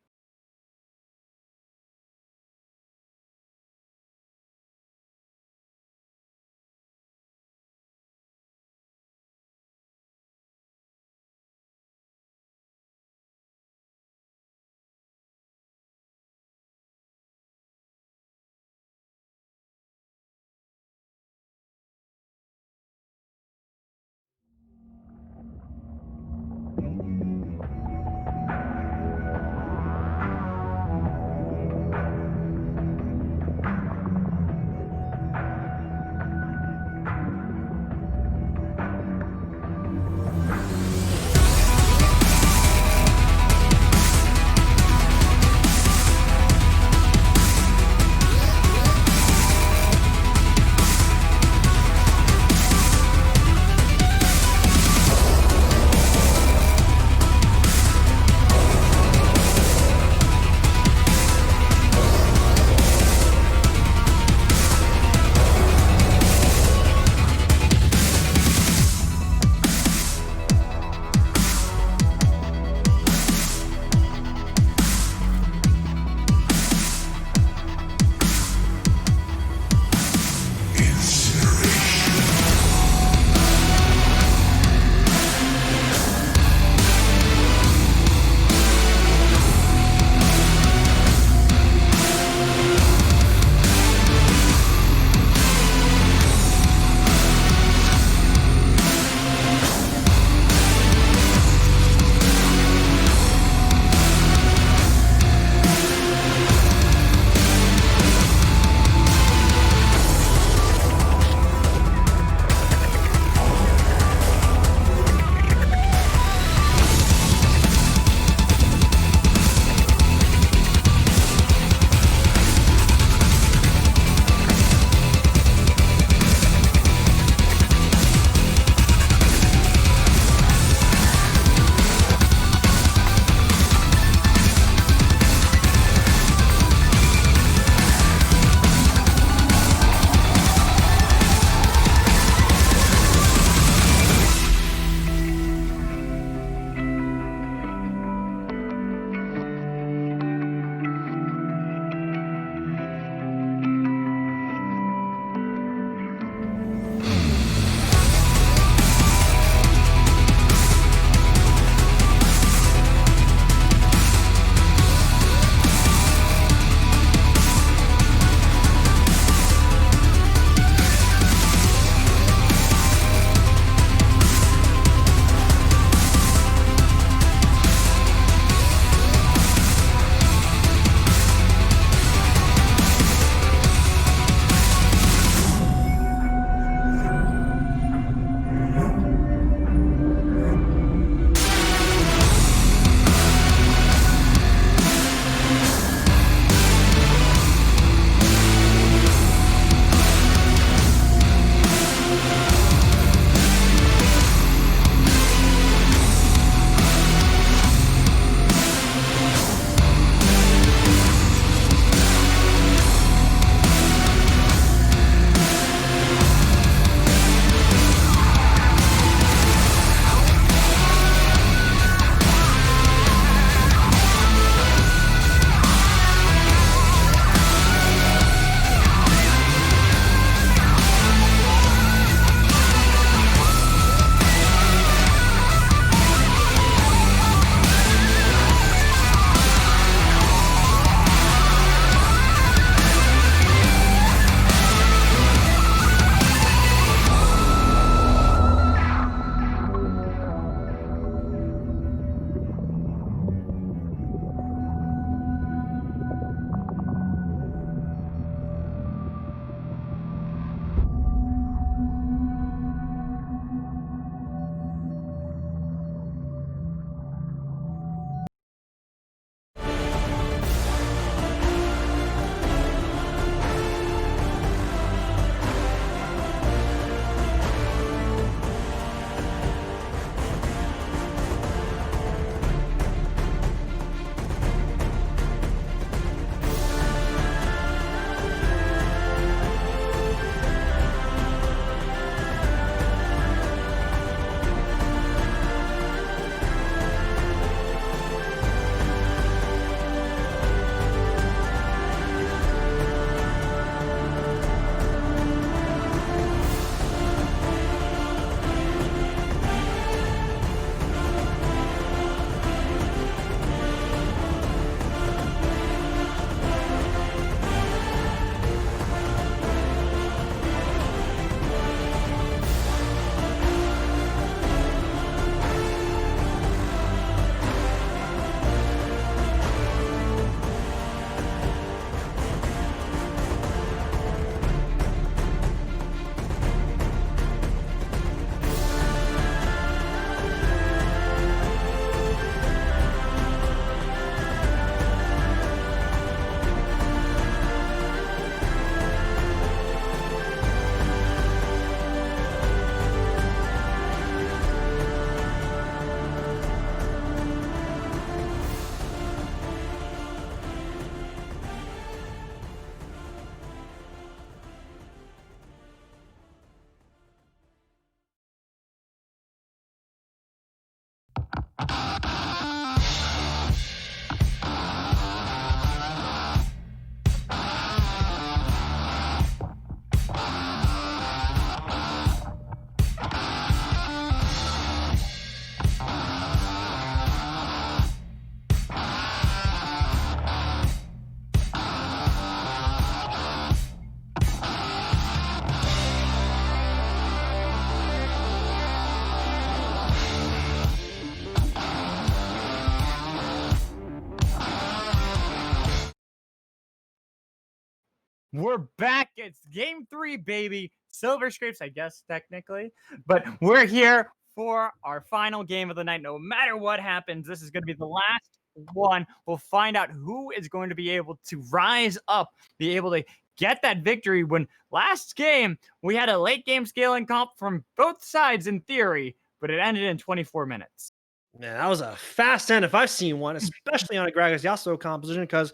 We're back. It's game 3, baby. Silver Scrapes, I guess, technically. But we're here for our final game of the night. No matter what happens, this is going to be the last one. We'll find out who is going to be able to rise up, be able to get that victory. When last game, we had a late game scaling comp from both sides in theory, but it ended in 24 minutes. Man, that was a fast end if I've seen one, especially on a Gragas Yasuo composition, because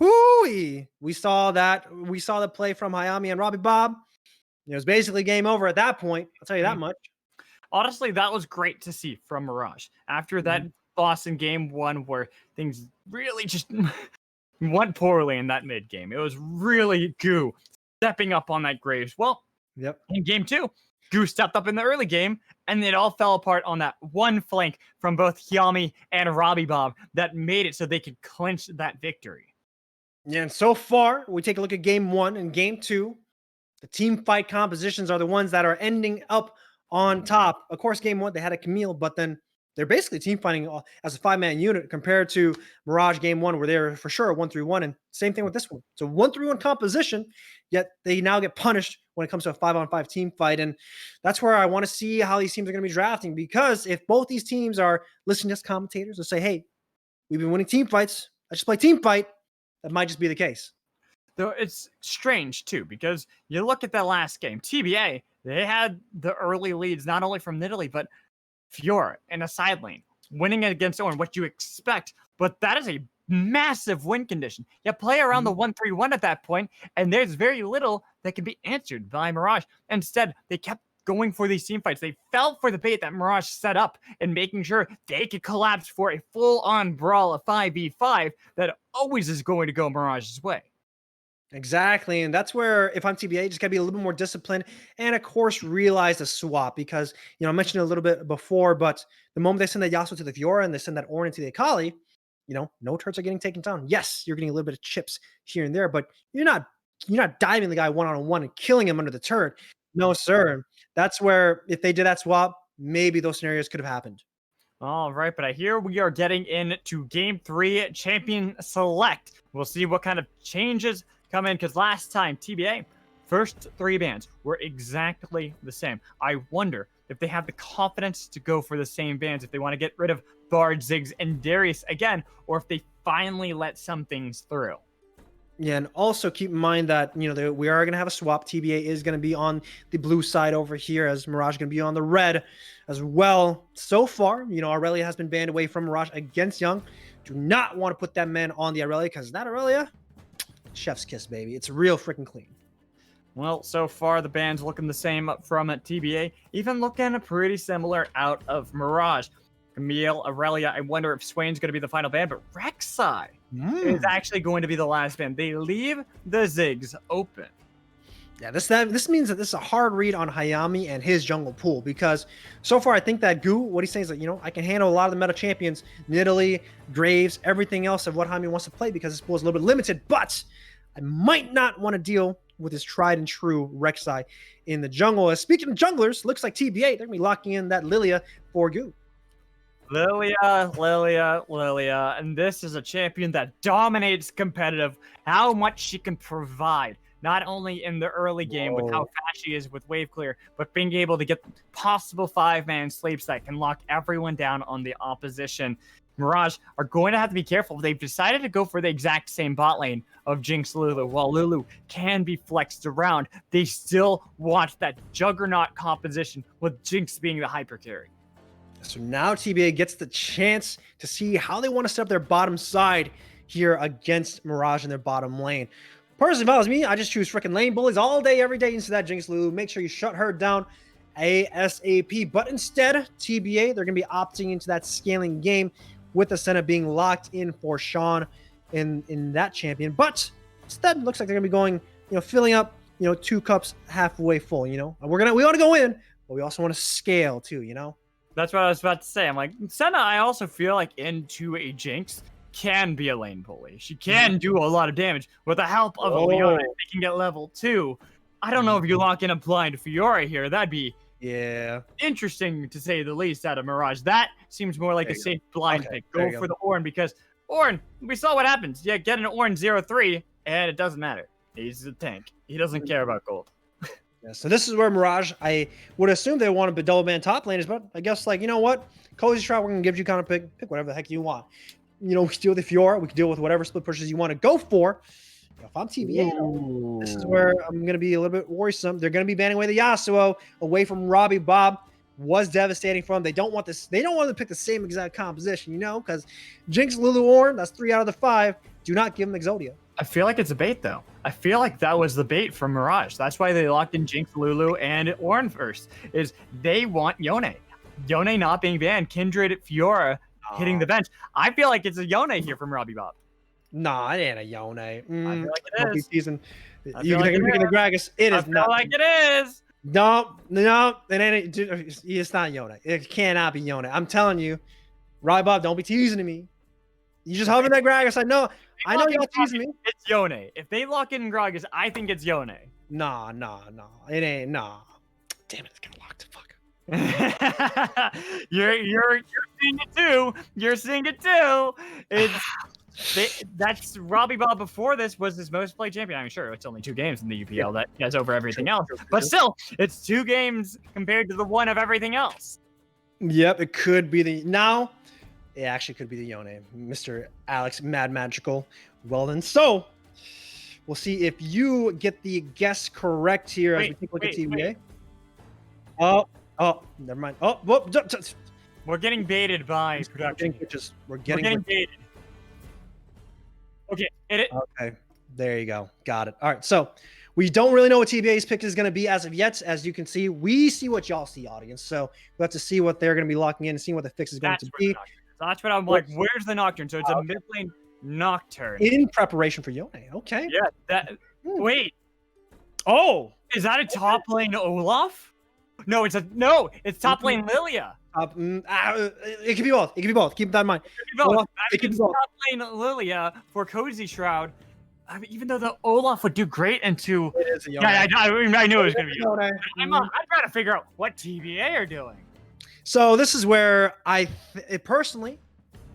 we saw the play from Hayami and Robbie Bob. It was basically game over at that point. I'll tell you that much. Honestly, that was great to see from Mirage. After that loss in game 1 where things really just went poorly in that mid game. It was really Goo stepping up on that Graves. Well, in game 2, Goo stepped up in the early game, and it all fell apart on that one flank from both Hayami and Robbie Bob that made it so they could clinch that victory. Yeah, and so far, we take a look at game 1 and game 2. The team fight compositions are the ones that are ending up on top. Of course, game 1, they had a Camille, but then they're basically team fighting as a 5-man unit compared to Mirage game 1, where they were for sure a 1-3-1. And same thing with this one. It's a 1-3-1 composition, yet they now get punished when it comes to a 5-on-5 team fight. And that's where I want to see how these teams are going to be drafting, because if both these teams are listening to commentators and say, hey, we've been winning team fights, let's just play team fight, that might just be the case. Though it's strange, too, because you look at that last game. TBA, they had the early leads, not only from Nidalee, but Fiora in a side lane, winning against Ornn, what you expect. But that is a massive win condition. You play around the 1-3-1 at that point, and there's very little that can be answered by Mirage. Instead, they kept going for these team fights. They fell for the bait that Mirage set up and making sure they could collapse for a full-on brawl, a 5v5 that always is going to go Mirage's way. Exactly. And that's where, if I'm TBA, just got to be a little bit more disciplined and, of course, realize the swap, because, I mentioned it a little bit before, but the moment they send that Yasuo to the Fiora and they send that Ornn into the Akali, no turrets are getting taken down. Yes, you're getting a little bit of chips here and there, but you're not diving the guy one-on-one and killing him under the turret. No, sir. That's where, if they did that swap, maybe those scenarios could have happened. All right, but I hear we are getting into game 3, champion select. We'll see what kind of changes come in, because last time, TBA, first 3 bans were exactly the same. I wonder if they have the confidence to go for the same bans, if they want to get rid of Bard, Ziggs, and Darius again, or if they finally let some things through. Yeah, and also keep in mind that, we are going to have a swap. TBA is going to be on the blue side over here, as Mirage is going to be on the red as well. So far, Aurelia has been banned away from Mirage against Young. Do not want to put that man on the Aurelia, because that Aurelia, chef's kiss, baby. It's real freaking clean. Well, so far the band's looking the same up from TBA, even looking pretty similar out of Mirage. Camille, Aurelia, I wonder if Swain's going to be the final ban, but Rek'Sai is actually going to be the last ban. They leave the Ziggs open. Yeah, this means that this is a hard read on Hayami and his jungle pool, because so far I think that Goo, what he's saying is that, I can handle a lot of the meta champions, Nidalee, Graves, everything else of what Hayami wants to play, because his pool is a little bit limited, but I might not want to deal with his tried and true Rek'Sai in the jungle. Speaking of junglers, looks like TBA, they're going to be locking in that Lilia for Goo. Lilia, and this is a champion that dominates competitive, how much she can provide, not only in the early game with how fast she is with wave clear, but being able to get possible 5-man sleeps that can lock everyone down on the opposition. Mirage are going to have to be careful. They've decided to go for the exact same bot lane of Jinx Lulu. While Lulu can be flexed around, they still want that juggernaut composition with Jinx being the hyper carry. So now TBA gets the chance to see how they want to set up their bottom side here against Mirage in their bottom lane. Personally, if I was me, I just choose freaking lane bullies all day, every day into that Jinx Lulu. Make sure you shut her down ASAP. But instead, TBA, they're going to be opting into that scaling game with the Senna being locked in for Sean in that champion. But instead, it looks like they're going to be going, filling up, 2 cups halfway full, we want to go in, but we also want to scale too, That's what I was about to say. I'm like, Senna, I also feel like into a Jinx can be a lane bully. She can do a lot of damage with the help of a Leona. They can get level 2. I don't know if you lock in a blind Fiora here. That'd be interesting to say the least out of Mirage. That seems more like a safe blind pick. Go for the Ornn, because Ornn, we saw what happens. Yeah, get an Ornn 0-3, and it doesn't matter. He's a tank. He doesn't care about gold. Yeah, so this is where Mirage, I would assume they want to double ban top laners, but I guess like, you know what? Cozy Shroud, we're going to give you kind of pick whatever the heck you want. You know, we can deal with the Fiora. We can deal with whatever split pushes you want to go for. You know, if I'm TBA, this is where I'm going to be a little bit worrisome. They're going to be banning away the Yasuo away from Robbie Bob. Was devastating for them. They don't want this. They don't want to pick the same exact composition, you know, because Jinx, Lulu, Ornn, that's 3 out of the 5. Do not give them Exodia. I feel like it's a bait, though. I feel like that was the bait from Mirage. That's why they locked in Jinx, Lulu, and Ornn first, is they want Yone. Yone not being banned, Kindred, Fiora hitting the bench. I feel like it's a Yone here from Robbie Bob. Nah, it ain't a Yone. I feel like it is. Season. I You feel can like make it the Gragas. It I is feel not. like it is. No, it ain't. It's not Yone. It cannot be Yone. I'm telling you, Robbie Bob, don't be teasing me. You just hovering that Gragas. I know you're not teasing me. It's Yone. If they lock in Gragas, I think it's Yone. Nah. It ain't. Nah. Damn it, it's got locked. Fuck. You're seeing it too. You're seeing it too. That's Robbie Bob before this was his most played champion. I'm sure it's only 2 games in the UPL that has over everything else. But still, it's 2 games compared to the 1 of everything else. Yep, it could be the now. It actually could be the Yone, Mr. Alex Mad Magical. Well then, so we'll see if you get the guess correct here as we take a look at TBA. Oh, never mind. Oh, whoop. We're getting baited by production. We're getting baited. Okay, Okay, there you go. Got it. All right, so we don't really know what TBA's pick is going to be as of yet. As you can see, we see what y'all see, audience. So we have to see what they're going to be locking in and see what the fix is going to be. That's what I'm like. Where's the Nocturne? So it's a mid lane Nocturne. In preparation for Yone. Okay. Yeah. Wait. Oh. Is that a top lane Olaf? No, it's top lane Lilia. It could be both. Keep that in mind. It could be top lane Lilia for Cozy Shroud. I mean, even though the Olaf would do great into. It is a Yone. Yeah, I knew it was going to be Yone. I'm trying to figure out what TBA are doing. So this is where personally,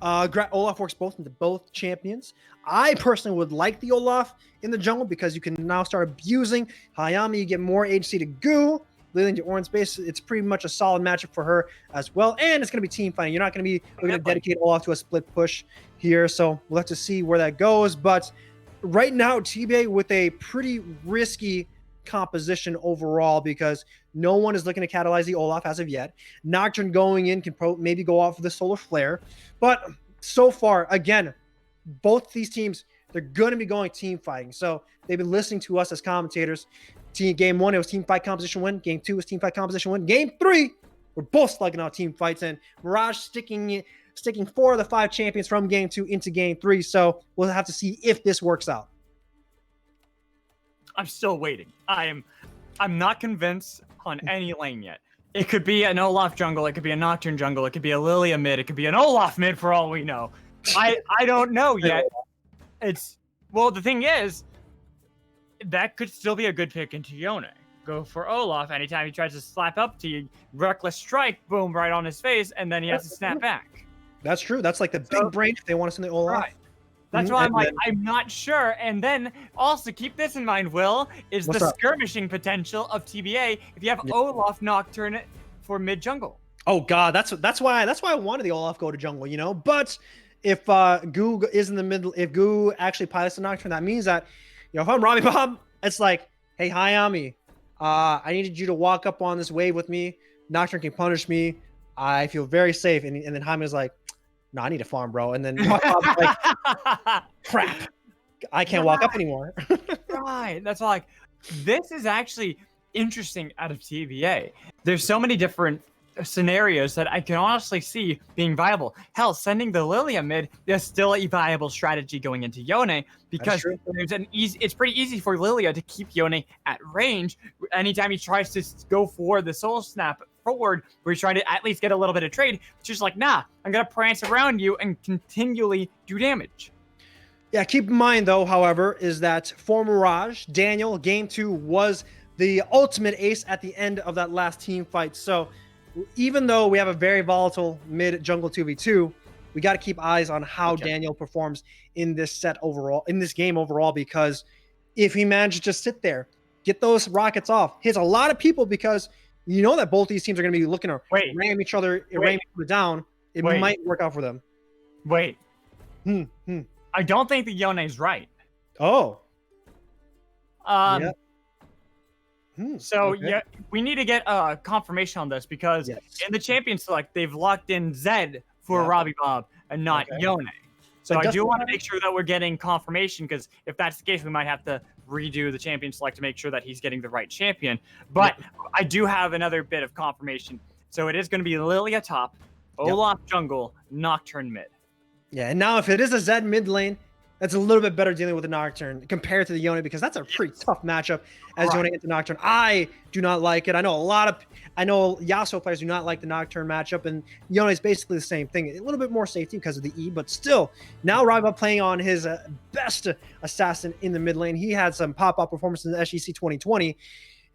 Olaf works into both champions. I personally would like the Olaf in the jungle because you can now start abusing Hayami. You get more agency to Goo. Leading to Ornn's base, it's pretty much a solid matchup for her as well. And it's going to be team fighting. You're not going to be looking to dedicate Olaf to a split push here. So we'll have to see where that goes. But right now, TBA with a pretty risky composition overall because no one is looking to catalyze the Olaf as of yet. Nocturne going in can maybe go off with the Solar Flare. But so far, again, both these teams, they're going to be going team fighting. So they've been listening to us as commentators. Game 1, it was team fight composition win. Game 2 was team fight composition win. Game 3, we're both slugging out team fights. And Mirage sticking 4 of the 5 champions from Game 2 into Game 3. So we'll have to see if this works out. I'm still waiting. I'm not convinced on any lane yet. It could be an Olaf jungle. It could be a Nocturne jungle. It could be a Lilia mid. It could be an Olaf mid for all we know. I don't know yet. The thing is, that could still be a good pick into Yone. Go for Olaf anytime he tries to slap up to you. Reckless strike, boom, right on his face, and then he has to snap back. That's true. That's like the big brain if they want to send the Olaf. Right. That's why I'm not sure. And then also keep this in mind, Will, is the skirmishing potential of TBA if you have Olaf Nocturne for mid jungle. Oh god, that's why I wanted the Olaf go to jungle, you know. But if Goo is in the middle, if Goo actually pilots the Nocturne, that means that, you know, if I'm Robbie Bob, it's like, hey, Hayami, I needed you to walk up on this wave with me. Nocturne can punish me. I feel very safe. And then Hayami's like, no, I need to farm, bro. And then Bob's like, crap, I can't walk up anymore. Right. That's like, this is actually interesting out of TBA. There's so many different scenarios that I can honestly see being viable. Hell, sending the Lilia mid is still a viable strategy going into Yone because it's pretty easy for Lilia to keep Yone at range anytime he tries to go for the soul snap forward where he's trying to at least get a little bit of trade. It's just like, nah, I'm gonna prance around you and continually do damage. Yeah, keep in mind though, however, is that for Mirage, Daniel, game 2 was the ultimate ace at the end of that last team fight. So even though we have a very volatile mid jungle 2v2, we got to keep eyes on how Daniel performs in this set overall, in this game overall, because if he managed to just sit there, get those rockets off, hits a lot of people because you know that both these teams are going to be looking to ram each other down. It might work out for them. Wait. I don't think that Yone's right. Oh. So yeah, we need to get confirmation on this because in the Champions Select, they've locked in Zed for Robbie Bob and not Yone. So I do want to make sure that we're getting confirmation because if that's the case, we might have to redo the champion select to make sure that he's getting the right champion. But I do have another bit of confirmation. So it is going to be Lilia top, Olaf jungle, Nocturne mid. Yeah, and now if it is a Zed mid lane, that's a little bit better dealing with the Nocturne compared to the Yone because that's a pretty tough matchup as Yone into Nocturne. I do not like it. I know Yasuo players do not like the Nocturne matchup, and Yone is basically the same thing. A little bit more safety because of the E, but still, now Ryba playing on his best assassin in the mid lane. He had some pop-up performance in the SEC 2020.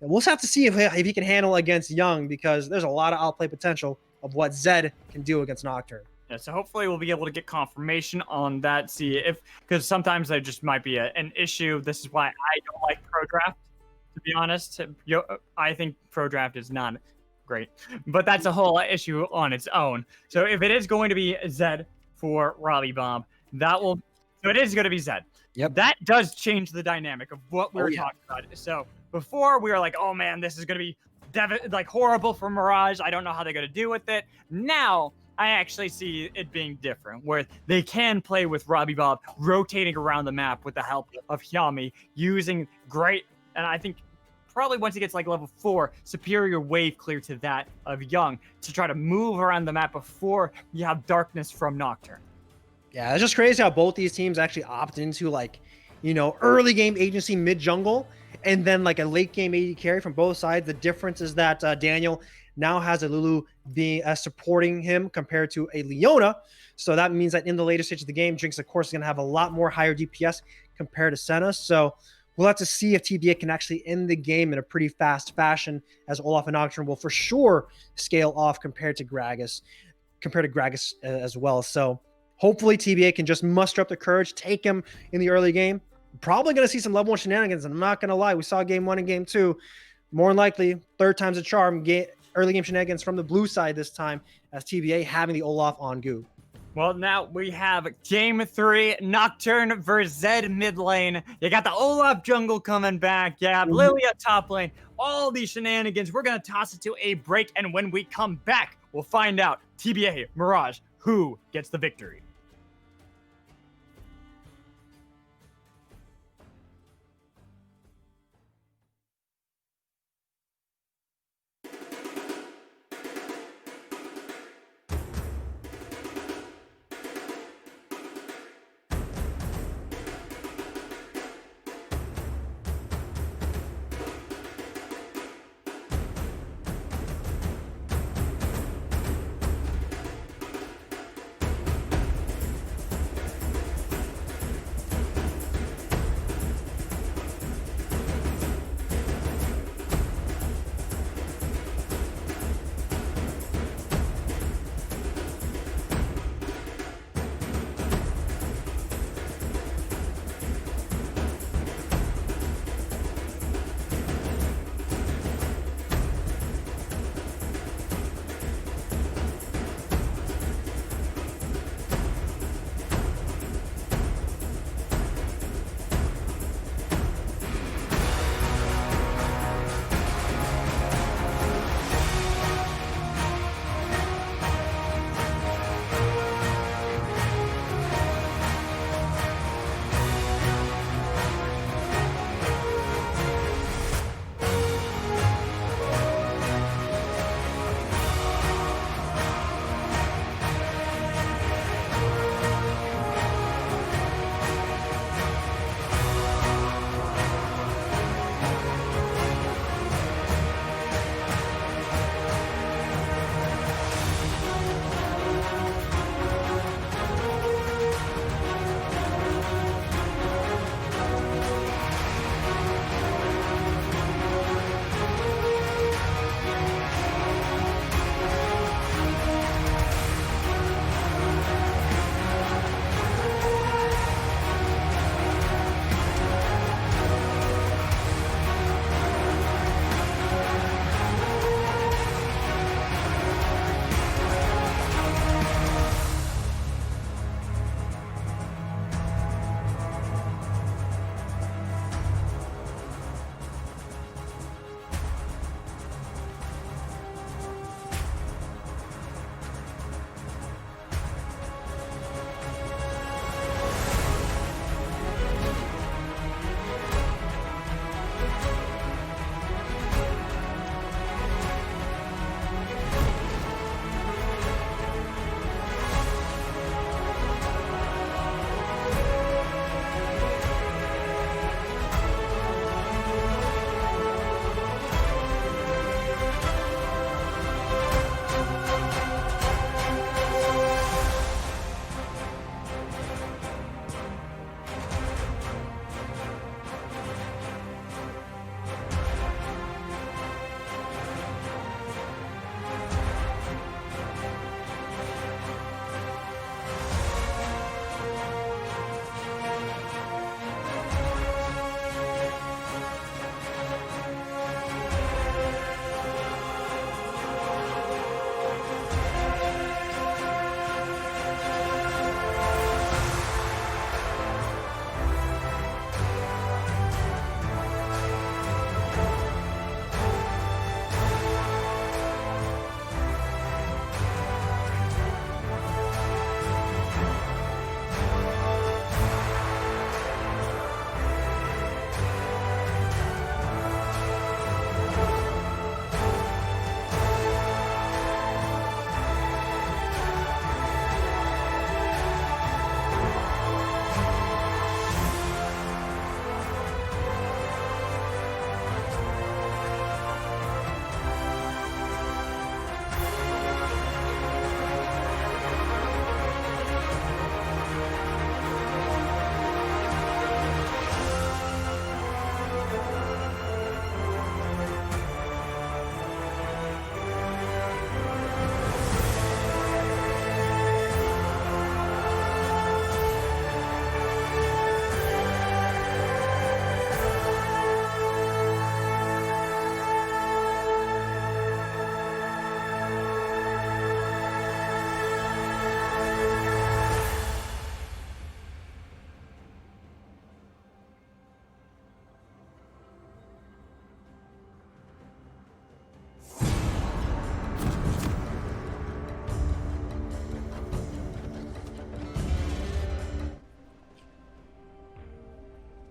And we'll have to see if he can handle against Young because there's a lot of outplay potential of what Zed can do against Nocturne. Yeah, so hopefully we'll be able to get confirmation on that, see if, because sometimes there just might be an issue. This is why I don't like Pro Draft, to be honest. I think Pro Draft is not great, but that's a whole issue on its own. So if it is going to be Zed for Robbie Bomb, so it is going to be Zed. Yep. That does change the dynamic of what we were talking about. So before we were like, oh man, this is going to be horrible for Mirage. I don't know how they're going to do with it. Now, I actually see it being different, where they can play with Robbie Bob rotating around the map with the help of Hyami, using great, and I think probably once he gets like level 4, superior wave clear to that of Young to try to move around the map before you have darkness from Nocturne. Yeah, it's just crazy how both these teams actually opt into early game agency mid jungle and then like a late game AD carry from both sides. The difference is that Daniel now has a Lulu being supporting him compared to a Leona. So that means that in the later stage of the game, Jinx, of course, is going to have a lot more higher DPS compared to Senna. So we'll have to see if TBA can actually end the game in a pretty fast fashion, as Olaf and Nocturne will for sure scale off compared to Gragas as well. So hopefully TBA can just muster up the courage, take him in the early game. Probably going to see some level 1 shenanigans. I'm not going to lie. We saw game 1 and game 2. More than likely, third time's a charm. Early game shenanigans from the blue side this time, as TBA having the Olaf on Goo. Well, now we have game 3, Nocturne versus Zed mid lane. You got the Olaf jungle coming back. You have Lilia top lane. All these shenanigans. We're going to toss it to a break, and when we come back, we'll find out TBA, Mirage, who gets the victory.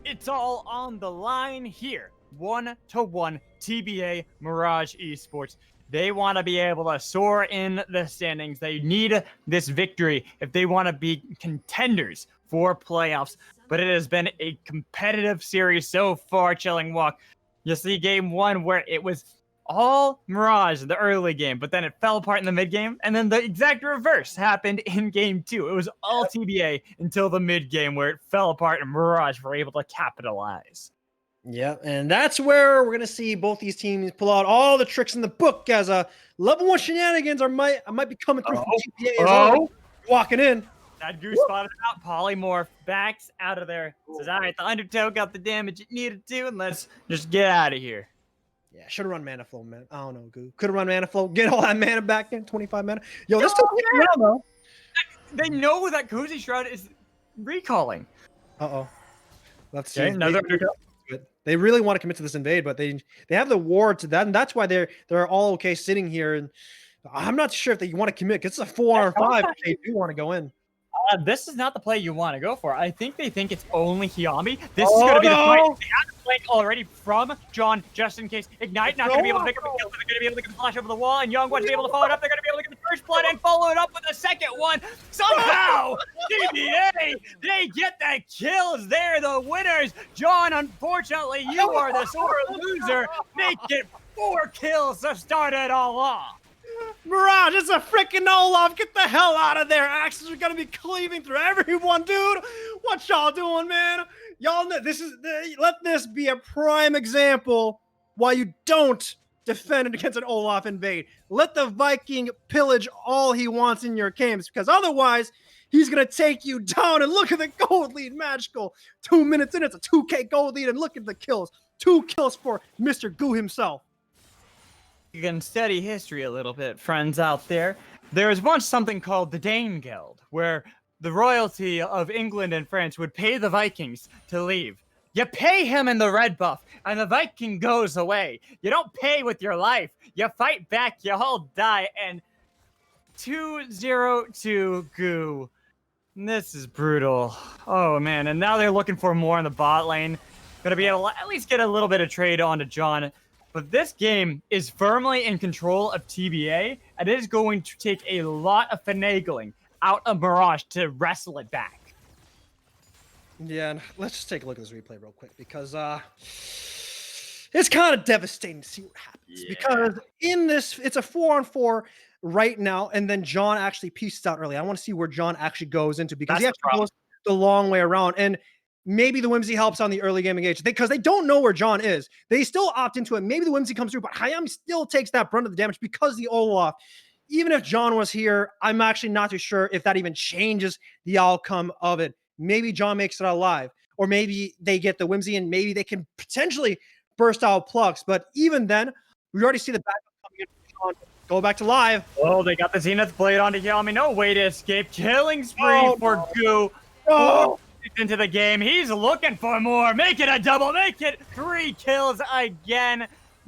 It's all on the line here. 1-1 TBA Mirage Esports. They want to be able to soar in the standings. They need this victory if they want to be contenders for playoffs. But it has been a competitive series so far, Chilling Walk. You see game one where it was all Mirage in the early game, but then it fell apart in the mid game, and then the exact reverse happened in game two. It was all TBA until the mid game where it fell apart and Mirage were able to capitalize. Yeah, and that's where we're gonna see both these teams pull out all the tricks in the book as a level 1 shenanigans might be coming through from TBA as well. Walking in. That goose spotted out. Polymorph backs out of there. Says, all right, the Undertow got the damage it needed to, and let's just get out of here. Yeah, should have run Mana Flow, man. I don't know, Goo. Could have run Mana Flow, get all that mana back in, 25 mana. Yo, this took me around, though. They know that Cozy Shroud is recalling. Uh-oh. Let's see. Okay, another Undertow. They really want to commit to this invade, but they have the ward to that, and that's why they're all okay sitting here. And I'm not sure if they want to commit, because it's a 4-on-5 if they do want to go in. This is not the play you want to go for. I think they think it's only Hiami. This is going to be the play. They have the flank already from John, just in case. Ignite, not going to be able to pick up a kill, but they're going to be able to get the flash over the wall, and Young wants to be able to follow it up. They're going to be able to get the first blood and follow it up with a second one. Somehow, TBA, they get the kills. They're the winners. John, unfortunately, you are the sore loser. Make it 4 kills to start it all off. Mirage, it's a freaking Olaf. Get the hell out of there. Axes are going to be cleaving through everyone, dude. What y'all doing, man? Y'all know let this be a prime example why you don't defend against an Olaf invade. Let the Viking pillage all he wants in your camps, because otherwise he's going to take you down. And look at the gold lead, magical. 2 minutes in, it's a 2K gold lead, and look at the kills. 2 kills for Mr. Goo himself. You can study history a little bit, friends out there. There was once something called the Dane Guild, where the royalty of England and France would pay the Vikings to leave. You pay him in the red buff, and the Viking goes away. You don't pay with your life. You fight back, you all die, and 2-0 to Goo. This is brutal. Oh, man, and now they're looking for more in the bot lane. Gonna be able to at least get a little bit of trade onto John. But this game is firmly in control of TBA, and it is going to take a lot of finagling out of Mirage to wrestle it back. Yeah, and let's just take a look at this replay real quick, because it's kind of devastating to see what happens. Yeah. Because in this, it's a 4-on-4 right now, and then John actually pieces out early. I want to see where John actually goes into, because he actually goes the long way around. And maybe the Whimsy helps on the early game engage, because they don't know where John is. They still opt into it. Maybe the Whimsy comes through, but Hayami still takes that brunt of the damage because the Olaf. Even if John was here, I'm actually not too sure if that even changes the outcome of it. Maybe John makes it out alive, or maybe they get the Whimsy and maybe they can potentially burst out Plucks. But even then, we already see the backup coming in from John. Go back to live. Oh, they got the Zenith blade onto Hayami. No way to escape. Killing spree for Goo. Oh. Into the game. He's looking for more. Make it a double. Make it 3 kills again.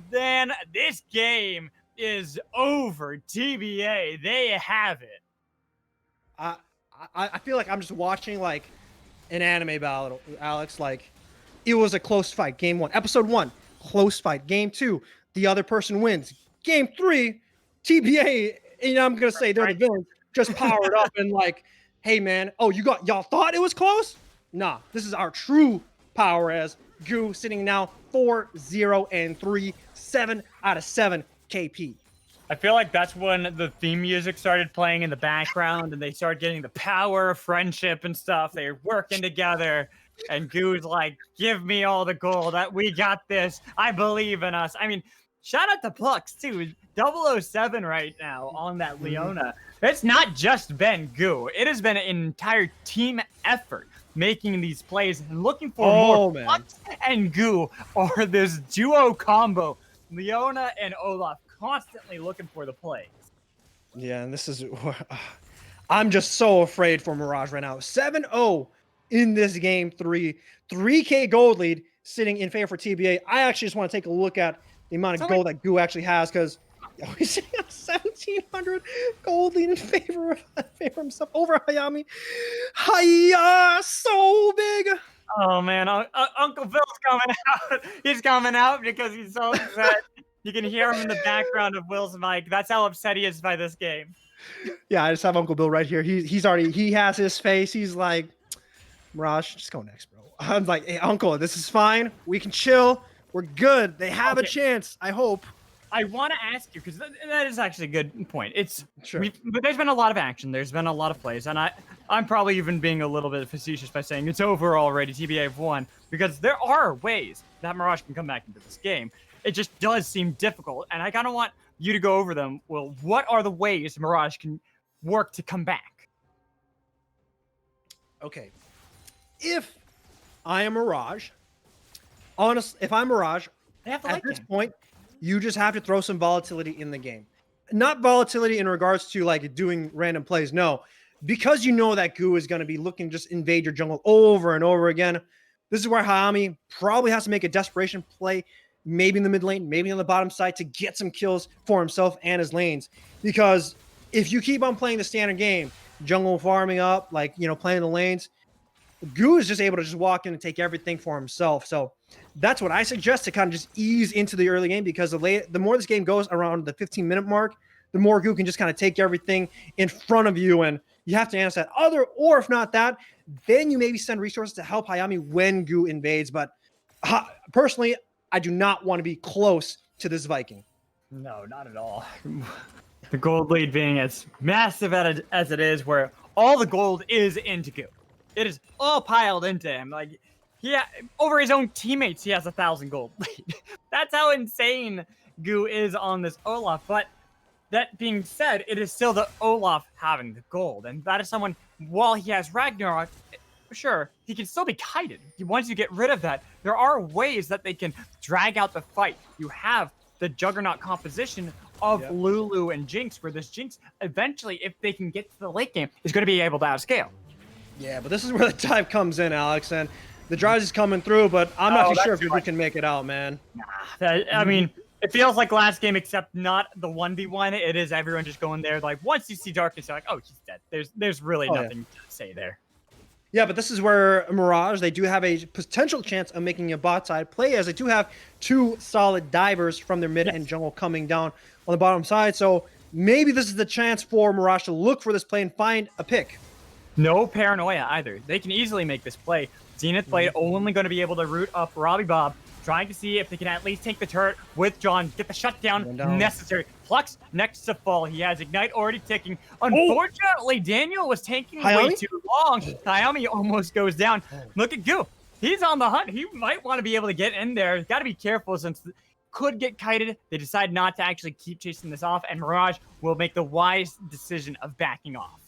Then this game is over. TBA, they have it. I feel like I'm just watching like an anime battle, Alex. Like, it was a close fight. Game 1, episode 1, close fight. Game 2, the other person wins. Game 3, TBA, and I'm gonna say they're the villains, just powered up and like, hey man, oh y'all thought it was close? Nah, this is our true power, as Goo sitting now 4-0-3, 7 out of 7 KP. I feel like that's when the theme music started playing in the background and they started getting the power of friendship and stuff. They're working together, and Goo's like, give me all the gold. We got this. I believe in us. I mean, shout out to Plucks too. 007 right now on that Leona. It's not just been Goo. It has been an entire team effort making these plays and looking for more. Plucks and Goo are this duo combo. Leona and Olaf constantly looking for the plays. Yeah, and this is... I'm just so afraid for Mirage right now. 7-0 in this game 3. 3K gold lead sitting in favor for TBA. I actually just want to take a look at the amount of gold that Goo actually has, because he's sitting at 1,700 gold lead in favor of himself over Hayami. Hiya, so big. Oh man, Uncle Phil's coming out. He's coming out because he's so upset. You can hear him in the background of Will's mic. That's how upset he is by this game. Yeah, I just have Uncle Bill right here. He has his face. He's like, Mirage, just go next, bro. I'm like, hey, Uncle, this is fine. We can chill. We're good. They have a chance. I hope. I want to ask you because that is actually a good point. Sure. But there's been a lot of action. There's been a lot of plays, and I'm probably even being a little bit facetious by saying it's over already. TBA have won because there are ways that Mirage can come back into this game. It just does seem difficult, and I kind of want you to go over them. Well, what are the ways Mirage can work to come back? Okay. If I am Mirage, if I'm Mirage, They have the at late this game. point, you just have to throw some volatility in the game. Not volatility in regards to like doing random plays. No, because you know that Goo is going to be looking to just invade your jungle over and over again. This is where Hayami probably has to make a desperation play, maybe in the mid lane, maybe on the bottom side to get some kills for himself and his lanes. Because if you keep on playing the standard game, jungle farming up, like, you know, playing the lanes, Goo is just able to just walk in and take everything for himself. So that's what I suggest to kind of just ease into the early game, because the more this game goes around the 15-minute mark, the more Goo can just kind of take everything in front of you, and you have to answer that. Or if not that, then you maybe send resources to help Hayami when Goo invades. But personally, I do not want to be close to this Viking. No, not at all. The gold lead being as massive as it is, where all the gold is into Goo. It is all piled into him. Like, over his own teammates, he has 1,000 gold lead. That's how insane Goo is on this Olaf. But that being said, it is still the Olaf having the gold. And that is someone, while he has Ragnarok, sure, he can still be kited. Once you get rid of that, there are ways that they can drag out the fight. You have the Juggernaut composition of Lulu and Jinx, where this Jinx, eventually, if they can get to the late game, is going to be able to outscale. Yeah, but this is where the dive comes in, Alex, and the drive is coming through, but I'm not too sure if we can make it out, man. I mean, it feels like last game, except not the 1v1. It is everyone just going there. Like, once you see Darkness, you're like, oh, he's dead. There's really nothing to say there. Yeah, but this is where Mirage, they do have a potential chance of making a bot side play, as they do have two solid divers from their mid and jungle coming down on the bottom side. So maybe this is the chance for Mirage to look for this play and find a pick. No paranoia either. They can easily make this play. Zenith Blade only going to be able to root up Robbie Bob, trying to see if they can at least take the turret with John, get the shutdown necessary. Flux next to fall. He has Ignite already ticking. Unfortunately, Daniel was tanking way too long. Hayami almost goes down. Look at Goo. He's on the hunt. He might want to be able to get in there. Got to be careful, since could get kited. They decide not to actually keep chasing this off, and Mirage will make the wise decision of backing off.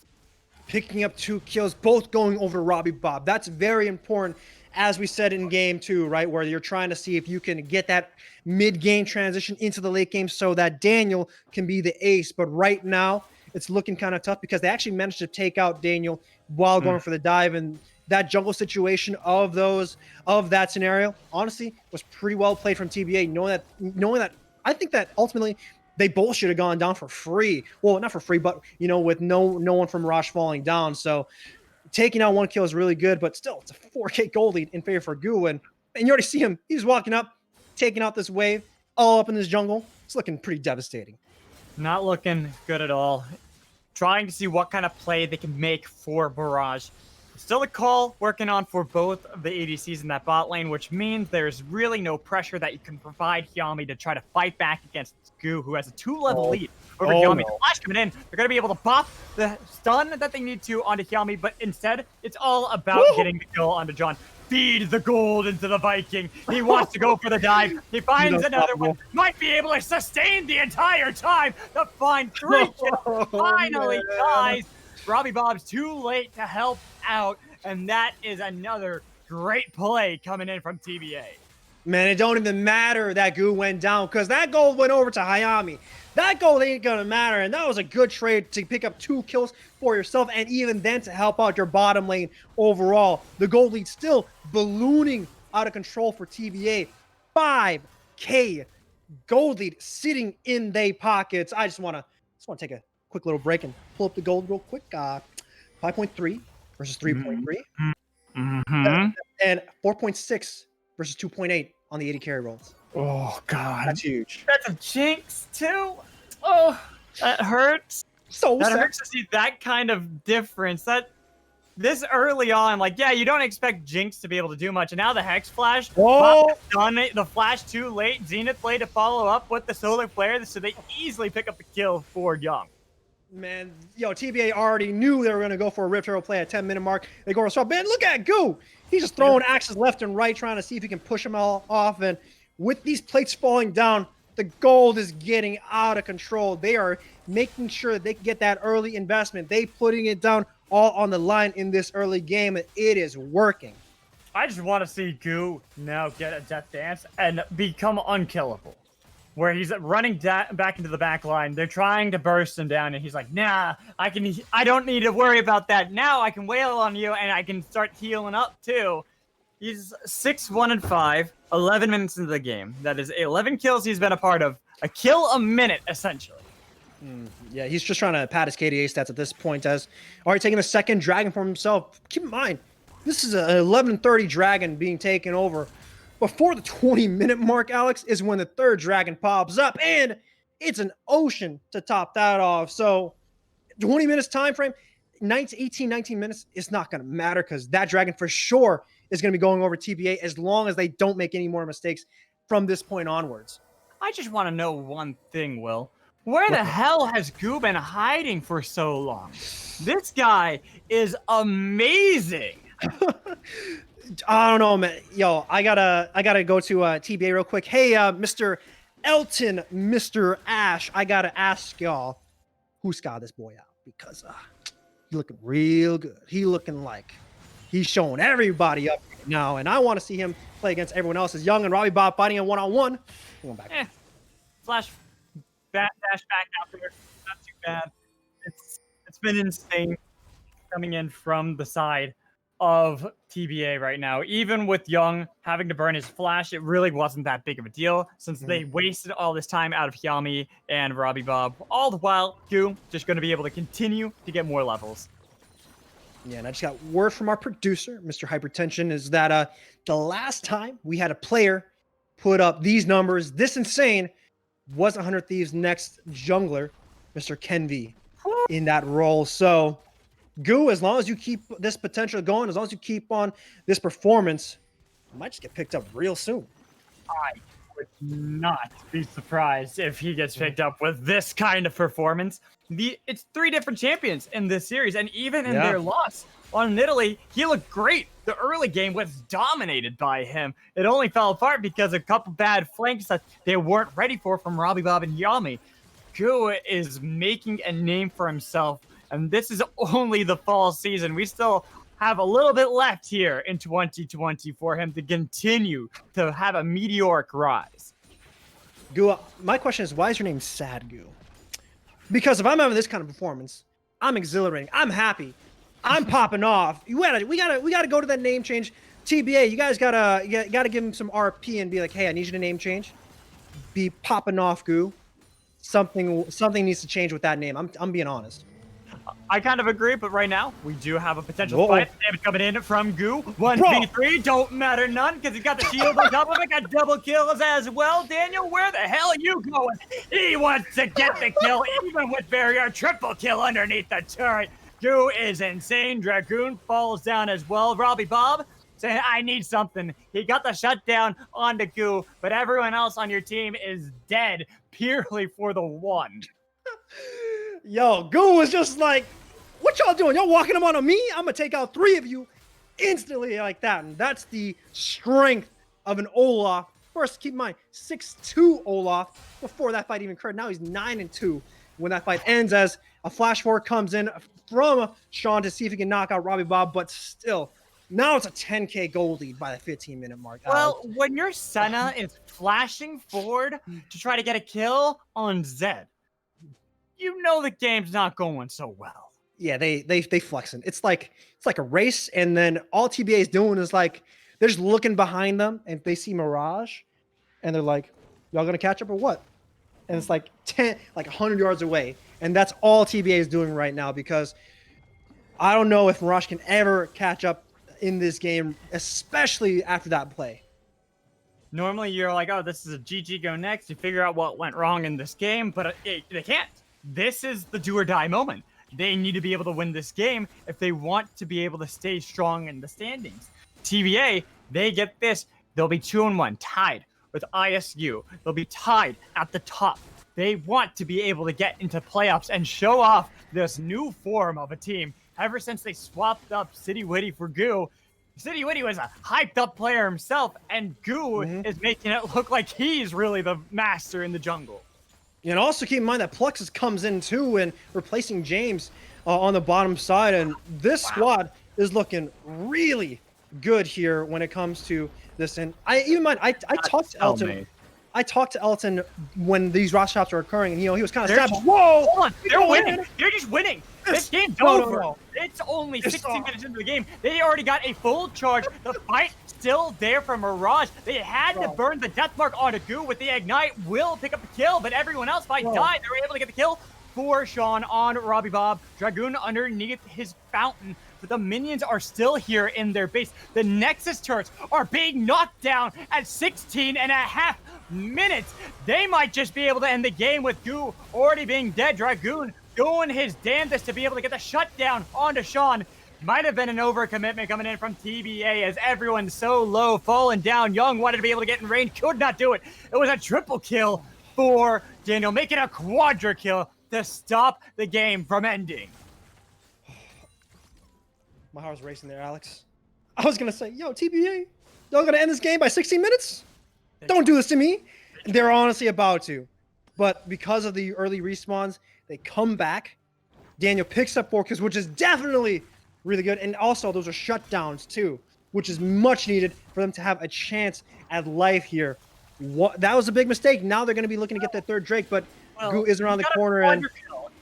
Picking up 2 kills, both going over Robbie Bob. That's very important, as we said in game 2, right? Where you're trying to see if you can get that mid-game transition into the late game so that Daniel can be the ace. But right now, it's looking kind of tough, because they actually managed to take out Daniel while going for the dive. And that jungle situation of that scenario, honestly, was pretty well played from TBA, knowing that I think that ultimately they both should have gone down for free. Well, not for free, but, you know, with no one from Mirage falling down. So taking out 1 kill is really good, but still, it's a 4K gold lead in favor for Goo. And you already see him. He's walking up, taking out this wave, all up in this jungle. It's looking pretty devastating. Not looking good at all. Trying to see what kind of play they can make for Mirage. Still a call working on for both of the ADCs in that bot lane, which means there's really no pressure that you can provide Hyami to try to fight back against Goo, who has a 2-level lead over Hyami. The flash coming in, they're going to be able to pop the stun that they need to onto Hyami, but instead, it's all about getting the kill onto John. Feed the gold into the Viking. He wants to go for the dive. He finds another one. Might be able to sustain the entire time to find 3 kills. Finally, guys. Robbie Bob's too late to help out, and that is another great play coming in from TBA. Man, it don't even matter that Goo went down, because that gold went over to Hayami. That gold ain't gonna matter, and that was a good trade to pick up 2 kills for yourself, and even then to help out your bottom lane overall. The gold lead still ballooning out of control for TBA. 5K gold lead sitting in their pockets. I just wanna take a quick little break and pull up the gold real quick. 5.3 versus 3.3. Mm-hmm. And 4.6 versus 2.8 on the 80 carry rolls. Oh God, That's huge. that's a jinx too. Oh, that hurts. So That sad. hurts to see that kind of difference. That this early on, like, yeah, you don't expect Jinx to be able to do much. And now the Hex Flash, Oh, Bob done it. The Flash too late. Zenith late to follow up with the Solar Flare, so they easily pick up the kill for Young. man, TBA already knew they were going to go for a Rift Hero play at 10-minute mark. They go for a swap. Man, look at Goo. He's just throwing axes left and right, trying to see if he can push them all off. And with these plates falling down, the gold is getting out of control. They are making sure that they can get that early investment. They putting it down all on the line in this early game, and it is working. I just want to see Goo now get a Death Dance and become unkillable. Where he's running back into the back line. They're trying to burst him down, and he's like, nah, I don't need to worry about that. Now I can wail on you, and I can start healing up, too. He's 6-1-5, 11 minutes into the game. That is 11 kills he's been a part of. A kill a minute, essentially. Yeah, he's just trying to pad his KDA stats at this point as already taking the second dragon for himself. Keep in mind, this is an 11:30 dragon being taken over. Before the 20-minute mark, Alex, is when the third dragon pops up, and it's an ocean to top that off. So 20 minutes time frame, 19 minutes, it's not going to matter because that dragon for sure is going to be going over TBA as long as they don't make any more mistakes from this point onwards. I just want to know one thing, Will. Where the hell has Goo been hiding for so long? This guy is amazing. I don't know, man. Yo, I gotta go to TBA real quick. Hey, Mr. Elton, Mr. Ash, I gotta ask y'all who scouted this boy out because he looking real good. He looking like he's showing everybody up right now, and I want to see him play against everyone else. As Young and Robbie Bob fighting in one-on-one. Going back. Flash dash back out there. Not too bad. It's been insane coming in from the side of TBA right now. Even with Young having to burn his flash, it really wasn't that big of a deal since they wasted all this time out of Hyami and Robbie Bob. All the while, Goo just going to be able to continue to get more levels. Yeah, and I just got word from our producer, Mr. Hypertension, is that the last time we had a player put up these numbers, this insane, was 100 Thieves' next jungler, Mr. Kenvi, in that role. So, Goo, as long as you keep this potential going, as long as you keep on this performance, you might just get picked up real soon. I would not be surprised if he gets picked up with this kind of performance. It's 3 different champions in this series, and even in their loss on Italy, he looked great. The early game was dominated by him. It only fell apart because a couple bad flanks that they weren't ready for from Robbie Bob and Yami. Goo is making a name for himself, and this is only the fall season. We still have a little bit left here in 2020 for him to continue to have a meteoric rise. Goo, my question is, why is your name Sad Goo? Because if I'm having this kind of performance, I'm exhilarating. I'm happy. I'm popping off. We gotta go to that name change. TBA, you guys gotta give him some RP and be like, hey, I need you to name change. Be popping off, Goo. Something needs to change with that name. I'm being honest. I kind of agree, but right now, we do have a potential fight. Damage coming in from Goo. 1v3, don't matter none, because he's got the shield on top of it, got double kills as well. Daniel, where the hell are you going? He wants to get the kill, even with barrier. Triple kill underneath the turret. Goo is insane. Dragoon falls down as well. Robbie Bob saying, I need something. He got the shutdown onto Goo, but everyone else on your team is dead purely for the one. Yo, Goo was just like, what y'all doing? Y'all walking them on me? I'm going to take out 3 of you instantly like that. And that's the strength of an Olaf. First, keep in mind, 6'2" Olaf before that fight even occurred. Now he's 9-2 when that fight ends as a flash forward comes in from Sean to see if he can knock out Robbie Bob. But still, now it's a 10K gold lead by the 15-minute mark. Well, when your Senna is flashing forward to try to get a kill on Zed, you know the game's not going so well. Yeah, they flexing. It's like a race, and then all TBA is doing is like they're just looking behind them, and they see Mirage, and they're like, "Y'all gonna catch up or what?" And it's like 100 yards away, and that's all TBA is doing right now because I don't know if Mirage can ever catch up in this game, especially after that play. Normally, you're like, oh, this is a GG go next. You figure out what went wrong in this game, but they can't. This is the do or die moment. They need to be able to win this game if they want to be able to stay strong in the standings. TBA, they get this. They'll be 2-1, tied with ISU. They'll be tied at the top. They want to be able to get into playoffs and show off this new form of a team. Ever since they swapped up City Witty for Goo, City Witty was a hyped up player himself, and Goo is making it look like he's really the master in the jungle. And also keep in mind that Pluxus comes in too and replacing James on the bottom side. And this squad is looking really good here when it comes to this. And I talked to Elton. I talked to Elton when these roster shops are occurring, and he was kind of sad. Whoa! Hold on, they're winning. They're just winning. This game's over. No. It's only 16 minutes into the game. They already got a full charge. The fight still there for Mirage. They had to burn the death mark onto Goo with the ignite. Will pick up the kill, but everyone else might die. They were able to get the kill for Sean on Robbie Bob. Dragoon underneath his fountain. But the minions are still here in their base. The Nexus turrets are being knocked down at 16 and a half minutes. They might just be able to end the game with Goo already being dead. Dragoon doing his damnedest to be able to get the shutdown onto Sean. Might have been an overcommitment coming in from TBA as everyone's so low, falling down. Young wanted to be able to get in range, could not do it. It was a triple kill for Daniel, making a quadra kill to stop the game from ending. My heart was racing there, Alex. I was going to say, yo, TBA, y'all going to end this game by 16 minutes? Don't do this to me. They're honestly about to. But because of the early respawns, they come back. Daniel picks up 4 kills, which is definitely really good. And also, those are shutdowns, too, which is much needed for them to have a chance at life here. That was a big mistake. Now they're going to be looking to get that third Drake, but Goo is around the corner. And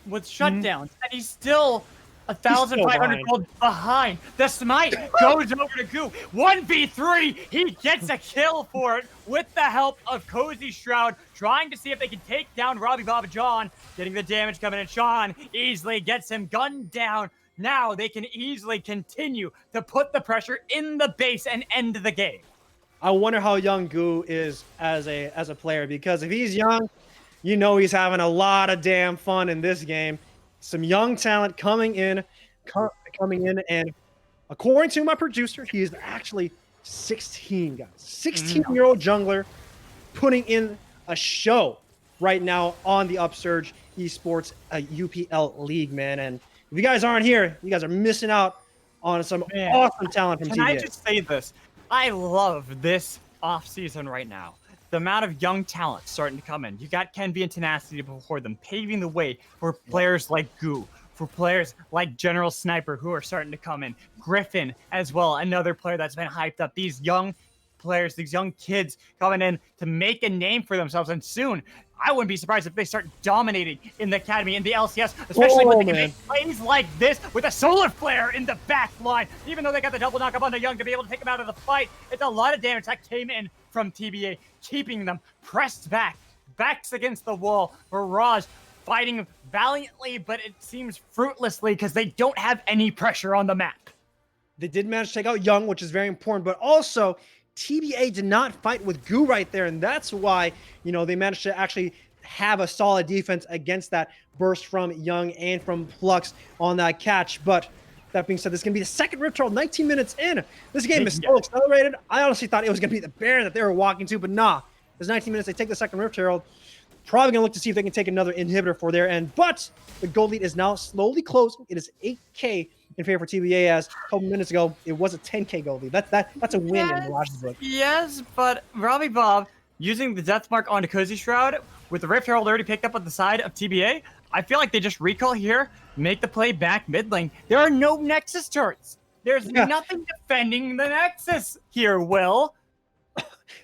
with shutdowns, and he's still 1,500 gold behind. The smite goes over to Goo. 1v3. He gets a kill for it with the help of Cozy Shroud, trying to see if they can take down Robbie Baba John. Getting the damage coming in. Sean easily gets him gunned down. Now they can easily continue to put the pressure in the base and end the game. I wonder how young Goo is as a player, because if he's young, you know he's having a lot of damn fun in this game. Some young talent coming in, and according to my producer, he is actually 16, guys. 16-year-old jungler putting in a show right now on the Upsurge Esports UPL League, man. And if you guys aren't here, you guys are missing out on some awesome talent from TBA. Can I just say this? I love this offseason right now. The amount of young talent starting to come in. You got Kenvi and Tenacity before them, paving the way for players like Goo, for players like General Sniper who are starting to come in. Griffin as well, another player that's been hyped up. These young players, these young kids coming in to make a name for themselves. And soon, I wouldn't be surprised if they start dominating in the Academy, in the LCS, especially when they can make plays like this with a solar flare in the back line. Even though they got the double knock up on the Young to be able to take him out of the fight, it's a lot of damage that came in from TBA, keeping them pressed back, backs against the wall. Mirage fighting valiantly, but it seems fruitlessly because they don't have any pressure on the map. They did manage to take out Young, which is very important, but also TBA did not fight with Goo right there, and that's why, you know, they managed to actually have a solid defense against that burst from Young and from Plux on that catch. But that being said, this is going to be the second Rift Herald 19 minutes in. This game is so accelerated. I honestly thought it was going to be the bear that they were walking to, but nah. It's 19 minutes. They take the second Rift Herald. Probably going to look to see if they can take another inhibitor for their end. But the gold lead is now slowly closing. It is 8K in favor of TBA, as a couple minutes ago, it was a 10K gold lead. That's a win in Mirage's book. Yes, but Robbie Bob using the death mark onto Cozy Shroud with the Rift Herald already picked up on the side of TBA. I feel like they just recall here, make the play back mid lane. There are no Nexus turrets. There's nothing defending the Nexus here, Will.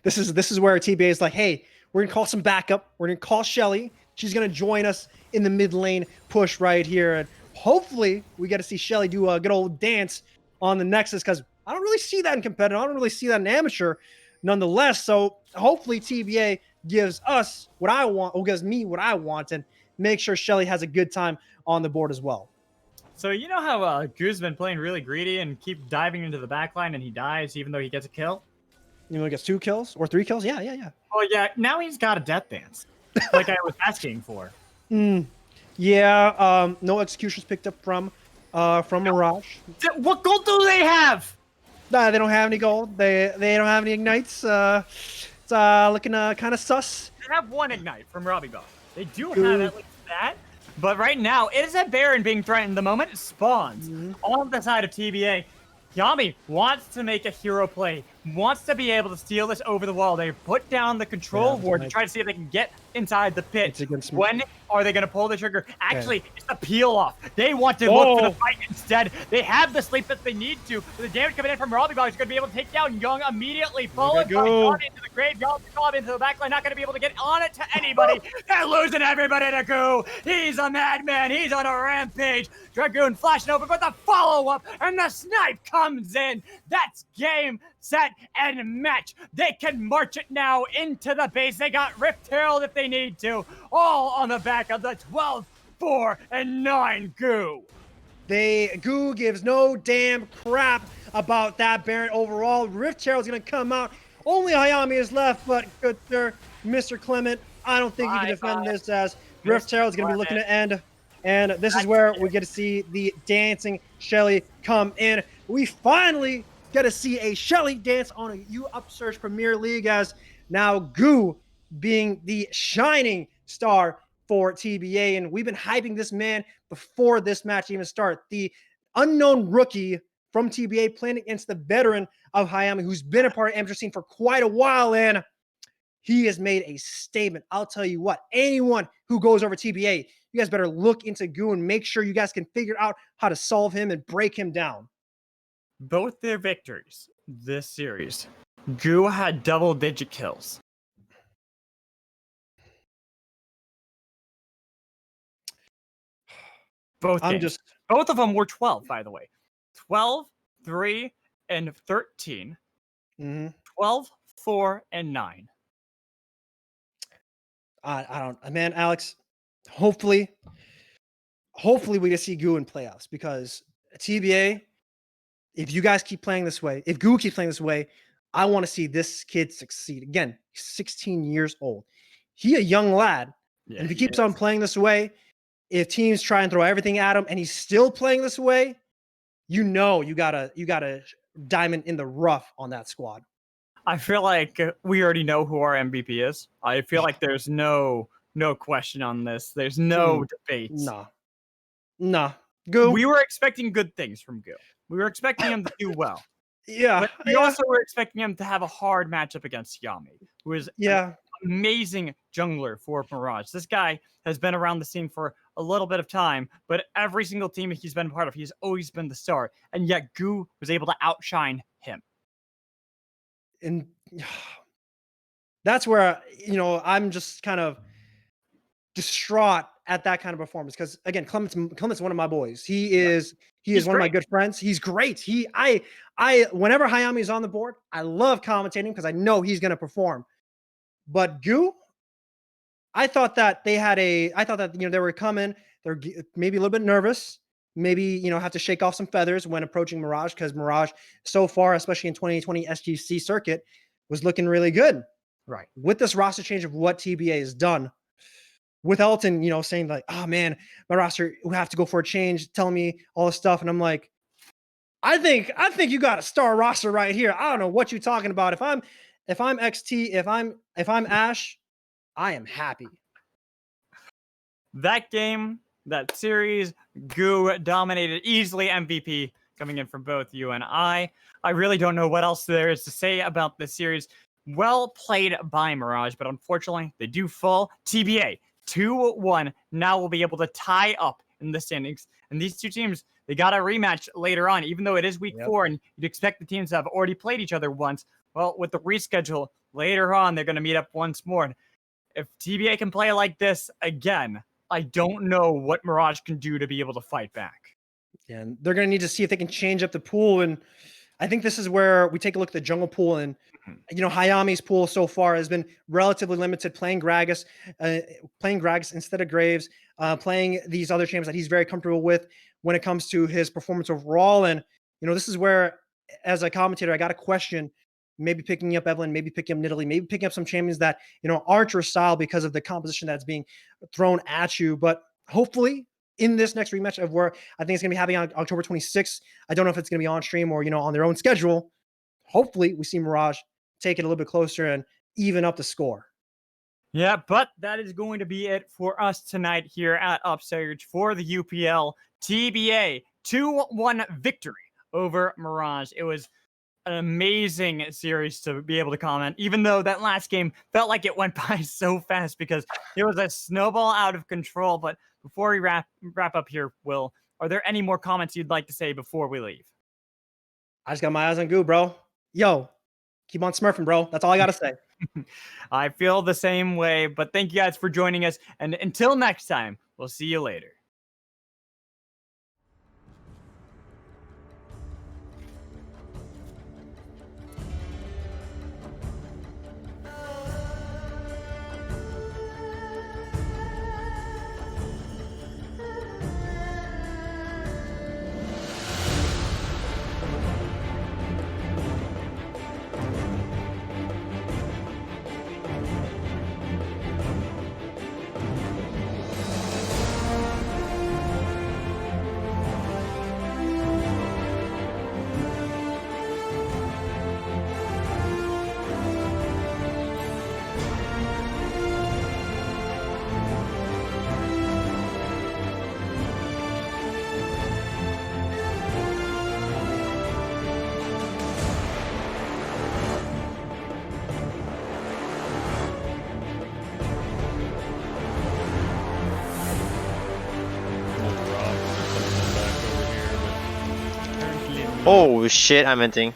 This is where TBA is like, hey, we're going to call some backup. We're going to call Shelly. She's going to join us in the mid lane push right here. And hopefully we get to see Shelly do a good old dance on the Nexus, because I don't really see that in competitive. I don't really see that in amateur nonetheless. So hopefully TBA gives us what I want, or gives me what I want, and make sure Shelly has a good time on the board as well. So you know how Gu's been playing really greedy and keep diving into the backline and he dies even though he gets a kill? You know, he gets 2 kills or 3 kills. Yeah, yeah, yeah. Oh yeah, now he's got a death dance, like I was asking for. Yeah. No executions picked up from Mirage. What gold do they have? Nah, they don't have any gold. They don't have any ignites. It's looking kind of sus. They have 1 ignite from Robbie Bell. They do have at least that. But right now, it is a Baron being threatened the moment it spawns. On the side of TBA, Yami wants to make a hero play, wants to be able to steal this over the wall. They put down the control ward to try to see if they can get inside the pit. When are they going to pull the trigger? Actually, it's the peel off. They want to look for the fight instead. They have the sleep that they need to. The damage coming in from Robbie Ball is going to be able to take down Young immediately, followed by Young into the grave. Young into the backline, not going to be able to get on it to anybody. They're losing everybody to Goo. He's a madman. He's on a rampage. Dragoon flashing over, but the follow-up and the snipe comes in. That's game, set, and match. They can march it now into the base. They got Rift Herald if they need to. All on the back of the 12, 4, and 9 Goo. Goo gives no damn crap about that Baron overall. Rift Herald's gonna come out. Only Hayami is left, but good sir, Mr. Clement, I don't think you can defend this as Rift Herald's gonna be looking to end. And this is where we get to see the dancing Shelly come in. We finally get to see a Shelly dance on a Upsurge Premier League as now Goo being the shining star for TBA. And we've been hyping this man before this match even started. The unknown rookie from TBA playing against the veteran of Hayami, who's been a part of amateur scene for quite a while, and he has made a statement. I'll tell you what, anyone who goes over TBA, you guys better look into Goo and make sure you guys can figure out how to solve him and break him down. Both their victories this series, Goo had double-digit kills. Both of them were 12, by the way. 12, 3, and 13. 12, 4, and 9. I don't, man, Alex, hopefully we get to see Goo in playoffs, because TBA, if you guys keep playing this way, if Goo keeps playing this way, I want to see this kid succeed. Again, he's 16 years old. He a young lad. And if he keeps on playing this way, if teams try and throw everything at him and he's still playing this way, you know you got a diamond in the rough on that squad. I feel like we already know who our MVP is. I feel like there's no question on this. There's no debate. Nah. Goo. We were expecting good things from Goo. We were expecting him to do well. Yeah. But we also were expecting him to have a hard matchup against Yami, who is an amazing jungler for Mirage. This guy has been around the scene for a little bit of time, but every single team he's been part of, he's always been the star. And yet Goo was able to outshine him. And that's where, I'm just kind of distraught at that kind of performance, because again, Clement's one of my boys. He's one of my good friends. He's great. I whenever Hayami is on the board, I love commentating because I know he's going to perform. But Goo, I thought that they were coming. They're maybe a little bit nervous. Maybe, have to shake off some feathers when approaching Mirage, because Mirage so far, especially in 2020 SGC circuit, was looking really good. Right. With this roster change of what TBA has done, with Elton, saying like, oh man, my roster, we have to go for a change, telling me all this stuff. And I'm like, I think you got a star roster right here. I don't know what you're talking about. If I'm XT, if I'm Ash, I am happy. That game, that series, Goo dominated, easily MVP coming in from both you and I. I really don't know what else there is to say about this series. Well played by Mirage, but unfortunately, they do fall. TBA, 2-1, now will be able to tie up in the standings. And these two teams, they got a rematch later on, even though it is week 4, and you'd expect the teams to have already played each other once. Well, with the reschedule, later on, they're going to meet up once more. If TBA can play like this again, I don't know what Mirage can do to be able to fight back. And they're going to need to see if they can change up the pool. And I think this is where we take a look at the jungle pool. And, Hayami's pool so far has been relatively limited, playing Gragas instead of Graves, playing these other champions that he's very comfortable with when it comes to his performance overall. And, this is where, as a commentator, I got to question maybe picking up Evelyn, maybe picking up Nidalee, maybe picking up some champions that, aren't your style because of the composition that's being thrown at you. But hopefully in this next rematch of where I think it's going to be happening on October 26th, I don't know if it's going to be on stream or, on their own schedule. Hopefully we see Mirage take it a little bit closer and even up the score. Yeah, but that is going to be it for us tonight here at Upsurge for the UPL TBA 2-1 victory over Mirage. It was an amazing series to be able to comment, even though that last game felt like it went by so fast because it was a snowball out of control. But before we wrap up here, Will, are there any more comments you'd like to say before we leave? I just got my eyes on Goo, bro. Yo, keep on smurfing, bro. That's all I got to say. I feel the same way, but thank you guys for joining us. And until next time, we'll see you later. Oh shit, I'm venting.